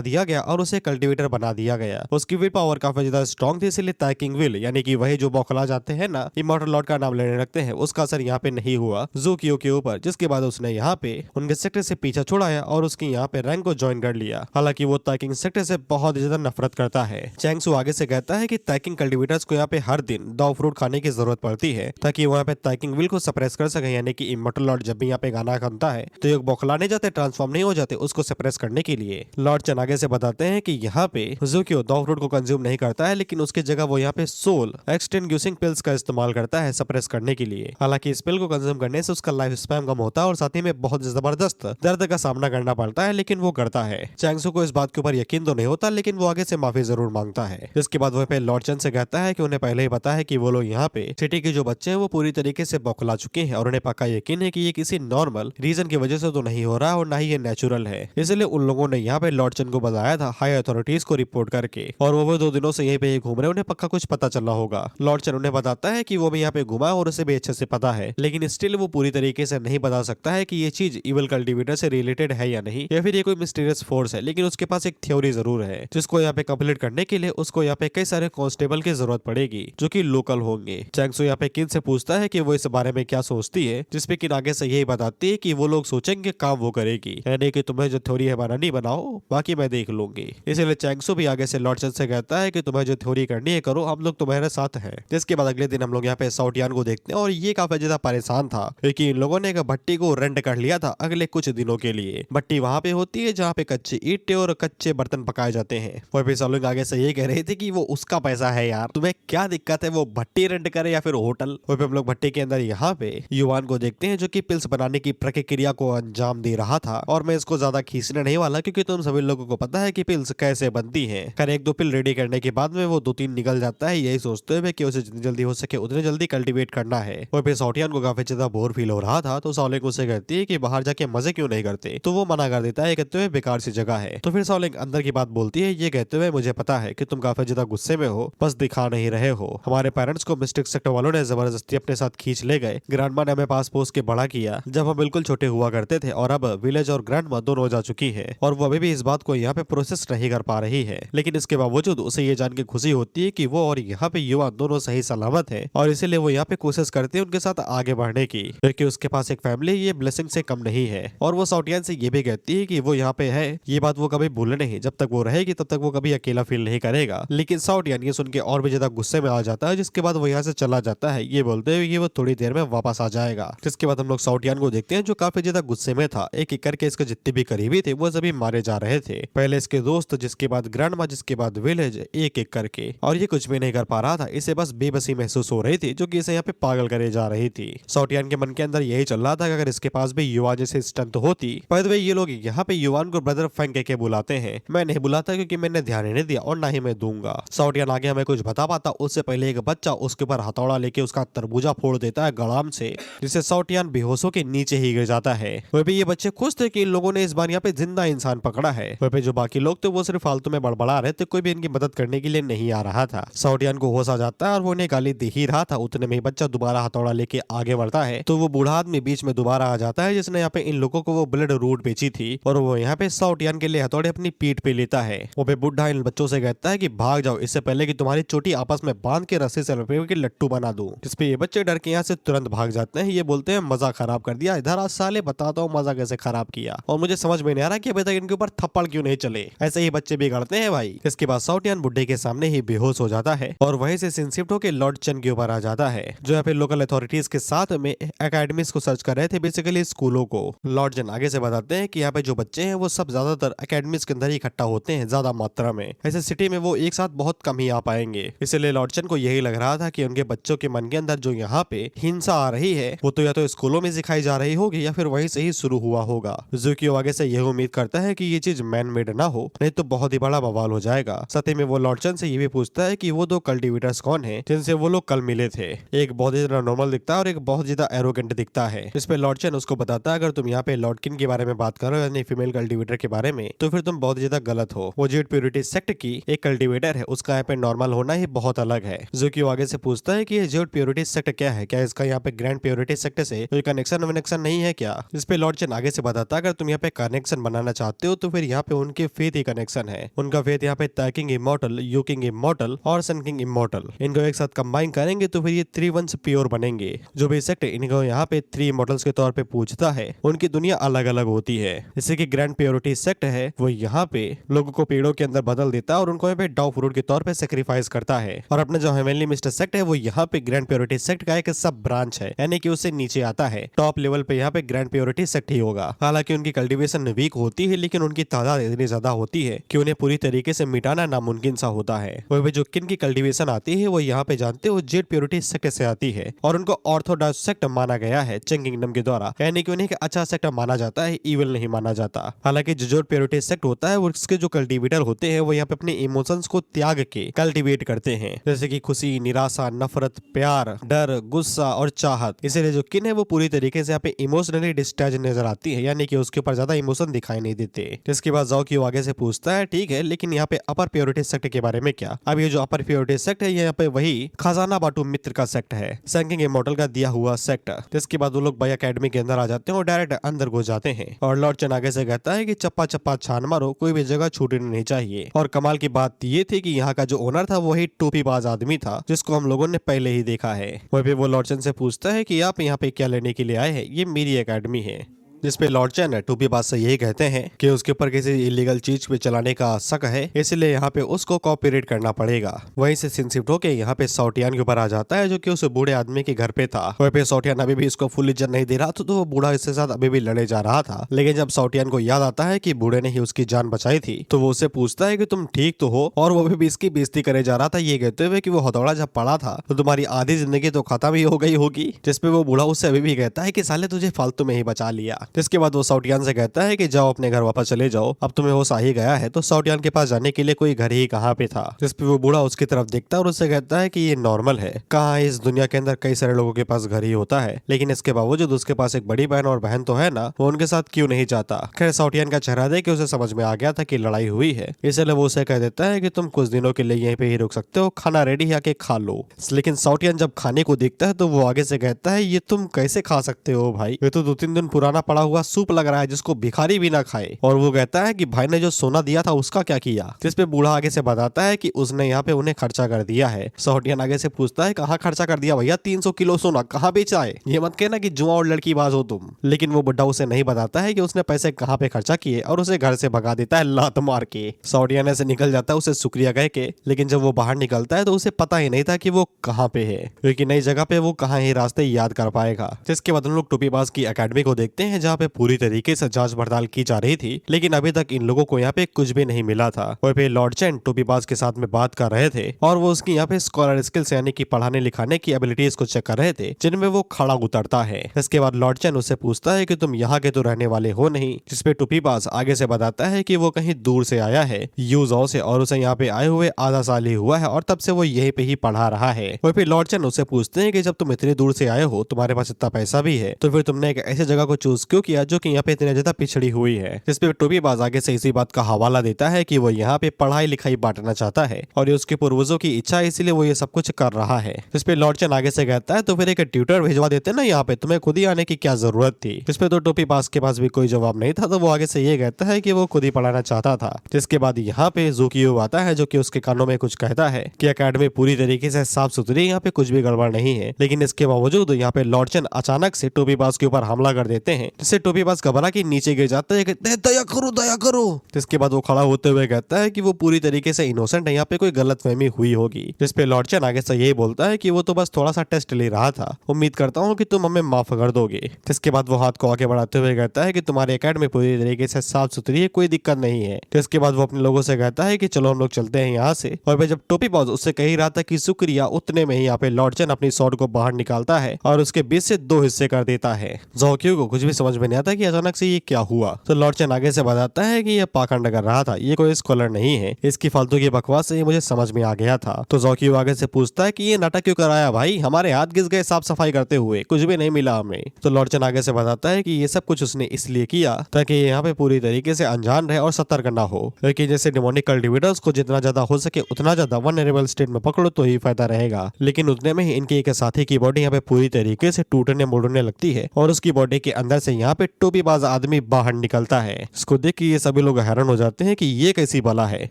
दिया गया और उसे कल्टीवेटर बना दिया गया। उसकी विल पावर काफी ज्यादा स्ट्रॉन्ग थी, इसलिए टैकिंग विल यानी कि वही जो बौखला जाते हैं ना, इमॉर्टल लॉर्ड का नाम लेने लगते हैं, उसका असर यहाँ पे नहीं हुआ जू कियो के ऊपर। जिसके बाद उसने यहाँ पे उनके सेक्टर से पीछा छुड़ाया और उसकी यहाँ पे रैंक को ज्वाइन कर लिया। हालांकि वो टैकिंग सेक्टर से बहुत ज्यादा नफरत करता है। चैंग सू आगे से कहता है कि टैकिंग कल्टीवेटर्स को यहाँ पे हर दिन डॉग फ्रूट खाने की जरूरत पड़ती है, ताकि वहाँ पे टैकिंग विल को सप्रेस कर सके, यानी कि इमॉर्टल लॉर्ड जब भी यहाँ पे गाना गाता है तो ये बौखलाने जाते, ट्रांसफॉर्म नहीं हो जाते, उसको सप्रेस करने के लिए। लॉर्ड चन आगे से बताते हैं कि यहाँ पे ज़ूकियो डॉग फ्रूट को कंज्यूम नहीं करता है, लेकिन उसकी जगह वो यहाँ पे सोल एक्सटिंग्विशिंग पिल्स का इस्तेमाल करता है सप्रेस करने के लिए। हालांकि इस पिल को कंज्यूम करने से उसका लाइफ स्पैन कम होता है और साथ ही में बहुत जबरदस्त दर्द का सामना करना पड़ता है, लेकिन वो करता है। चैंग सू को इस बात के ऊपर यकीन तो नहीं होता, लेकिन वो आगे से माफी जरूर मांगता है। इसके बाद वो पे लॉर्ड चन से कहता है कि उन्हें पहले ही पता है कि वो लोग यहाँ पे सिटी के जो बच्चे हैं वो पूरी तरीके से बौखला चुके हैं, और उन्हें पक्का यकीन है कि ये किसी नॉर्मल रीजन की वजह से तो नहीं हो रहा और ना ही ये नेचुरल है। इसलिए उन लोगों ने यहाँ पे लॉर्ड चन को बताया था हाई अथॉरिटीज को रिपोर्ट करके, और वो 2 दिनों से यहीं पे घूम रहे, उन्हें पक्का कुछ पता चला होगा। लॉर्ड चन उन्हें बताता है कि वो भी यहाँ पे घुमा और उसे भी अच्छे से पता है, लेकिन स्टिल वो पूरी तरीके से नहीं बता सकता है कि ये चीज इविल कल्टीवेटर से रिलेटेड है या नहीं, या फिर ये कोई मिस्टीरियस फोर्स है। लेकिन उसके पास एक थ्योरी जरूर है, जिसको यहाँ पे कंप्लीट करने के लिए उसको यहाँ पे कई सारे कांस्टेबल की जरूरत पड़ेगी, जो कि लोकल होंगे। चैंग सू यहाँ पे किन से पूछता है कि वो इस बारे में क्या सोचती है, जिसपे किन आगे से यही बताती है कि वो लोग सोचेंगे काम वो करेगी, यानी है कि तुम्हें जो थ्योरी है बनानी बनाओ, बाकी मैं देख लूंगी। इसलिए चैंगसू भी आगे से लॉर्ड चन से कहता है कि तुम्हें जो थ्योरी करनी है करो, हम लोग तुम्हारे साथ हैं। जिसके बाद अगले दिन हम लोग यहाँ पे साउटियान को देखते हैं और ये काफी ज्यादा परेशान था क्योंकि इन लोगों ने एक भट्टी को रेंट कर लिया था अगले कुछ दिनों के लिए। भट्टी वहां पे होती है जहाँ पे कच्चे ईंटें और कच्चे बर्तन पकाए जाते हैं। और फिर सब लोग आगे से ये कह रहे थे कि वो उसका पैसा है यार, तुम्हें क्या दिक्कत है, वो भट्टी रेंट करे या फिर होटल। और फिर हम लोग भट्टी के अंदर यहाँ पे युवान को देखते हैं जो कि पिल्स बनाने की प्रक्रिया को अंजाम दे रहा था। और मैं इसको ज्यादा खींचने नहीं वाला क्योंकि तुम सभी लोगों को पता है कि पिल्स कैसे बनती हैं। कर एक दो पिल रेडी करने के बाद में वो दो तीन निकल जाता है, यही सोचते हुए कि उसे जितनी जल्दी हो सके उतनी जल्दी कल्टीवेट करना है। और फिर साउटियान को काफी ज्यादा बोर फील हो रहा था तो सॉलिंग उसे कहती है कि बाहर जाके मजे क्यों नहीं करते, तो वो मना कर देता है कहते हुए बेकार सी जगह है। तो फिर सॉलिंग अंदर की बात बोलती है ये कहते हुए मुझे पता है कि तुम काफी ज्यादा गुस्से में हो, बस दिखा नहीं रहे हो। हमारे पेरेंट्स को मिस्टिक सेक्टर वालों ने जबरदस्ती अपने साथ खींच ले गए। ग्रैंडमा ने हमें पास पोस के बड़ा किया जब हम बिल्कुल छोटे हुआ करते थे और अब विलेज और ग्रैंडमा दोनों जा चुकी है और वो अभी भी इस बात को यहाँ पे प्रोसेस नहीं कर पा रही है। लेकिन इसके बावजूद उसे ये जान के खुशी होती है कि वो और यहाँ पे युवा दोनों सही सलामत है और इसीलिए वो यहाँ पे कोशिश करते हैं उनके साथ आगे बढ़ने की, क्योंकि उसके पास एक फैमिली ये ब्लेसिंग से कम नहीं है। और वो साउटियान से ये भी कहती है कि वो यहाँ पे है, ये बात वो कभी भूले नहीं, जब तक वो रहेगी तब तक वो कभी अकेला फील नहीं करेगा। लेकिन साउटियान ये सुन के और भी ज्यादा गुस्से में आ जाता है, जिसके बाद वो यहाँ से चला जाता है ये बोलते हुए कि वो थोड़ी देर में वापस आ जाएगा। जिसके बाद हम लोग साउटियान को देखते हैं जो काफी ज्यादा गुस्से में था। एक एक करके इसके जितने भी करीबी थे वो सभी मारे जा रहे थे, पहले इसके दोस्त, जिसके बाद ग्रैंडमा, जिसके बाद विलेज, एक एक करके। और ये कुछ भी नहीं कर पा रहा था, इसे बस बेबसी महसूस हो रही थी जो कि इसे यहाँ पे पागल करे जा रही थी। साउटियान के मन के अंदर यही चल रहा था कि अगर इसके पास भी युवा जैसे स्ट्रेंथ होती। बाय द वे ये लोग यहाँ पे युवान को ब्रदर फैंग के बुलाते हैं, मैं नहीं बुलाता क्योंकि मैंने ध्यान ही नहीं दिया और ना ही मैं दूंगा। साउटियान आगे हमें कुछ बता पाता उससे पहले एक बच्चा उसके ऊपर हथौड़ा लेके उसका तरबूजा फोड़ देता है गड़ाम से, जिससे साउटियान बेहोशों के नीचे ही गिर जाता है। वह भी ये बच्चे खुश थे कि इन लोगों ने इस बार यहाँ पे जिंदा इंसान पकड़ा है। वह पे जो बाकी लोग थे वो सिर्फ फालतू में बड़बड़ा रहे थे, कोई भी इनकी मदद करने के लिए नहीं आ रहा था। साउटियान को होश आ जाता है और वो उन्हें गाली दे ही रहा था, उतने में बच्चा दोबारा हथौड़ा लेके आगे बढ़ता है तो वो बूढ़ा आदमी बीच में दोबारा आ जाता है जिसने यहाँ पे इन लोगों को वो ब्लड रूट बेची थी और वो यहाँ पे साउटियान के लिए हथौड़े अपनी पीठ पे लेता है। वो पे बुढ़ा इन बच्चों से कहता है कि भाग जाओ इससे पहले कि तुम्हारी चोटी आपस में बांध के रस्सी से लपेट के लट्टू बना दूं। जिसपे ये बच्चे डर के यहाँ से तुरंत भाग जाते हैं। ये बोलते हैं मजा खराब कर दिया, इधर आज साले बताता हूँ मजा कैसे खराब किया। और मुझे समझ में नहीं आ रहा कि अभी तक इनके ऊपर थप्पड़ क्यों नहीं चले, ऐसे ही बच्चे बिगड़ते हैं भाई। इसके बाद साउटियान बुढ़े के सामने ही बेहोश हो जाता है और वहीं से सीन शिफ्ट होकर लॉर्ड चन के ऊपर आ जाता है जो यहाँ पे लोकल अथॉरिटीज के साथ में एकेडमीज को सर्च कर रहे थे, बेसिकली स्कूलों को। लॉर्ड चन आगे से बताते हैं कि यहाँ पे जो बच्चे हैं वो सब ज्यादातर एकेडमीज के अंदर ही इकट्ठा होते हैं ज्यादा मात्रा में, ऐसे सिटी में वो एक साथ बहुत कम ही आ पाएंगे। इसलिए लॉर्ड चन को यही लग रहा था कि उनके बच्चों के मन के अंदर जो यहाँ पे हिंसा आ रही है वो तो या तो स्कूलों में सिखाई जा रही होगी या फिर वहीं से ही शुरू हुआ होगा। ज़ुकियो आगे से यह उम्मीद करता है कि ये चीज मैन मेड ना हो, नहीं तो बहुत ही बड़ा बवाल हो जाएगा। साथ ही में वो लॉर्ड चन से ये भी पूछता है कि वो दो कल्टीवेटर्स कौन हैं जिनसे वो लोग कल मिले थे। एक बहुत ही ज्यादा नॉर्मल दिखता है और एक बहुत ज्यादा एरोगेंट दिखता है। इस पे लॉर्ड चन उसको बताता है अगर तुम यहाँ पे लॉर्ड किन के बारे में बात करो यानी फीमेल कल्टीवेटर के बारे में तो फिर तुम बहुत ज्यादा गलत हो। वो जेड प्योरिटी सेक्ट की एक कल्टीवेटर है, उसका यहाँ पे नॉर्मल होना ही बहुत अलग है। ज़ुकियो आगे से पूछता है कि ये जेड प्योरिटी सेक्ट क्या है, क्या इसका यहाँ पे ग्रैंड प्योरिटी सेक्ट से कोई कनेक्शन वनेक्शन नहीं है क्या। इस पे लॉर्ड चन आगे से बताता है अगर तुम यहाँ पे कनेक्शन बनाना चाहते हो तो फिर यहाँ पे उनके फेथ ही कनेक्शन है। उनका फेथ यहाँ पे ताकिंग इमॉर्टल, यूकिंग इमॉर्टल और सनकिंग इमॉर्टल, इनको एक साथ कंबाइन करेंगे तो फिर ये 3 वंश प्योर बनेंगे। जो भी सेक्ट इनको यहाँ पे 3 इमॉर्टल्स के तौर पे पूछता है उनकी दुनिया अलग अलग होती है। जैसे कि ग्रैंड प्योरिटी सेक्ट है वो यहाँ पे लोगों को पेड़ों के अंदर बदल देता है और उनको यहाँ पे डॉग फ्रूट के तौर पे सेक्रीफाइस करता है। और अपना जो हेवनली मिस्टर सेक्ट है वो यहाँ पे ग्रैंड प्योरिटी सेक्ट का एक सब ब्रांच है, यानी कि उससे नीचे आता है। टॉप लेवल पे यहाँ पे ग्रैंड प्योरिटी सेक्ट ही होगा। हालांकि उनकी कल्टीवेशन वीक होती है लेकिन उनकी तादाद इतनी ज्यादा होती है कि उन्हें पूरी तरीके से मिटाना नामुमकिन सा होता है। वह जो किन की कल्टीवेशन आती है वो यहाँ पे जानते हो जेड प्योरिटी सेक्ट से आती है और उनको ऑर्थोडॉक्स सेक्ट माना गया है चेंग किंगडम के द्वारा, यानी कि उन्हें एक अच्छा सेक्ट माना जाता है, इविल नहीं माना जाता। हालांकि जो प्योरिटी सेक्ट होता है उसके जो कल्टीवेटर होते हैं वो यहाँ पे अपने इमोशंस को त्याग के कल्टीवेट करते हैं, जैसे कि खुशी, निराशा, नफरत, प्यार, डर, गुस्सा और चाहत। इसीलिए जो किन है वो पूरी तरीके से यहाँ पे इमोशनली डिस्टैच नजर आती है, यानी कि उसके ऊपर ज्यादा इमोशन दिखाई नहीं देते। जिसके बाद ज़ुकियो आगे से पूछता है ठीक है लेकिन यहाँ पे अपर प्योरिटी सेक्ट के बारे में क्या। अब ये जो अपर प्योरिटी सेक्ट है यहाँ पे वही खजाना बाटू मित्र का सेक्ट है, सनकिंग इमॉर्टल का दिया हुआ सेक्ट। जिसके बाद वो लोग बाई अकेडमी के अंदर आ जाते हैं और डायरेक्ट अंदर घुस जाते हैं। और लॉर्ड चन आगे से कहता है कि चप्पा चप्पा छान मारो, कोई भी जगह छूटनी नहीं चाहिए। और कमाल की बात ये थी कि यहाँ का जो ओनर था वही टोपीबाज आदमी था जिसको हम लोगों ने पहले ही देखा है। वह भी वो लॉर्ड चन से पूछता है कि आप यहाँ पे क्या लेने के लिए आए हैं, ये मेरी अकेडमी है। जिसपे लॉर्ड चैन टूपी बाज से यही कहते हैं कि उसके ऊपर किसी इलीगल चीज पे चलाने का शक है, इसलिए यहाँ पे उसको कॉपीराइट करना पड़ेगा। वहीं से सीन शिफ्ट होके यहाँ पे सौटियान के ऊपर आ जाता है, जो कि उस बूढ़े आदमी के घर पे था। वहीं पे सौटियान अभी भी इसको फुल इज्जत नहीं दे रहा था, तो वो बूढ़ा इसके साथ अभी भी लड़े जा रहा था। लेकिन जब सौटियान को याद आता है कि बूढ़े ने ही उसकी जान बचाई थी, तो वो उससे पूछता है कि तुम ठीक तो हो, और वो भी इसकी बेइज्जती करे जा रहा था, ये कहते हुए कि वो हथौड़ा जब पड़ा था तो तुम्हारी आधी जिंदगी तो खत्म ही हो गई होगी। जिसपे वो बूढ़ा उससे अभी भी कहता है कि साले तुझे फालतू में ही बचा लिया। जिसके बाद वो सौटियान से कहता है कि जाओ अपने घर वापस चले जाओ, अब तुम्हें होश आ ही गया है। तो सौटियान के पास जाने के लिए कोई घर ही कहाँ पे था। जिसपे वो बूढ़ा उसकी तरफ देखता है और उससे कहता है कि ये नॉर्मल है, कहाँ इस दुनिया के अंदर कई सारे लोगों के पास घर ही होता है, लेकिन इसके बावजूद उसके पास एक बड़ी बहन और बहन तो है ना, वो उनके साथ क्यों नहीं जाता। खैर सौटियान का चेहरा देख के उसे समझ में आ गया था कि लड़ाई हुई है, इसलिए वो उसे कह देता है कि तुम कुछ दिनों के लिए यहीं पे ही रुक सकते हो, खाना रेडी है, आके खा लो। लेकिन सौटियान जब खाने को देखता है तो वो आगे से कहता है ये तुम कैसे खा सकते हो भाई, ये तो 2-3 दिन पुराना पड़ा हुआ सूप लग रहा है जिसको भिखारी भी ना खाए। और वो कहता है कि भाई ने जो सोना दिया था उसका क्या किया। जिसपे बूढ़ा आगे से बताता है कि उसने यहाँ पे उन्हें खर्चा कर दिया है। सौटियान आगे से पूछता है कहाँ खर्चा कर दिया भैया, 300 किलो सोना कहाँ बेचा है, ये मत कहना कि जुआ और लड़की बाज हो तुम। लेकिन वो बुढ़ा उसे नहीं बताता है कि उसने पैसे कहाँ पे खर्चा किए, और उसे घर से भगा देता है लात मार के। सौटियान ऐसे निकल जाता है उसे शुक्रिया कह के, लेकिन जब वो बाहर निकलता है तो उसे पता ही नहीं था कि वो कहाँ पे है, क्योंकि नई जगह पे वो कहाँ ही रास्ते याद कर पाएगा। जिसके बाद हम लोग टोपीबाज की एकेडमी को देखते हैं, जहाँ पे पूरी तरीके से जांच पड़ताल की जा रही थी, लेकिन अभी तक इन लोगों को यहाँ पे कुछ भी नहीं मिला था। वहीं पे लॉर्ड चैन टोपीबाज के साथ में बात कर रहे थे, और वो उसकी यहाँ पे स्कॉलर स्किल्स यानी कि पढ़ाने लिखाने की एबिलिटीज को चेक कर रहे थे, जिनमें वो खड़ा उतरता है। इसके बाद लॉर्ड चैन उससे पूछता है कि तुम यहाँ के तो रहने वाले हो नहीं, जिसपे टोपीबाज आगे से बताता है कि वो कहीं दूर से आया है, यूज़ से, और उसे यहाँ पे आए हुए आधा साल ही हुआ है, और तब से वो यहीं पे ही पढ़ा रहा है। वहीं पे लॉर्ड चैन उससे पूछते हैं कि जब तुम इतनी दूर से आए हो, तुम्हारे पास इतना पैसा भी है, तो फिर तुमने एक ऐसी जगह को चूज क्यों किया जो कि यहाँ पे इतनी ज्यादा पिछड़ी हुई है। जिसपे टोपीबाज आगे से इसी बात का हवाला देता है कि वो यहाँ पे पढ़ाई लिखाई बांटना चाहता है, और ये उसके पूर्वजों की इच्छा है, इसीलिए वो ये सब कुछ कर रहा है। जिसपे लॉर्ड चैन आगे से कहता है तो फिर एक ट्यूटर भिजवा देते ना यहाँ पे, तुम्हें खुद ही आने की क्या जरूरत थी। जिसपे तो टोपीबाज के पास भी कोई जवाब नहीं था, तो वो आगे से ये कहता है कि वो खुद ही पढ़ाना चाहता था। जिसके बाद यहाँ पे ज़ूकियो आता है, जो कि उसके कानों में कुछ कहता है कि एकेडमी पूरी तरीके से साफ सुथरी, यहाँ पे कुछ भी गड़बड़ नहीं है। लेकिन इसके बावजूद यहाँ पे लॉर्ड चैन अचानक से टोपीबाज के ऊपर हमला कर देते हैं, जिससे टोपीबाज घबरा के नीचे गिर जाता है, कहते हैं दया करो दया करो। जिसके बाद वो खड़ा होते हुए कहता है कि वो पूरी तरीके से इनोसेंट है, यहाँ पे कोई गलतफहमी हुई होगी। जिसपे लॉर्ड चैन आगे से यही बोलता है कि वो तो बस थोड़ा सा टेस्ट ले रहा था, उम्मीद करता हूँ कि तुम हमें माफ कर दोगे। जिसके बाद वो हाथ को आगे बढ़ाते हुए कहता है कि तुम्हारी एकेडमी पूरी तरीके से साफ सुथरी है, कोई दिक्कत नहीं है। जिसके बाद वो अपने लोगों से कहता है कि चलो हम लोग चलते हैं यहाँ से। और फिर जब टोपीबाज उससे कह ही रहा था कि शुक्रिया, उतने में ही यहाँ पे लॉर्ड चैन अपनी स्वॉर्ड को बाहर निकालता है और उसके बीच से 2 हिस्से कर देता है। ज़ूकियो को कुछ भी समझ में नहीं आता कि अचानक से ये क्या हुआ। तो लॉर्ड चैन आगे से बताता है कि ये पाखंड कर रहा था, ये कोई स्कॉलर नहीं है, इसकी फालतू की बकवास से ये मुझे समझ में आ गया था। तो ज़ूकियो आगे से पूछता है कि ये नाटक क्यों कराया भाई, हमारे हाथ घिस गए साफ सफाई करते हुए, कुछ भी नहीं मिला हमें। तो लॉर्ड चैन आगे से बताता है कि ये सब कुछ उसने इसलिए किया ताकि यहाँ पे पूरी तरीके से अनजान रहे और सतर्क ना हो, क्योंकि जैसे डिमोनिक कल्टिवेटर्स को जितना ज्यादा हो सके उतना ज्यादा वल्नरेबल स्टेट में पकड़ो तो ही फायदा रहेगा। लेकिन उतने में ही इनके एक साथी की बॉडी यहाँ पे पूरी तरीके से टूटने मुड़ने लगती है, और उसकी बॉडी के अंदर से यहाँ पे टोपीबाज आदमी बाहर निकलता है। इसको देख के ये सभी लोग हैरान हो जाते हैं कि ये कैसी बला है।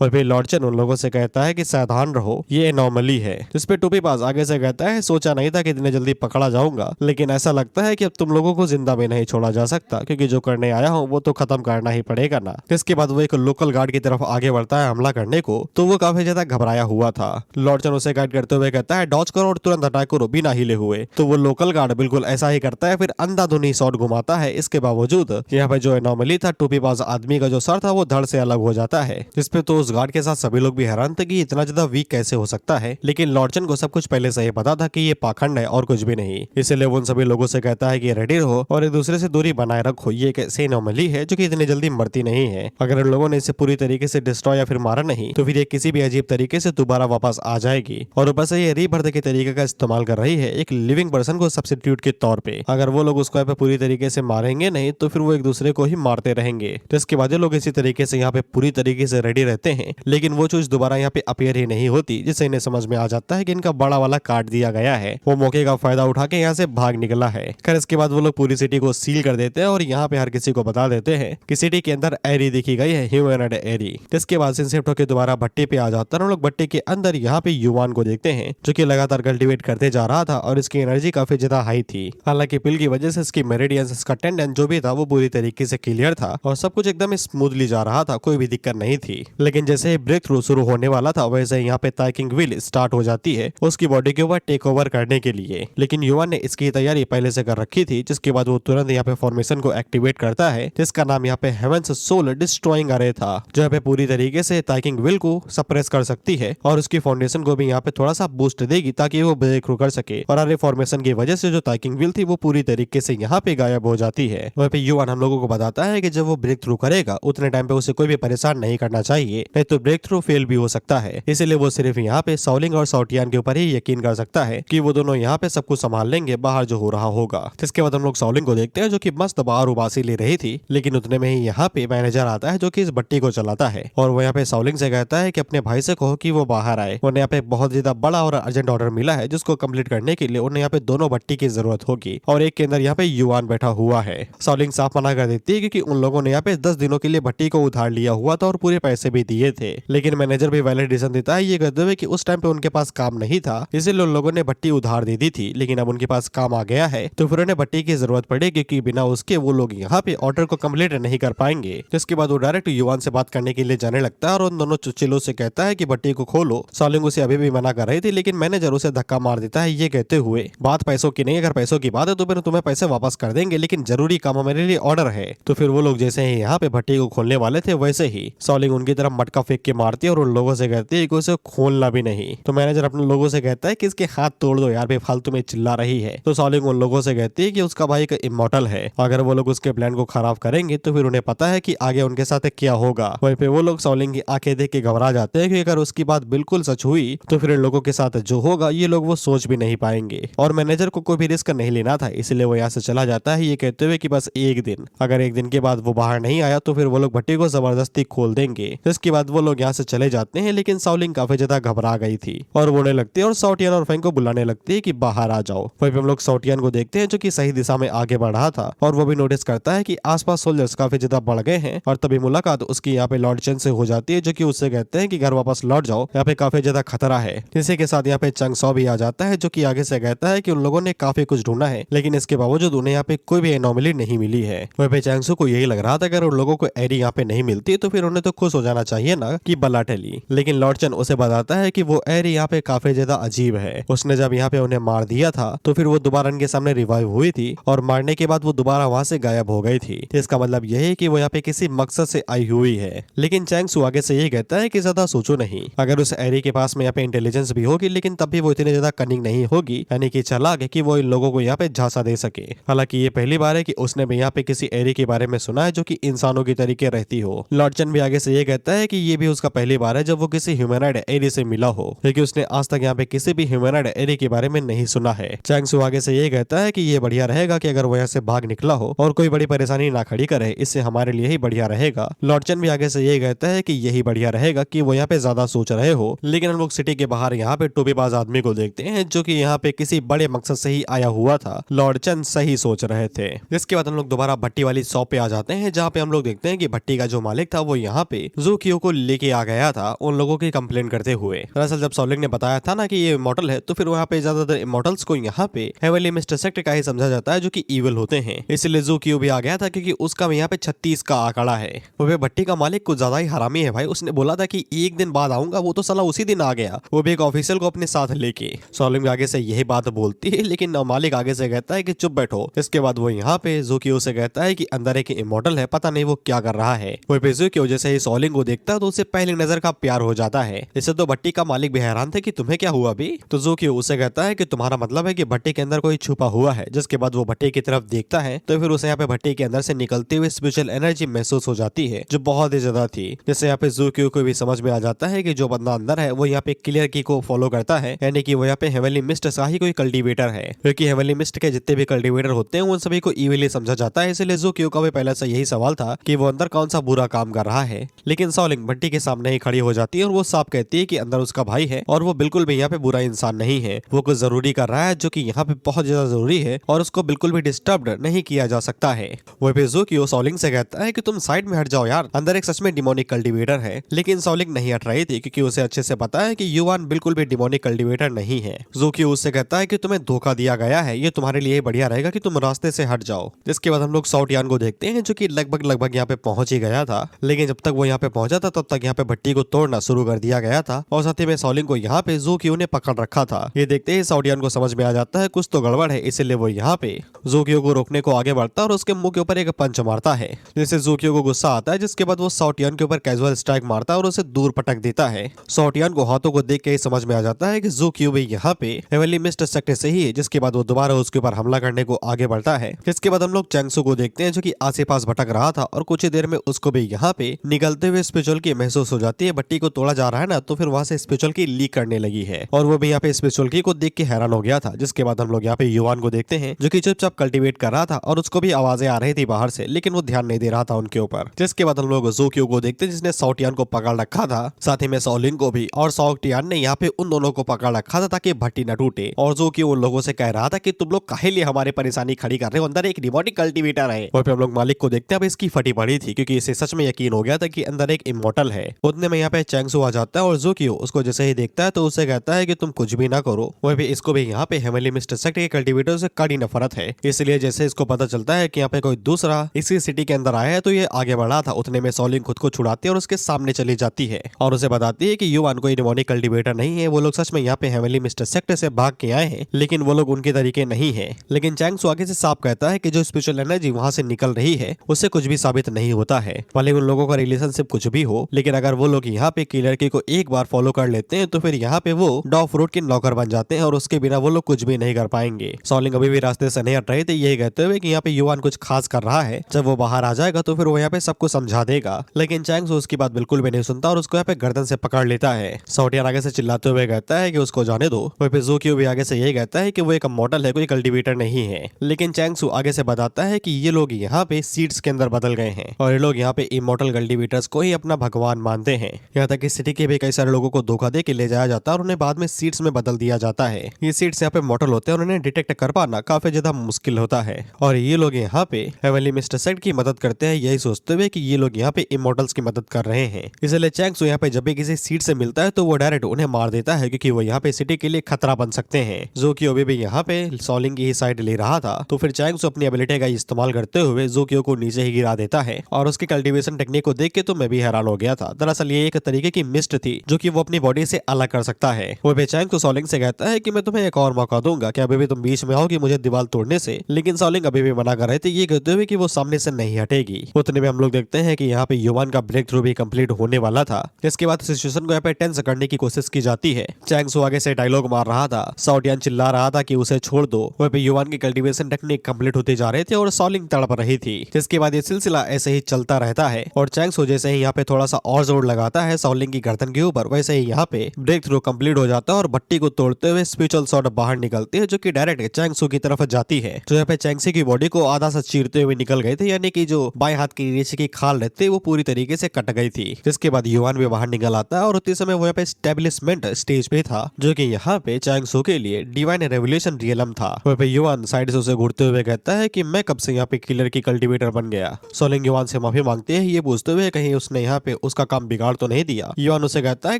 और फिर लॉर्ड चैन उन लोगों से कहता है कि सावधान रहो, ये एनॉमली है। जिसपे टोपीबाज आगे से कहता है सोचा नहीं था कि इतने जल्दी पकड़ा जाऊंगा, लेकिन ऐसा लगता है कि अब तुम लोगों को जिंदा में नहीं छोड़ा जा सकता, क्योंकि जो करने आया हूँ वो तो खत्म करना ही पड़ेगा ना। इसके बाद वो एक लोकल गार्ड की तरफ आगे बढ़ता है हमला करने को, तो वो काफी ज्यादा घबराया हुआ था। लॉर्ड चैन उसे गाइड करते हुए कहता है डॉज करो और तुरंत अटैक करो बिना हिले हुए। तो वो लोकल गार्ड बिल्कुल ऐसा ही करता है, फिर अंधाधुनी शॉट घुमाता है। इसके बावजूद यहाँ पे जो एनॉमली था, टोपीबाज आदमी का जो सर था वो धड़ से अलग हो जाता है। जिसपे तो उस गार्ड के साथ सभी लोग भी हैरान थे कि इतना ज्यादा वीक कैसे हो सकता है। लेकिन लॉर्ड चैन को सब कुछ पहले से ही पता था कि ये पाखंड है और कुछ भी नहीं, इसलिए वो उन सभी लोगों से कहता है कि रेडी रहो और एक दूसरे से दूरी बनाए रखो, ये एक ऐसी एनॉमली है जो कि इतनी जल्दी मरती नहीं है। अगर इन लोगों ने इसे पूरी तरीके से डिस्ट्रॉय या फिर मारा नहीं, तो फिर ये किसी भी अजीब तरीके से दोबारा वापस आ जाएगी। और ऊपर से ये रीबर्थ के तरीके का इस्तेमाल कर रही है एक लिविंग पर्सन को सब्स्टिट्यूट के तौर पे। अगर वो लोग उसको यहाँ पे पूरी तरीके से मारेंगे नहीं, तो फिर वो एक दूसरे को ही मारते रहेंगे। जिसके बाद लोग इसी तरीके से यहाँ पे पूरी तरीके से रेडी रहते हैं, लेकिन वो चीज दोबारा यहाँ पे अपीयर ही नहीं होती, जिससे इन्हें समझ में आ जाता है कि इनका बड़ा वाला काट दिया गया है। वो मौके का फायदा उठा के यहाँ से भाग निकला है। खैर इसके बाद वो लोग पूरी सिटी को सील कर देते हैं और यहाँ पे हर किसी को बता देते हैं कि सिटी के अंदर एरी देखी गई है, ह्यूमनॉइड एरी। जिसके बाद शिफ्ट होकर दोबारा भट्टी पे आ जाता है। हम लोग भट्टी के अंदर यहाँ पे युवान को देखते हैं, जो कि लगातार कल्टिवेट करते जा रहा था और इसकी एनर्जी काफी ज्यादा हाई थी। हालांकि पिल की वजह से इसकी मेरिडियंस इसका अटेंडेंट जो भी था वो पूरी तरीके से क्लियर था और सब कुछ एकदम स्मूथली जा रहा था, कोई भी दिक्कत नहीं थी। लेकिन जैसे ही ब्रेक थ्रू शुरू होने वाला था वैसे यहाँ पे ताइकिंग व्हील स्टार्ट हो जाती है उसकी बॉडी के ऊपर टेक ओवर करने के लिए। लेकिन युवान ने इसकी तैयारी पहले से कर रखी थी, जिसके बाद वो तुरंत यहाँ पे फॉर्मेशन को एक्टिवेट करता है जिसका नाम यहाँ पे हेवेंस सोल डिस्ट्रॉइंग अरे था, जो यहाँ पे पूरी तरीके से ताइकिंग व्हील को सप्रेस कर सकती है और उसकी फाउंडेशन को भी यहाँ पे थोड़ा सा बूस्ट देगी ताकि वो ब्रेक थ्रू कर सके। और अरे फॉर्मेशन की वजह से जो ताइकिंग व्हील थी वो पूरी तरीके से यहाँ पे गायब हो जाती है। वहीं पे युवान हम लोगों को बताता है कि जब वो ब्रेक थ्रू करेगा उतने टाइम पे उसे कोई भी परेशान नहीं करना चाहिए, नहीं तो ब्रेक थ्रू फेल भी हो सकता है। इसीलिए वो सिर्फ यहाँ पे सॉलिंग और सॉटियान के ऊपर ही यकीन कर सकता है कि वो दोनों यहाँ पे सब कुछ संभाल लेंगे बाहर जो हो रहा होगा। जिसके बाद हम लोग सॉलिंग को देखते हैं जो कि मस्त बाहर उबासी ले रही थी, लेकिन उतने में ही यहाँ पे मैनेजर आता है जो कि इस भट्टी को चलाता है और वो यहाँ पे सॉलिंग से कहता है कि अपने भाई से कहो कि वो बाहर आए, उन्हें यहाँ पे बहुत ज्यादा बड़ा और अर्जेंट ऑर्डर मिला है जिसको कंप्लीट करने के लिए उन्हें यहाँ पे दोनों भट्टी की जरूरत होगी और एक के अंदर यहाँ पे युवान बैठा हुआ है। सॉलिंग साफ मना कर देती है क्योंकि उन लोगों ने यहाँ पे 10 दिनों के लिए भट्टी को उधार लिया हुआ था और पूरे पैसे भी दिए थे। लेकिन मैनेजर भी वैलिडेशन देता है ये कहते हुए कि उस टाइम पे उनके पास काम नहीं था, इसीलिए उन लोगों ने भट्टी उधार दे दी थी, लेकिन अब उनके पास काम आ गया है तो फिर उन्हें भट्टी की जरूरत पड़ेगी क्योंकि बिना उसके वो लोग यहाँ पे ऑर्डर को कंप्लीट नहीं कर पाएंगे। जिसके बाद वो डायरेक्ट युवान से बात करने के लिए जाने लगता है और उन दोनों चुच्चिलों से कहता है कि भट्टी को खोलो। सॉलिंग उसे अभी भी मना कर रही थी, लेकिन मैनेजर उसे धक्का मार देता है ये कहते हुए बात पैसों की नहीं, अगर पैसों की बात है तो फिर तुम्हें पैसे वापस कर देंगे, लेकिन जरूरी काम मेरे लिए ऑर्डर है। तो फिर वो लोग जैसे ही यहाँ पे भट्टी को खोलने वाले थे वैसे ही सॉलिंग उनकी तरफ मटका फेंक के मारती है और उन लोगों से कहती है कि उसे खोलना भी नहीं। तो मैनेजर अपने लोगों से कहता है कि इसके हाथ तोड़ दो यार, बेफालतू में चिल्ला रही है। तो सॉलिंग उन लोगों से कहती है कि उसका भाई एक इमॉर्टल है, अगर वो लोग उसके प्लान को खराब करेंगे तो फिर उन्हें पता है कि आगे उनके साथ क्या होगा। वहीं पे वो लोग सॉलिंग की आंखें देख के घबरा जाते हैं कि अगर उसकी बात बिल्कुल सच हुई तो फिर इन लोगों के साथ जो होगा ये लोग वो सोच भी नहीं पाएंगे। और मैनेजर को कोई भी रिस्क नहीं लेना था, इसलिए वो यहाँ से चला जाता है ये कहते हुए कि बस एक दिन, अगर एक दिन के बाद वो बाहर नहीं आया तो फिर वो लोग भट्टी को जबरदस्ती खोल देंगे। इसके बाद वो लोग यहाँ से चले जाते हैं, लेकिन सॉलिंग काफी ज्यादा घबरा गई थी और रोने लगती है और सॉटियन और फेंग को बुलाने लगती है कि बाहर आ जाओ। वहीं पे हम लोग सॉटियन को देखते हैं जो कि सही दिशा में आगे बढ़ रहा था और वो भी नोटिस करता है कि आसपास सोल्जर्स काफी ज्यादा बढ़ गए हैं और तभी मुलाकात उसकी यहाँ पे लॉर्ड चेन से हो जाती है जो कि उससे कहते हैं कि घर वापस लौट जाओ, यहाँ पे काफी ज्यादा खतरा है। इसी के साथ यहाँ पे चंग सौ भी आ जाता है जो कि आगे से कहता है कि उन लोगों ने काफी कुछ ढूंढा है, लेकिन इसके बावजूद उन्हें यहाँ पे कोई भी एनोमली नहीं मिली है। वहीं पे चैंगसू को यही लग रहा था अगर उन लोगों को एरी यहाँ पे नहीं मिलती तो फिर उन्हें तो खुश हो जाना चाहिए ना कि बला टली, लेकिन लॉर्ड चेन उसे बताता है कि वो एरी यहाँ पे काफी ज्यादा अजीब है। उसने जब यहाँ पे उन्हें मार दिया था तो फिर वो दोबारा इनके सामने रिवाइव हुई थी और मारने के बाद वो दोबारा वहां से गायब हो गई थी। इसका मतलब यह है कि वो यहाँ पे किसी मकसद से आई हुई है। लेकिन चैंगसू आगे से यही कहता है कि ज्यादा सोचो नहीं, अगर उस एरी के पास में यहाँ पे इंटेलिजेंस भी होगी लेकिन तब भी वो इतनी ज्यादा कनिंग नहीं होगी, यानी कि चालाक है कि वो इन लोगों को यहाँ पे झांसा दे सके। हालांकि ये पहली बार है कि उसने भी यहाँ पे किसी एरी के बारे में सुना है जो कि इंसानों की तरीके रहती हो। लॉर्ड चेन भी आगे से ये कहता है कि ये भी उसका पहली बार है जब वो किसी ह्यूमैनॉइड एरी से मिला हो, क्योंकि उसने आज तक यहाँ पे किसी भी ह्यूमैनॉइड एरी के बारे में नहीं सुना है। चैंगसू आगे से ये कहता है कि ये बढ़िया रहेगा कि अगर वो यहाँ से भाग निकला हो और कोई बड़ी परेशानी ना खड़ी करे, इससे हमारे लिए ही बढ़िया रहेगा। लॉर्ड चेन भी आगे से ये कहता है कि यही बढ़िया रहेगा कि वो यहाँ पे ज्यादा सोच रहे हो। लेकिन हम लोग सिटी के बाहर यहाँ पे टोपीबाज आदमी को देखते हैं जो कि यहाँ पे किसी बड़े मकसद से ही आया हुआ था। लॉर्ड चेन सही सोच रहे थे। इसके बाद हम लोग दोबारा भट्टी वाली शॉप पे आ जाते हैं जहाँ पे हम लोग देखते हैं कि भट्टी का जो मालिक था वो यहाँ पे ज़ूकियो को लेके आ गया था उन लोगों की कंप्लेन करते हुए। दरअसल जब सॉलिंग ने बताया था ना कि ये इमॉर्टल है तो फिर वहाँ पे ज्यादातर इमॉर्टल्स को यहाँ पे हेवनली मिस्टर सेक्ट का ही समझा जाता है जो कि इविल होते हैं, इसलिए ज़ूकियो भी आ गया था क्योंकि उसका यहाँ पे 36 का आंकड़ा है। वो भट्टी का मालिक कुछ ज्यादा ही हरामी है भाई, उसने बोला था कि एक दिन बाद आऊंगा, वो तो साला उसी दिन आ गया, वो भी एक ऑफिशियल को अपने साथ लेके। सॉलिंग आगे से यही बात बोलती है लेकिन मालिक आगे से कहता है कि चुप बैठो। इसके बाद वो यहाँ पे ज़ूकियो से कहता है कि अंदर एक इमॉर्टल है, पता नहीं वो क्या कर रहा है। वो पे ज़ूकियो जैसे ही सॉलिंग को देखता है तो उसे पहली नजर का प्यार हो जाता है। इससे तो भट्टी का मालिक भी हैरान थे कि तुम्हें क्या हुआ अभी। तो ज़ूकियो उसे कहता है कि तुम्हारा मतलब है कि भट्टी के अंदर कोई छुपा हुआ है। जिसके बाद वो भट्टी की तरफ देखता है तो फिर उसे यहाँ पे भट्टी के अंदर से निकलती हुई स्पिरिचुअल एनर्जी महसूस हो जाती है जो बहुत ही ज्यादा थी। जैसे यहाँ पे ज़ूकियो को भी समझ में आ जाता है कि जो बंदा अंदर है वो यहाँ पे क्लियर की को फॉलो करता है, यानी कि वो यहाँ पे हेवनली मिस्ट का ही कोई कल्टीवेटर है, क्योंकि हेवनली मिस्ट के जितने भी कल्टीवेटर होते हैं उन सभी को इविली समझा जाता है। इसलिए ज़ूकियो का भी पहले से यही सवाल था कि वो अंदर कौन सा बुरा काम कर रहा है। लेकिन सॉलिंग भट्टी के सामने ही खड़ी हो जाती है और वो साफ कहती है कि अंदर उसका भाई है और वो बिल्कुल भी यहाँ पे बुरा इंसान नहीं है, वो कुछ जरूरी कर रहा है जो कि यहाँ पे बहुत ज्यादा जरूरी है और उसको बिल्कुल भी डिस्टर्ब नहीं किया जा सकता है। वो पे ज़ूकियो सॉलिंग से कहता है कि तुम साइड में हट जाओ यार, अंदर एक सच में डिमोनिक कल्टीवेटर है। लेकिन सॉलिंग नहीं हट रही थी क्योंकि उसे अच्छे से पता है कि युवान बिल्कुल भी डिमोनिक कल्टीवेटर नहीं है। ज़ूकियो उससे कहता है कि तुम्हें धोखा दिया गया है, ये तुम्हारे लिए बढ़िया रहेगा कि तुम रास्ते से हट जाओ। जाओ। जिसके बाद हम लोग सॉटियान को देखते हैं जो कि लगभग यहाँ पे पहुंच ही गया था, लेकिन जब तक वो यहाँ पे पहुंचा था तब तक यहाँ पे भट्टी को तोड़ना शुरू कर दिया गया था और साथ ही में सॉलिंग को यहाँ पे ज़ूकियो ने पकड़ रखा था। ये देखते ही सॉटियान को समझ में आ जाता है कुछ तो गड़बड़ है, इसलिए वो यहाँ पे ज़ूकियो को रोकने को आगे बढ़ता है और उसके मुंह के ऊपर एक पंच मारता है, जिससे ज़ूकियो को गुस्सा आता है। जिसके बाद वो सॉटियान के ऊपर कैजुअल स्ट्राइक मारता है और उसे दूर पटक देता है। सॉटियान को हाथों को देख के ही समझ में आ जाता है कि ज़ूकियो भी यहाँ पे हेवनली मिस्ट सेक्टर से ही है। जिसके बाद वो दोबारा उसके ऊपर हमला करने को आगे बढ़ता है। इसके बाद हम लोग चैंगसू को देखते हैं जो कि आस-पास भटक रहा था और कुछ ही देर में उसको भी यहाँ पे निकलते हुए स्पिरिचुअल की महसूस हो जाती है। भट्टी को तोड़ा जा रहा है ना, तो फिर वहां से स्पिरिचुअल की लीक करने लगी है और वो भी यहाँ पे स्पिरिचुअल की को देख के हैरान हो गया था। जिसके बाद हम लोग यहाँ पे युवान को देखते हैं जो कि चुपचाप कल्टीवेट कर रहा था और उसको भी आवाजें आ रही थी बाहर से, लेकिन वो ध्यान नहीं दे रहा था उनके ऊपर। जिसके बाद हम लोग ज़ूकियो को देखते हैं जिसने सॉटियान को पकड़ रखा था, साथ ही में सॉलिंग को भी, और सॉटियान ने यहाँ पे उन दोनों को पकड़ रखा था ताकि भट्टी न टूटे। और ज़ूकियो उन लोगों से कह रहा था कि तुम लोग काहे लिए हमारे परेशानी खड़ी कर रहे हो, अंदर एक रिमोटिक कल्टीवेटर है। और फिर हम लोग मालिक को देखते हैं, अब इसकी फटी पड़ी थी क्योंकि इसे सच में यकीन हो गया था कि अंदर एक इमोर्टल है। उतने में यहाँ पे चैंगसू आ जाता है और ज़ूकियो उसको जैसे ही देखता है तो उसे कहता है कि तुम कुछ भी ना करो। वह भी इसको भी यहाँ पे हेवनली मिस्ट सेक्टर के कल्टीवेटर से कड़ी नफरत है, इसलिए जैसे इसको पता चलता है कि यहाँ पे कोई दूसरा इसी सिटी के अंदर आया है तो ये आगे बढ़ा था। उतने में सॉलिंग खुद को छुड़ाती है और उसके सामने चली जाती है और उसे बताती है कि युवान कोई डिमोनिक कल्टीवेटर नहीं है, वो लोग सच में यहाँ पे हेवनली मिस्ट सेक्टर से भाग के आए हैं, लेकिन वो लोग उनके तरीके नहीं है। लेकिन चैंगसू आगे से साफ कहता है कि जो स्पिरिचुअल एनर्जी वहां से निकल रही है उससे कुछ भी साबित नहीं होता है, भले उन लोगों का रिलेशनशिप कुछ भी हो, लेकिन अगर वो लोग यहाँ पे किलर की को एक बार फॉलो कर लेते हैं तो फिर यहाँ पे वो डॉफ रोड के नौकर बन जाते हैं और उसके बिना वो लोग कुछ भी नहीं कर पाएंगे। सॉलिंग अभी भी रास्ते से नहीं हट रहे थे, यही कहते हुए कि यहाँ पे युवान कुछ खास कर रहा है, जब वो बाहर आ जाएगा तो फिर वो यहाँ पे सबको समझा देगा। लेकिन चैंगसू उसकी बात बिल्कुल भी नहीं सुनता और उसको यहाँ पे गर्दन से पकड़ लेता है। सॉटियान आगे से चिल्लाते हुए कहता है कि उसको जाने दो। वहीं पे ज़ूकियो भी आगे से यही कहता है कि वो एक मॉडल है, कोई कल्टीवेटर नहीं है। लेकिन चैंगसू आगे से बताता है कि ये लोग यहाँ पे सीड्स के अंदर बदल गए हैं और ये लोग यहाँ पे इमोर्टल कल्टीवेटर्स को ही अपना भगवान मानते हैं। यहाँ तक कि सिटी के भी कई सारे लोगों को धोखा दे के ले जाया जाता है और उन्हें बाद में सीड्स में बदल दिया जाता है। ये सीड्स यहाँ पे मॉडल होते हैं और उन्हें डिटेक्ट कर पाना काफी ज्यादा मुश्किल होता है और ये लोग यहाँ पे हेवनली मिस्ट सेक्टर की मदद करते हैं, यही सोचते हुए कि ये लोग यहाँ पे इमोर्टल्स की मदद कर रहे हैं। इसलिए चैंगसू यहाँ पे जब भी किसी सीड से मिलता है तो वो डायरेक्ट उन्हें मार देता है क्योंकि वो यहाँ पे सिटी के लिए खतरा बन सकते हैं। ज़ूकियो भी यहाँ पे सॉलिंग की ही साइड ले रहा था तो फिर चैंगसू अपनी एबिलिटी का इस्तेमाल करते हुए ज़ूकियो को नीचे ही गिरा देता है और उसकी कल्टीवेशन टेक्निक को देख के तो मैं भी हैरान हो गया था। दरअसल ये एक तरीके की मिस्ट थी जो कि वो अपनी बॉडी से अलग कर सकता है। वो बेचैंग तो सॉलिंग से कहता है कि मैं तुम्हें एक और मौका दूंगा, क्या अभी भी तुम बीच में आओगी मुझे दीवार तोड़ने से, लेकिन सॉलिंग अभी भी मना कर रहे थे, ये कहते हुए कि वो सामने से नहीं हटेगी। उतने में हम लोग देखते हैं कि यहाँ पे युवान का ब्रेक थ्रू भी कंप्लीट होने वाला था। इसके बाद सिचुएशन को यहाँ पे टेंस करने की कोशिश की जाती है। चैंगसू आगे से डायलॉग मार रहा था, सॉटियान चिल्ला रहा था कि उसे छोड़ दो। वहीं पे युवान की कल्टीवेशन टेक्निक कंप्लीट होते जा रहे थे और सॉलिंग तड़प रही थी। जिसके बाद ये सिलसिला ऐसे ही चलता रहता है और चैंगसू जैसे ही यहाँ पे थोड़ा सा और जोर लगाता है सॉलिंग की गर्दन के ऊपर, वैसे ही यहाँ पे ब्रेक थ्रू कंप्लीट हो जाता है और भट्टी को तोड़ते हुए स्पिरिचुअल शॉट बाहर निकलती है जो कि डायरेक्ट चैंगसू की तरफ जाती है, जो यहाँ पे चैंगसी की बॉडी को आधा सा चीरते हुए निकल गए थे, यानी कि जो बाएं हाथ की नीचे की खाल रहती है वो पूरी तरीके से कट गई थी। जिसके बाद युवान भी बाहर निकल आता है और उसी समय वो यहाँ पे एस्टेब्लिशमेंट स्टेज पे था जो कि यहाँ पे चैंगसू के लिए डिवाइन रेवोल्यूशन रियलम था। वहाँ पे युवान साइड से उसे घूरते हुए कहता है कि मैं कब से यहाँ पे किलर की कल्टीवेटर बन गया। सॉलिंग युवान से माफी मांगते हैं, ये पूछते हुए कहीं उसने यहाँ पे उसका काम बिगाड़ तो नहीं दिया। युवान उसे कहता है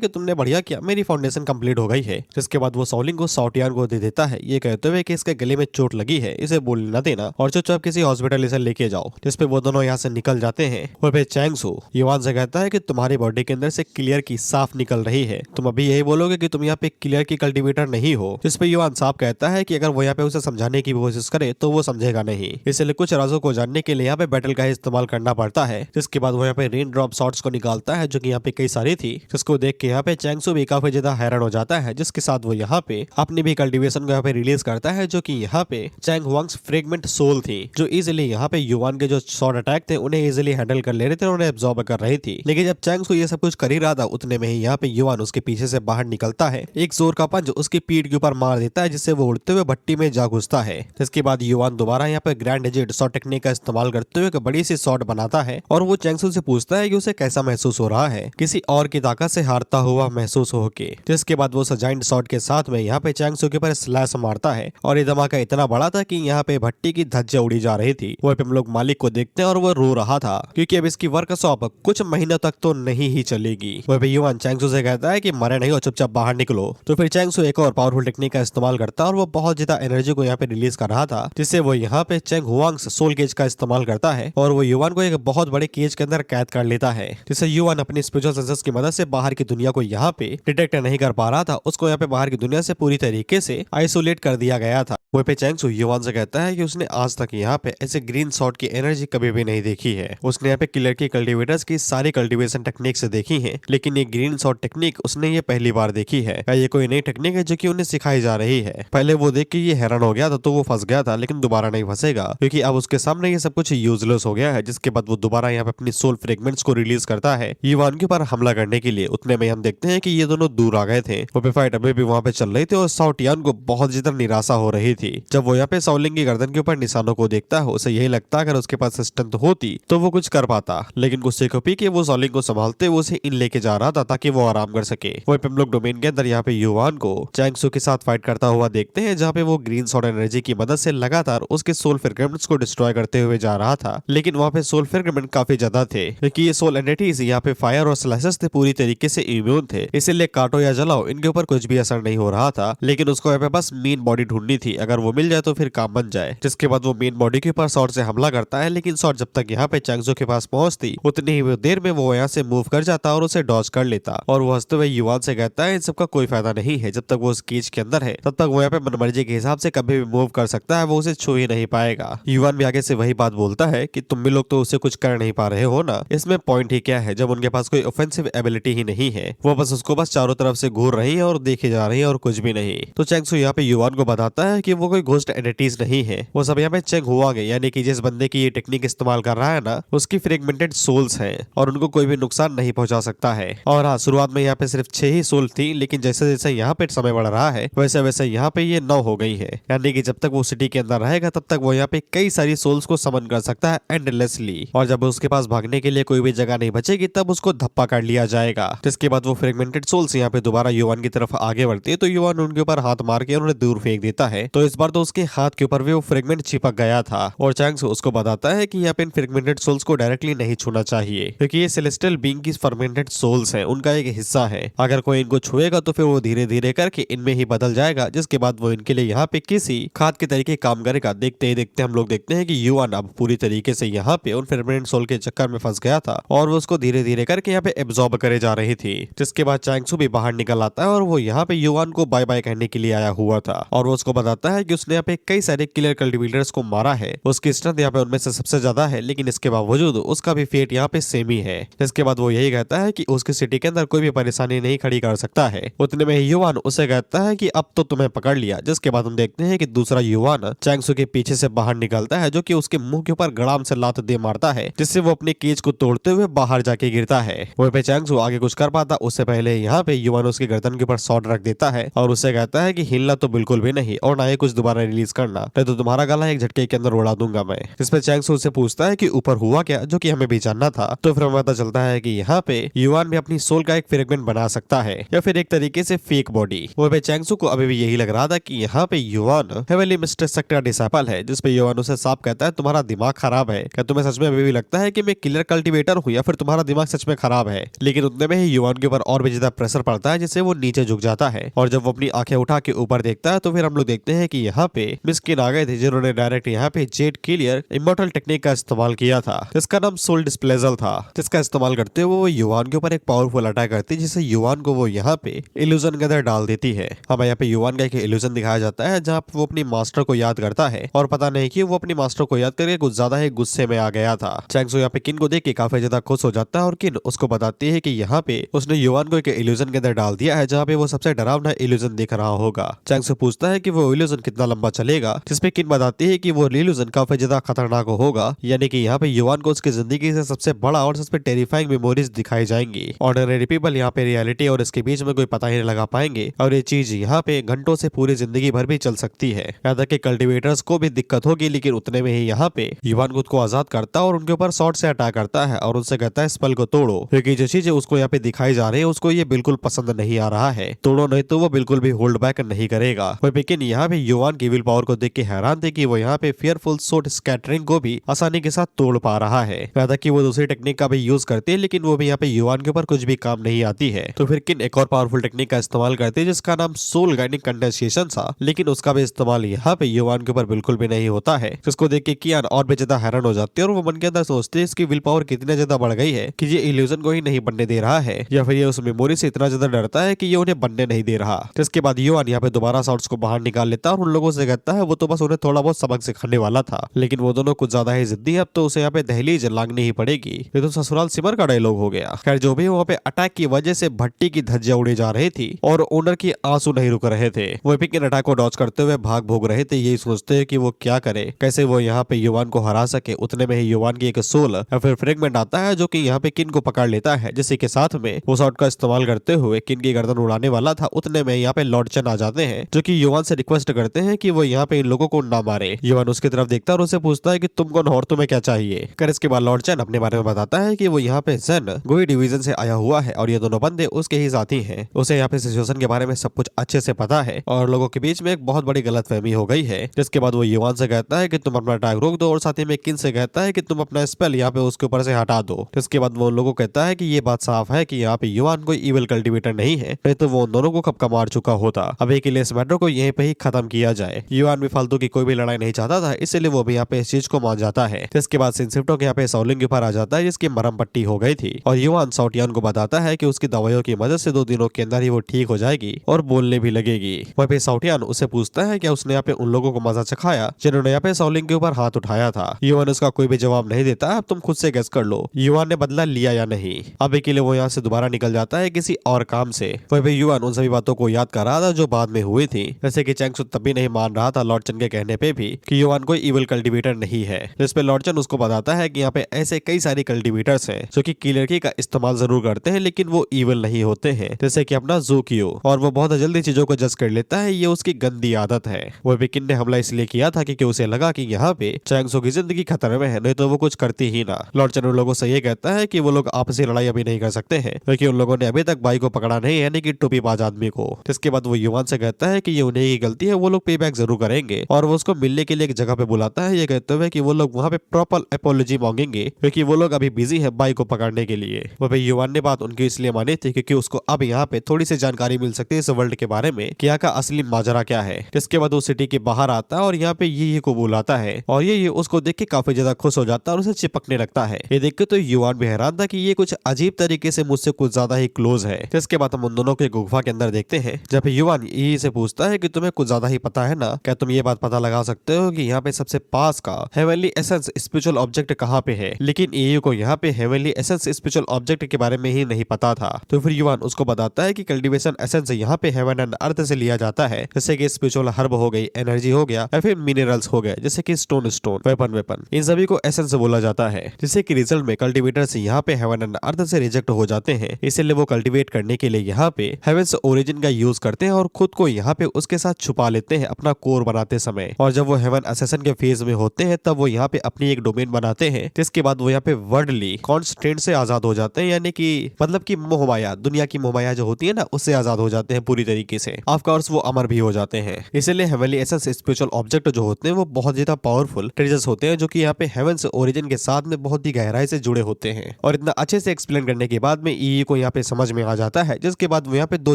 कि तुमने बढ़िया किया, मेरी फाउंडेशन कंप्लीट हो गई है। जिसके बाद वो सॉलिंग को सॉटियान को दे देता है, ये कहते हुए कि इसके गले में चोट लगी है, इसे बोलने न देना और चुपचाप किसी हॉस्पिटल इसे लेके जाओ। जिसपे वो दोनों यहाँ से निकल जाते हैं। और फिर चैंगसू युवान से कहता है कि तुम्हारी बॉडी के अंदर से क्लियर की साफ निकल रही है, तुम अभी यही बोलोगे कि तुम यहाँ पे क्लियर की कल्टीवेटर नहीं हो। जिसपे युवान साफ कहता है कि अगर वो यहाँ पे उसे समझाने की कोशिश करे तो वो समझेगा नहीं, इसलिए कुछ राजों को जानने के लिए यहाँ पे बैटल का इस्तेमाल करना पड़ता है। जिसके बाद वो यहाँ पे रेन ड्रॉप शॉट्स को निकालता है जो कि यहाँ पे कई सारी थी, जिसको देख के यहाँ पे चैंगसू भी काफी ज्यादा हैरान हो जाता है। जिसके साथ वो यहाँ पे अपनी भी कल्टीवेशन को यहाँ पे रिलीज करता है जो कि यहाँ पे चैंग हुआंग्स फ्रेगमेंट सोल थी, जो इजिली यहाँ पे युवान के जो शॉर्ट अटैक थे उन्हें इजिली हैंडल कर ले रहे थे और उन्हें एब्जॉर्ब कर रही थी। लेकिन जब चैंगसू ये सब कुछ कर ही रहा था उतने में ही यहाँ पे युवान उसके पीछे से बाहर निकलता है, एक जोर का पंच उसकी पीठ के ऊपर मार देता है जिससे वो उड़ते हुए भट्टी में जा घुसता है। जिसके बाद युवान दोबारा यहाँ पे ग्रैंड एजिड शॉट टेक्निक का इस्तेमाल करते हुए एक बड़ी सी शॉट बनाता है और वो चैंगसू से पूछता है कि उसे कैसा महसूस हो रहा है, किसी और की ताकत से हारता हुआ महसूस हो के। जिसके बाद वो सजाइंट शॉट के साथ में यहाँ पे चैंगसू के ऊपर स्लैश मारता है और ये धमाका इतना बड़ा था कि यहाँ पे भट्टी की धज्जियां उड़ी जा रही थी। वहीं पे हम लोग मालिक को देखते हैं और वो रो रहा था क्योंकि अब इसकी वर्कशॉप कुछ महीनों तक तो नहीं ही चलेगी। वहीं पे युवान चैंगसू से कहता है कि मरे नहीं हो, चुपचाप बाहर निकलो। तो फिर चैंगसू एक और पावरफुल टेक्निक का इस्तेमाल करता है और वो बहुत ज्यादा एनर्जी को यहाँ पे रिलीज कर रहा था जिससे वो यहाँ पे चेंग हुआंग सोल केज का इस्तेमाल करता है और वो युवान को एक बहुत बड़े केज के अंदर कैद कर लेता है, जिससे युवान अपनी स्पिरिचुअल सेंसेस की मदद से बाहर की दुनिया को यहाँ पे डिटेक्ट नहीं कर पा रहा था। उसको यहाँ पे बाहर की दुनिया से पूरी तरीके से आइसोलेट कर दिया गया था। वहीं पे चैंग सू युवान से कहता है कि उसने आज तक यहाँ पे ऐसे ग्रीन सॉर्ट की एनर्जी कभी भी नहीं देखी है। उसने यहाँ पे किलर की कल्टीवेटर्स की सारी कल्टीवेशन टेक्निक्स देखी है, लेकिन ये ग्रीन सॉर्ट टेक्निक उसने ये पहली बार देखी है। ये कोई नई टेक्निक है जो कि उन्हें सिखाई जा रही है। पहले वो देख के ये हैरान हो गया था, तो वो फंस गया था, लेकिन दोबारा नहीं फंसेगा क्योंकि अब उसके सामने ये सब कुछ यूजलेस हो गया है। जिसके बाद वो दोबारा यहाँ पे अपनी सोल फ्रेगमेंट्स को रिलीज करता है युवान के ऊपर हमला करने के लिए। उतने में हम देखते हैं कि ये दोनों दूर आ गए थे। वो पे फाइट अभी भी वहाँ पे चल रही थी और साओ टियान को बहुत ज्यादा निराशा हो रही थी। जब वो यहाँ पे साओलिंग की गर्दन के ऊपर निशानों को देखता है, उसे यही लगता अगर उसके पास स्ट्रेंथ होती तो वो कुछ कर पाता, लेकिन गुस्से को पी के वो साओलिंग को संभालते हुए उसे इन लेके जा रहा था ताकि वो आराम कर सके। वहीं पे हम लोग डोमेन के अंदर यहाँ पे युवान को चैंग सू के साथ फाइट करता हुआ देखते हैं, जहाँ पे वो ग्रीन सॉर्ट एनर्जी की मदद से लगातार उसके सोल फ्रेगमेंट्स को डिस्ट्रॉय करते हुए जा रहा था। लेकिन वहाँ पे सोल फ्रेगमेंट काफी ज्यादा थे क्योंकि ये सोल एंटिटीज यहाँ पे फायर और स्लाइसेस थे पूरी तरीके से इम्यून थे, इसीलिए काटो या जलाओ इनके ऊपर कुछ भी असर नहीं हो रहा था। लेकिन उसको यहाँ पे बस मेन बॉडी ढूंढनी थी, अगर वो मिल जाए तो फिर काम बन जाए। जिसके बाद वो मेन बॉडी के ऊपर शॉट से हमला करता है, लेकिन शॉट जब तक यहाँ पे चैंग सू के पास पहुंचती उतनी ही देर में वो यहाँ से मूव कर जाता और उसे डॉज कर लेता। और वो हंसते हुए युवान से कहता है इन सबका कोई फायदा नहीं है, जब तक वो उस केज के अंदर है तब तक वो यहाँ पे मनमर्जी के हिसाब से कभी भी मूव कर सकता है, वो उसे छू ही नहीं पाएगा। युवान भी आगे से वही बात बोलता है कि तुम भी लोग तो उसे कुछ कर नहीं पा रहे हो ना, इसमें पॉइंट ही क्या है जब उनके पास कोई ऑफेंसिव एबिलिटी ही नहीं है। वो बस उसको बस चारों तरफ से घूर रही है और देखे जा रही है और कुछ भी नहीं। तो चैंग सू यहाँ पे युवान को बताता है कि वो कोई घोस्ट एंटिटीज नहीं है, वो सब यहाँ पे चेंग हुआंग है, यानी कि जिस बंदे की ये टेक्निक इस्तेमाल कर रहा है ना, उसकी फ्रेगमेंटेड सोल्स हैं और उनको कोई भी नुकसान नहीं पहुंचा सकता है। और हाँ, शुरुआत में यहाँ पे सिर्फ 6 ही सोल थी, लेकिन जैसे जैसे यहाँ पे समय बढ़ रहा है वैसे वैसे यहाँ पे ये 9 हो गई है, यानी कि जब तक वो सिटी के अंदर रहेगा तब तक वो यहाँ पे कई सारी सोल्स को समन कर सकता है एंडलेसली। और जब उसके पास भागने के लिए कोई भी जगह नहीं बचेगी तब उसको धप्पा कर लिया जाएगा। जिसके बाद वो फ्रेगमेंटेड सोल्स यहाँ पे दोबारा युवान की तरफ आगे बढ़ती है, तो युवान उनके ऊपर हाथ मार के उन्हें दूर फेंक देता है। तो इस बार तो उसके हाथ के ऊपर भी वो फ्रेगमेंट चिपक गया था और चैंग सू उसको बताता है कि यहाँ पे इन फ्रेगमेंटेड सोल्स को डायरेक्टली नहीं छूना चाहिए क्योंकि ये सेलेस्टियल बीइंग की फर्मेंटेड सोल्स हैं, उनका एक हिस्सा है। अगर कोई इनको छुएगा तो फिर वो धीरे धीरे करके इनमें ही बदल जाएगा, जिसके बाद वो इनके लिए यहाँ पे किसी खाद के तरीके काम करेगा। देखते ही देखते हम लोग देखते हैं कि युवान अब पूरी तरीके से यहाँ पे उन फ्रेगमेंट सोल के चक्कर में फंस गया था और वो उसको धीरे धीरे करके यहाँ पे एब्जॉर्ब करे जा रही थी। जिसके बाद चैंग सू भी बाहर निकल आता है और वो यहाँ पे युवान को बाय बाय कहने के लिए आया हुआ था और वो उसको बताता है कि उसने यहाँ पे कई सारे किलर कल्टीवेटर्स को मारा है, उसकी स्ट्रेंथ यहाँ पे उनमें से सबसे ज्यादा है, लेकिन इसके बावजूद उसका भी फेट यहाँ पे सेम ही है। जिसके बाद वो यही कहता है कि उसकी सिटी के अंदर कोई भी परेशानी नहीं खड़ी कर सकता है। उतने में युवान उसे कहता है कि अब तो तुम्हें पकड़ लिया। जिसके बाद हम देखते हैं कि दूसरा युवान चैंग सू के पीछे से बाहर निकलता है, जो कि उसके मुंह के ऊपर गड़ाम से लात दे मारता है, जिससे वो अपने केज को तोड़ते हुए बाहर जाके गिरता है। वहीं पे चैंग सू आगे कुछ कर पाता उससे पहले यहाँ पे युवान उसकी गर्दन के ऊपर शॉट रख देता है और उससे कहता है कि हिलना तो बिल्कुल भी नहीं और ना ही कुछ दोबारा रिलीज करना, नहीं तो तुम्हारा गला एक झटके के अंदर उड़ा दूंगा मैं। जिसपे चैंग सू उससे पूछता है कि ऊपर हुआ क्या, जो कि हमें भी जानना था। तो फिर हमें पता चलता है कि यहाँ पे युवान भी अपनी सोल का एक फ्रेगमेंट बना सकता है या फिर एक तरीके से फेक बॉडी। वो पे चैंग सू को अभी भी यही लग रहा था कि यहाँ पे युवान हेवनली मिस्ट्रेस का डिसाइपल है, जिसपे युवान उसे साफ कहता है तुम्हारा दिमाग खराब है, क्या तुम्हें सच में अभी भी लगता है कि मैं किलर कल्टीवेटर हूँ या फिर तुम्हारा दिमाग सच में खराब है। लेकिन उतने में ही युवान के ऊपर और भी ज्यादा प्रेशर पड़ता है, जिससे वो नीचे झुक जाता है और जब वो अपनी आंखें उठा के ऊपर देखता है तो फिर हम लोग देखते हैं कि यहाँ पे मिस्किन आ गए थे, जिन्होंने डायरेक्ट यहाँ पे जेट किलियर इमोर्टल टेक्निक का इस्तेमाल किया था, जिसका नाम सोल डिस्प्लेजल था। जिसका इस्तेमाल करते हुए वो युवान के ऊपर एक पावरफुल अटैक करती है, जिससे युवान को वो यहाँ पे इल्यूजन के अंदर डाल देती है। हमें यहाँ पे युवान का एक इल्यूजन दिखाया जाता है जहाँ पे वो अपनी मास्टर को याद करता है और पता नहीं कि वो अपनी मास्टर को याद करके कुछ ज्यादा ही गुस्से में आ गया था। चैंग सू यहाँ पे किन को देख के काफी ज्यादा खुश हो जाता है और किन उसको बताती है कि यहाँ पे उसने युवान को एक इल्यूजन के अंदर डाल दिया है जहाँ पे वो सबसे डरावना इल्यूजन दिख रहा होगा। चैंग सू पूछता है कि वो इल्यूजन कितना लंबा चलेगा, जिसपे किन बताती है कि वो इल्यूजन काफी ज्यादा खतरनाक होगा, यानी कि यहाँ पे युवान को उसकी जिंदगी से सबसे बड़ा और सबसे टेरिफाइंग मेमोरीज दिखाई जाएंगी। ऑर्डिनरी पीपल यहाँ पे रियलिटी और इसके बीच में कोई पता ही नहीं लगा पाएंगे और ये चीज यहाँ पे घंटों से पूरी जिंदगी भर भी चल सकती है। यहाँ तक कि कल्टीवेटर्स को भी दिक्कत होगी, लेकिन उतने में ही यहाँ पे युवान खुद को आजाद करता और उनके ऊपर शॉर्ट से अटैक करता है और उनसे कहता है स्पेल को तोड़ो, क्योंकि जो चीजें उसको यहाँ पे दिखाई जा रही है उसको ये बिल्कुल पसंद नहीं आ रहा है। तोड़ो नहीं तो वो बिल्कुल भी होल्ड बैक नहीं करेगा। लेकिन यहाँ पे युवान की विल पावर को देख के हैरान थे कि वो यहाँ पे फियरफुल शॉट स्कैटरिंग को भी आसानी के साथ तोड़ पा रहा है। यहाँ तक कि वो दूसरी टेक्निक का भी यूज करती है, लेकिन वो भी यहाँ पे युवान के ऊपर कुछ भी काम नहीं आती है। तो फिर किन एक और पावरफुल टेक्निक का इस्तेमाल करते हैं जिसका नाम सोल गाइडिंग कंडेंसेशन था, लेकिन उसका भी इस्तेमाल यहाँ पे युवान के ऊपर बिल्कुल भी नहीं नहीं होता है, जिसको देख के कियान और भी ज्यादा हैरान हो जाती है और वो मन के अंदर सोचते हैं इसकी विल पावर कितनी ज्यादा बढ़ गई है कि ये इल्यूजन को ही नहीं बनने दे रहा है, या फिर ये उस मेमोरी से इतना ज्यादा डरता है कि ये उन्हें बनने नहीं दे रहा। जिसके बाद युआन यहाँ पे दोबारा शॉट्स को बाहर निकाल लेता है और उन लोगों से कहता है वो तो बस उन्हें थोड़ा बहुत सबक सिखाने वाला था, लेकिन वो दोनों कुछ ज्यादा ही जिद्दी है, अब तो उसे यहाँ पे दहलीज लांगनी ही पड़ेगी। ये तो ससुराल सिमर का डायलॉग हो गया। खैर जो भी वहाँ पे अटैक की वजह से भट्टी की धज्जियां उड़ी जा रही थी और ओनर की आंसू नहीं रुक रहे थे। वो एपिक इन अटैक को डॉज करते हुए भाग भोग रहे थे, यही सोचते हैं कि वो क्या करे, कैसे वो यहाँ पे युआन को हरा सके। उतने में ही युआन की एक सोल या फिर फ्रेगमेंट आता है जो कि यहाँ पे किन को पकड़ लेता है, जिससे के साथ में वो शॉट का इस्तेमाल करते हुए किन की गर्दन उड़ाने वाला था। उतने में यहाँ पे लॉर्ड चन आ जाते हैं जो कि युआन से रिक्वेस्ट करते हैं कि वो यहाँ पे इन लोगों को ना मारे। युआन उसकी तरफ देखता है और उसे पूछता है कि तुम कौन हो और तुम्हें क्या चाहिए। कर इसके बाद लॉर्ड चन अपने बारे में बताता है कि वो यहाँ पे जन गोई डिवीजन से आया हुआ है और ये दोनों बंदे उसके ही साथी हैं। उसे यहाँ पे सिचुएशन के बारे में सब कुछ अच्छे से पता है और लोगों के बीच में एक बहुत बड़ी गलतफहमी हो गई है। जिसके बाद वो युआन से कहता है कि तुम अपना अटैक रोक दो और साथ ही में किन से कहता है कि तुम अपना स्पेल यहाँ पे उसके ऊपर से हटा दो। इसके बाद वो उन लोगों को कहता है कि ये बात साफ है कि यहाँ पे युआन कोई इविल कल्टिवेटर नहीं है, नहीं तो वो उन दोनों को कब का मार चुका होता। अभी के लिए इस मैटर को यहीं पे ही खत्म किया जाए। युआन भी फालतू की कोई भी लड़ाई नहीं चाहता था, इसलिए वो भी यहाँ पे इस चीज को मान जाता है। जिसके बाद सिंसिप्टो के यहाँ पे सॉलिंग के ऊपर आ जाता है जिसकी मरहम पट्टी हो गई थी और युआन साउटियान को बताता है कि उसकी दवाइयों की मदद से 2 दिनों के अंदर ही वो ठीक हो जाएगी और बोलने भी लगेगी। वहीं पे साउटियान उसे पूछता है क्या उसने यहाँ पे उन लोगों को मजा चखाया जिन्होंने यहाँ पे सॉलिंग के ऊपर हाथ उठाया था। युआन उसका कोई भी जवाब नहीं देता, अब तुम खुद से गेस कर लो युआन ने बदला लिया या नहीं। अभी के लिए वो यहाँ से दोबारा निकल जाता है किसी और काम से। वहीं पे युआन उन सभी बातों को याद कर रहा था जो बाद में हुई थी, जैसे कि चैंग सू तब भी नहीं मान रहा था लॉर्ड चन के कहने पे भी कि युआन कोई इविल कल्टिवेटर नहीं है। जिस पे लॉर्ड चन उसको बताता है कि यहाँ पे ऐसे कई सारे कल्टिवेटर्स हैं जो कि किलर की का इस्तेमाल जरूर करते हैं लेकिन वो इविल नहीं होते हैं, जैसे कि अपना ज़ूकियो, और वो बहुत जल्दी चीजों को जज कर लेता है, ये उसकी गंदी आदत है। वो किन ने हमला इसलिए किया था क्योंकि उसे लगा कि यहाँ पे चैंग सू की जिंदगी खतरे में है, नहीं तो वो कुछ करती ही ना। लॉर्ड चन उन लोगों से ये कहता है कि वो लोग आपसी लड़ाई अभी नहीं कर सकते हैं क्योंकि उन लोगों ने अभी तक भाई को पकड़ा नहीं है, यानी कि टोपीबाज आदमी को। जिसके बाद वो युआन से कहता है कि ये उन्हीं की गलती है, वो लोग पे बैक जरूर करेंगे और वो उसको मिलने के लिए एक जगह पे बुलाता है, ये कहते हुए कि वो लोग वहाँ पे प्रॉपर अपोलॉजी मांगेंगे क्योंकि वो लोग अभी बिजी है भाई को पकड़ने के लिए। वो भाई युआन ने बात उनकी इसलिए मानी थी क्योंकि उसको अब यहाँ पे थोड़ी सी जानकारी मिल सकती है इस वर्ल्ड के बारे में कि यहाँ का असली माजरा क्या है। जिसके बाद वो सिटी के बाहर आता है और यहाँ पे ये को बुलाता है और ये उसको देख के काफी ज्यादा खुश हो जाता है और उसे चिपकने लगता है। ये देख के तो युआन भी हैरान था कि ये कुछ अजीब तरीके से मुझसे कुछ ज्यादा ही क्लोज है। जिसके बाद हम उन दोनों के गुफा के अंदर देखते हैं जब युआन ई से पूछता है कि तुम्हें कुछ ज्यादा ही पता है ना, क्या तुम ये बात पता लगा सकते हो कि यहाँ पे सबसे पास का हेवनली एसेंस स्पिरिचुअल ऑब्जेक्ट कहाँ पे है। लेकिन ईयू को यहाँ पे हेवनली एसेंस स्पिरिचुअल ऑब्जेक्ट के बारे में ही नहीं पता था। तो फिर युआन उसको बताता है कि कल्टीवेशन एसेंस यहाँ पे हेवन एंड अर्थ से लिया जाता है, जैसे कि स्पिरिचुअल हर्ब हो गई, एनर्जी हो गया या फिर मिनरल्स हो गए जैसे कि स्टोन वेपन, इन सभी को एसेंस बोला जाता है। जिससे कि रिजल्ट में कल्टीवेटर से यहाँ पे हेवन एंड अर्थ से रिजेक्ट हो जाते हैं, इसलिए वो कल्टीवेट करने के लिए यहाँ पे हेवेंस ओरिजिन का यूज करते हैं और खुद को यहाँ पे उसके साथ छुपा लेते हैं अपना कोर बनाते समय। और जब वो हेवन असेसन के फेज में होते हैं तब वो यहाँ पे अपनी एक डोमेन बनाते हैं, जिसके बाद वो यहाँ पे वर्ल्डली कॉन्स्टेंट से आजाद हो जाते हैं, यानी कि मतलब की मोहमाया, दुनिया की मोहमाया जो होती है ना, उससे आजाद हो जाते हैं पूरी तरीके से। ऑफ कोर्स वो अमर भी हो जाते हैं। इसलिए हेवनली एसेंस स्पिरिचुअल ऑब्जेक्ट जो होते हैं वो बहुत ज्यादा पावरफुल ट्रेजर्स होते हैं जो कि यहाँ पे हेवेंस ओरिजिन के साथ में बहुत ही गहराई से जुड़े होते हैं। और इतना अच्छे से एक्सप्लेन करने के बाद में ई को यहाँ पे समझ में आ जाता है, जिसके बाद वो यहाँ पे 2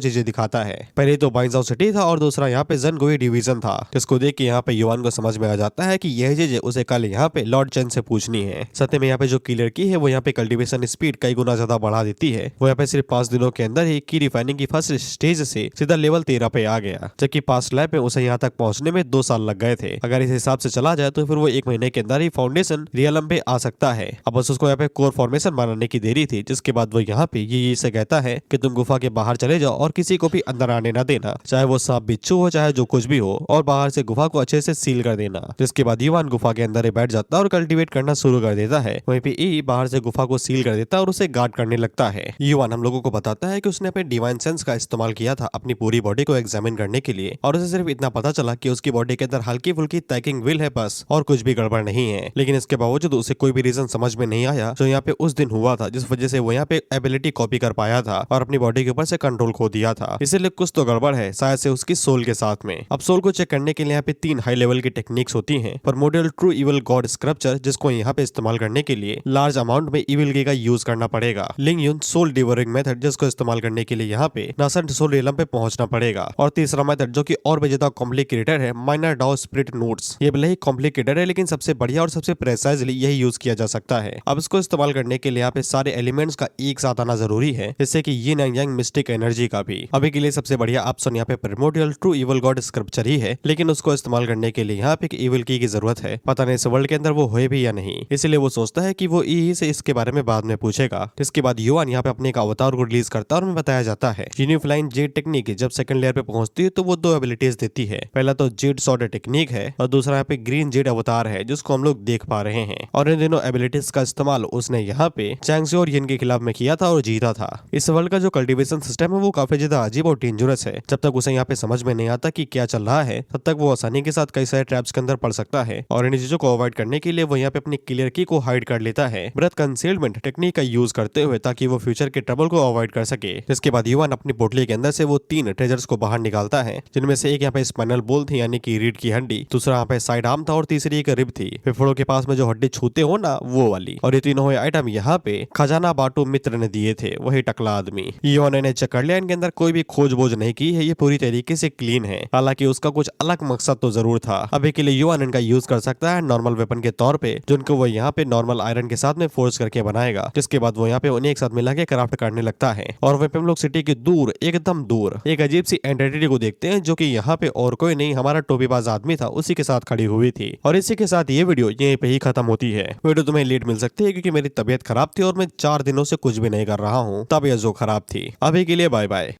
चीजें दिखाता है। पहले तो बाइंजाओ सिटी था और दूसरा यहाँ पे जनगोई डिवीजन था, जिसको देख के यहाँ पे युआन को समझ में आ जाता है कि यह चीजें उसे कल यहाँ पे लॉर्ड चेन से पूछनी है। सत्य में यहाँ पे जो किलर की है वो यहाँ पे कल्टीवेशन स्पीड कई गुना ज्यादा बढ़ा देती है। वो यहाँ पे सिर्फ 5 दिनों के अंदर ही की रिफाइनिंग की फर्स्ट स्टेज से सीधा लेवल 13 पे आ गया, जबकि पास्ट लैब में उसे यहाँ तक पहुंचने में 2 साल लग गए थे। अगर इस हिसाब से चला जाए तो फिर वो 1 महीने के अंदर ही फाउंडेशन रियलम पे आ सकता है। अब बस उसको यहाँ पे कोर फॉर्मेशन बनाने की देरी थी। जिसके बाद वो यहाँ पे ये से कहता है कि तुम गुफा के बाहर चले जाओ और किसी को भी अंदर आने ना देना, चाहे वो सांप बिच्छू हो चाहे जो कुछ भी हो, और बाहर से गुफा को अच्छे से सील कर देना। जिसके बाद युआन गुफा के अंदर ही बैठ जाता है और कल्टीवेट करना शुरू कर देता है। वहीं पे ई बाहर से गुफा को सील कर देता है और उसे गार्ड करने लगता है। युआन हम लोगों को बताता है कि उसने अपने डिवाइन सेंस का इस्तेमाल किया था अपनी पूरी बॉडी को एग्जामिन करने के लिए, और उसे सिर्फ इतना पता चला कि उसकी बॉडी के अंदर हल्की फुल्की तैकिंग विल है बस, और कुछ भी गड़बड़ नहीं है। लेकिन इसके बावजूद उसे कोई भी रीजन समझ में नहीं आया जो यहाँ पे उस दिन हुआ था, जिस वजह से वो यहाँ पे एबिलिटी कॉपी कर पाया था और अपनी बॉडी के ऊपर से कंट्रोल खो दिया था। इसलिए कुछ तो गड़बड़ है, शायद से उसकी सोल के साथ में। अब सोल को चेक करने के लिए यहाँ पे 3 हाई लेवल की टेक्निक्स होती हैं। पर मॉडल ट्रू इविल गॉड स्क्रप्चर, जिसको यहाँ पे इस्तेमाल करने के लिए लार्ज अमाउंट में इविल की का यूज करना पड़ेगा। लिंग यून सोल डिवरिंग मेथड, जिसको इस्तेमाल करने के लिए यहाँ पे नासेंट सोल रियलम पे पहुंचना पड़ेगा। और तीसरा मेथड जो कि और भी ज्यादा कॉम्प्लिकेटेड है, माइनर डाओ स्पिरिट नोट्स। ये भले ही कॉम्प्लिकेटेड है लेकिन सबसे बढ़िया और सबसे प्रेसाइजली यही यूज किया जा सकता है। अब इसको इस्तेमाल करने के लिए यहाँ पे सारे एलिमेंट्स का एक साथ आना जरूरी है, जिससे कि yin and yang mistake energy का भी। अभी के लिए सबसे बढ़िया ऑप्शन यहाँ पे प्रिमोर्डियल ट्रू इवल गॉड स्क्रिप्चर ही है, लेकिन उसको इस्तेमाल करने के लिए यहाँ पे एक इवल की जरूरत है। पता नहीं इस वर्ल्ड के अंदर वो हुए भी या नहीं, इसलिए वो सोचता है कि वो ई से इसके बारे में बाद में पूछेगा। इसके बाद युआन यहाँ पे अपने एक अवतार को रिलीज करता है और हमें बताया जाता है यूनिफ्लाइन जेड टेक्निक जब सेकंड लेयर पे पहुंचती है तो वो दो एबिलिटीज देती है। पहला तो जेड सॉर्ड टेक्निक है और दूसरा यहाँ पे ग्रीन जेड अवतार है, जिसको हम लोग देख पा रहे हैं। और इन दोनों एबिलिटीज का इस्तेमाल उसने यहाँ पे चैंगजी और यिन के खिलाफ में किया था और जीता था। इस वर्ल्ड का जो कल्टीवेशन सिस्टम है वो काफी ज्यादा अजीब और डेंजरस है। जब तक उसे यहाँ पे समझ में नहीं आता कि क्या चल रहा है, तब तक वो आसानी के साथ कई सारे ट्रैप्स के अंदर पड़ सकता है। और इन चीजों को अवॉइड करने के लिए वो यहाँ पे अपनी क्लियर की को हाइड कर लेता है ब्रेथ कंसीलमेंट टेक्निक का यूज करते हुए, ताकि वो फ्यूचर के ट्रबल को अवॉइड कर सके। जिसके बाद युआन अपनी पोटली के अंदर से वो 3 ट्रेजर्स को बाहर निकालता है, जिनमें से एक यहाँ पे स्पाइनल बोल थी यानी कि रीढ़ की हड्डी, दूसरा यहाँ पे साइड आर्म था और तीसरी एक रिब थी, फेफड़ों के पास में जो हड्डी छूते हो ना वो वाली। और ये तीनों आइटम यहाँ पे खजाना बाटू मित्र ने दिए थे, वही टकला आदमी। युआन ने चेक कर लिया, इनके अंदर कोई भी खोज बोझ नहीं की है, ये पूरी तरीके से क्लीन है। हालांकि उसका कुछ अलग मकसद तो जरूर था। अभी के लिए युआन इनका यूज कर सकता है नॉर्मल वेपन के तौर पे, जिनको वो यहाँ पे नॉर्मल आयरन के साथ में फोर्स करके बनाएगा। जिसके बाद वो यहाँ पे उन्हें एक साथ मिला के क्राफ्ट करने लगता है। और वहीं पे हम लोग सिटी के दूर एकदम दूर एक अजीब सी एंटिटी को देखते हैं, जो कि यहाँ पे और कोई नहीं हमारा टोपीबाज आदमी था, उसी के साथ खड़ी हुई थी। और इसी के साथ ये वीडियो यहीं पे ही खत्म होती है। वीडियो तुम्हें लेट मिल सकती है क्योंकि मेरी तबीयत खराब थी और मैं 4 दिनों से कुछ भी नहीं कर रहा हूँ, तबीयत जो खराब थी। अभी के लिए बाय बाय।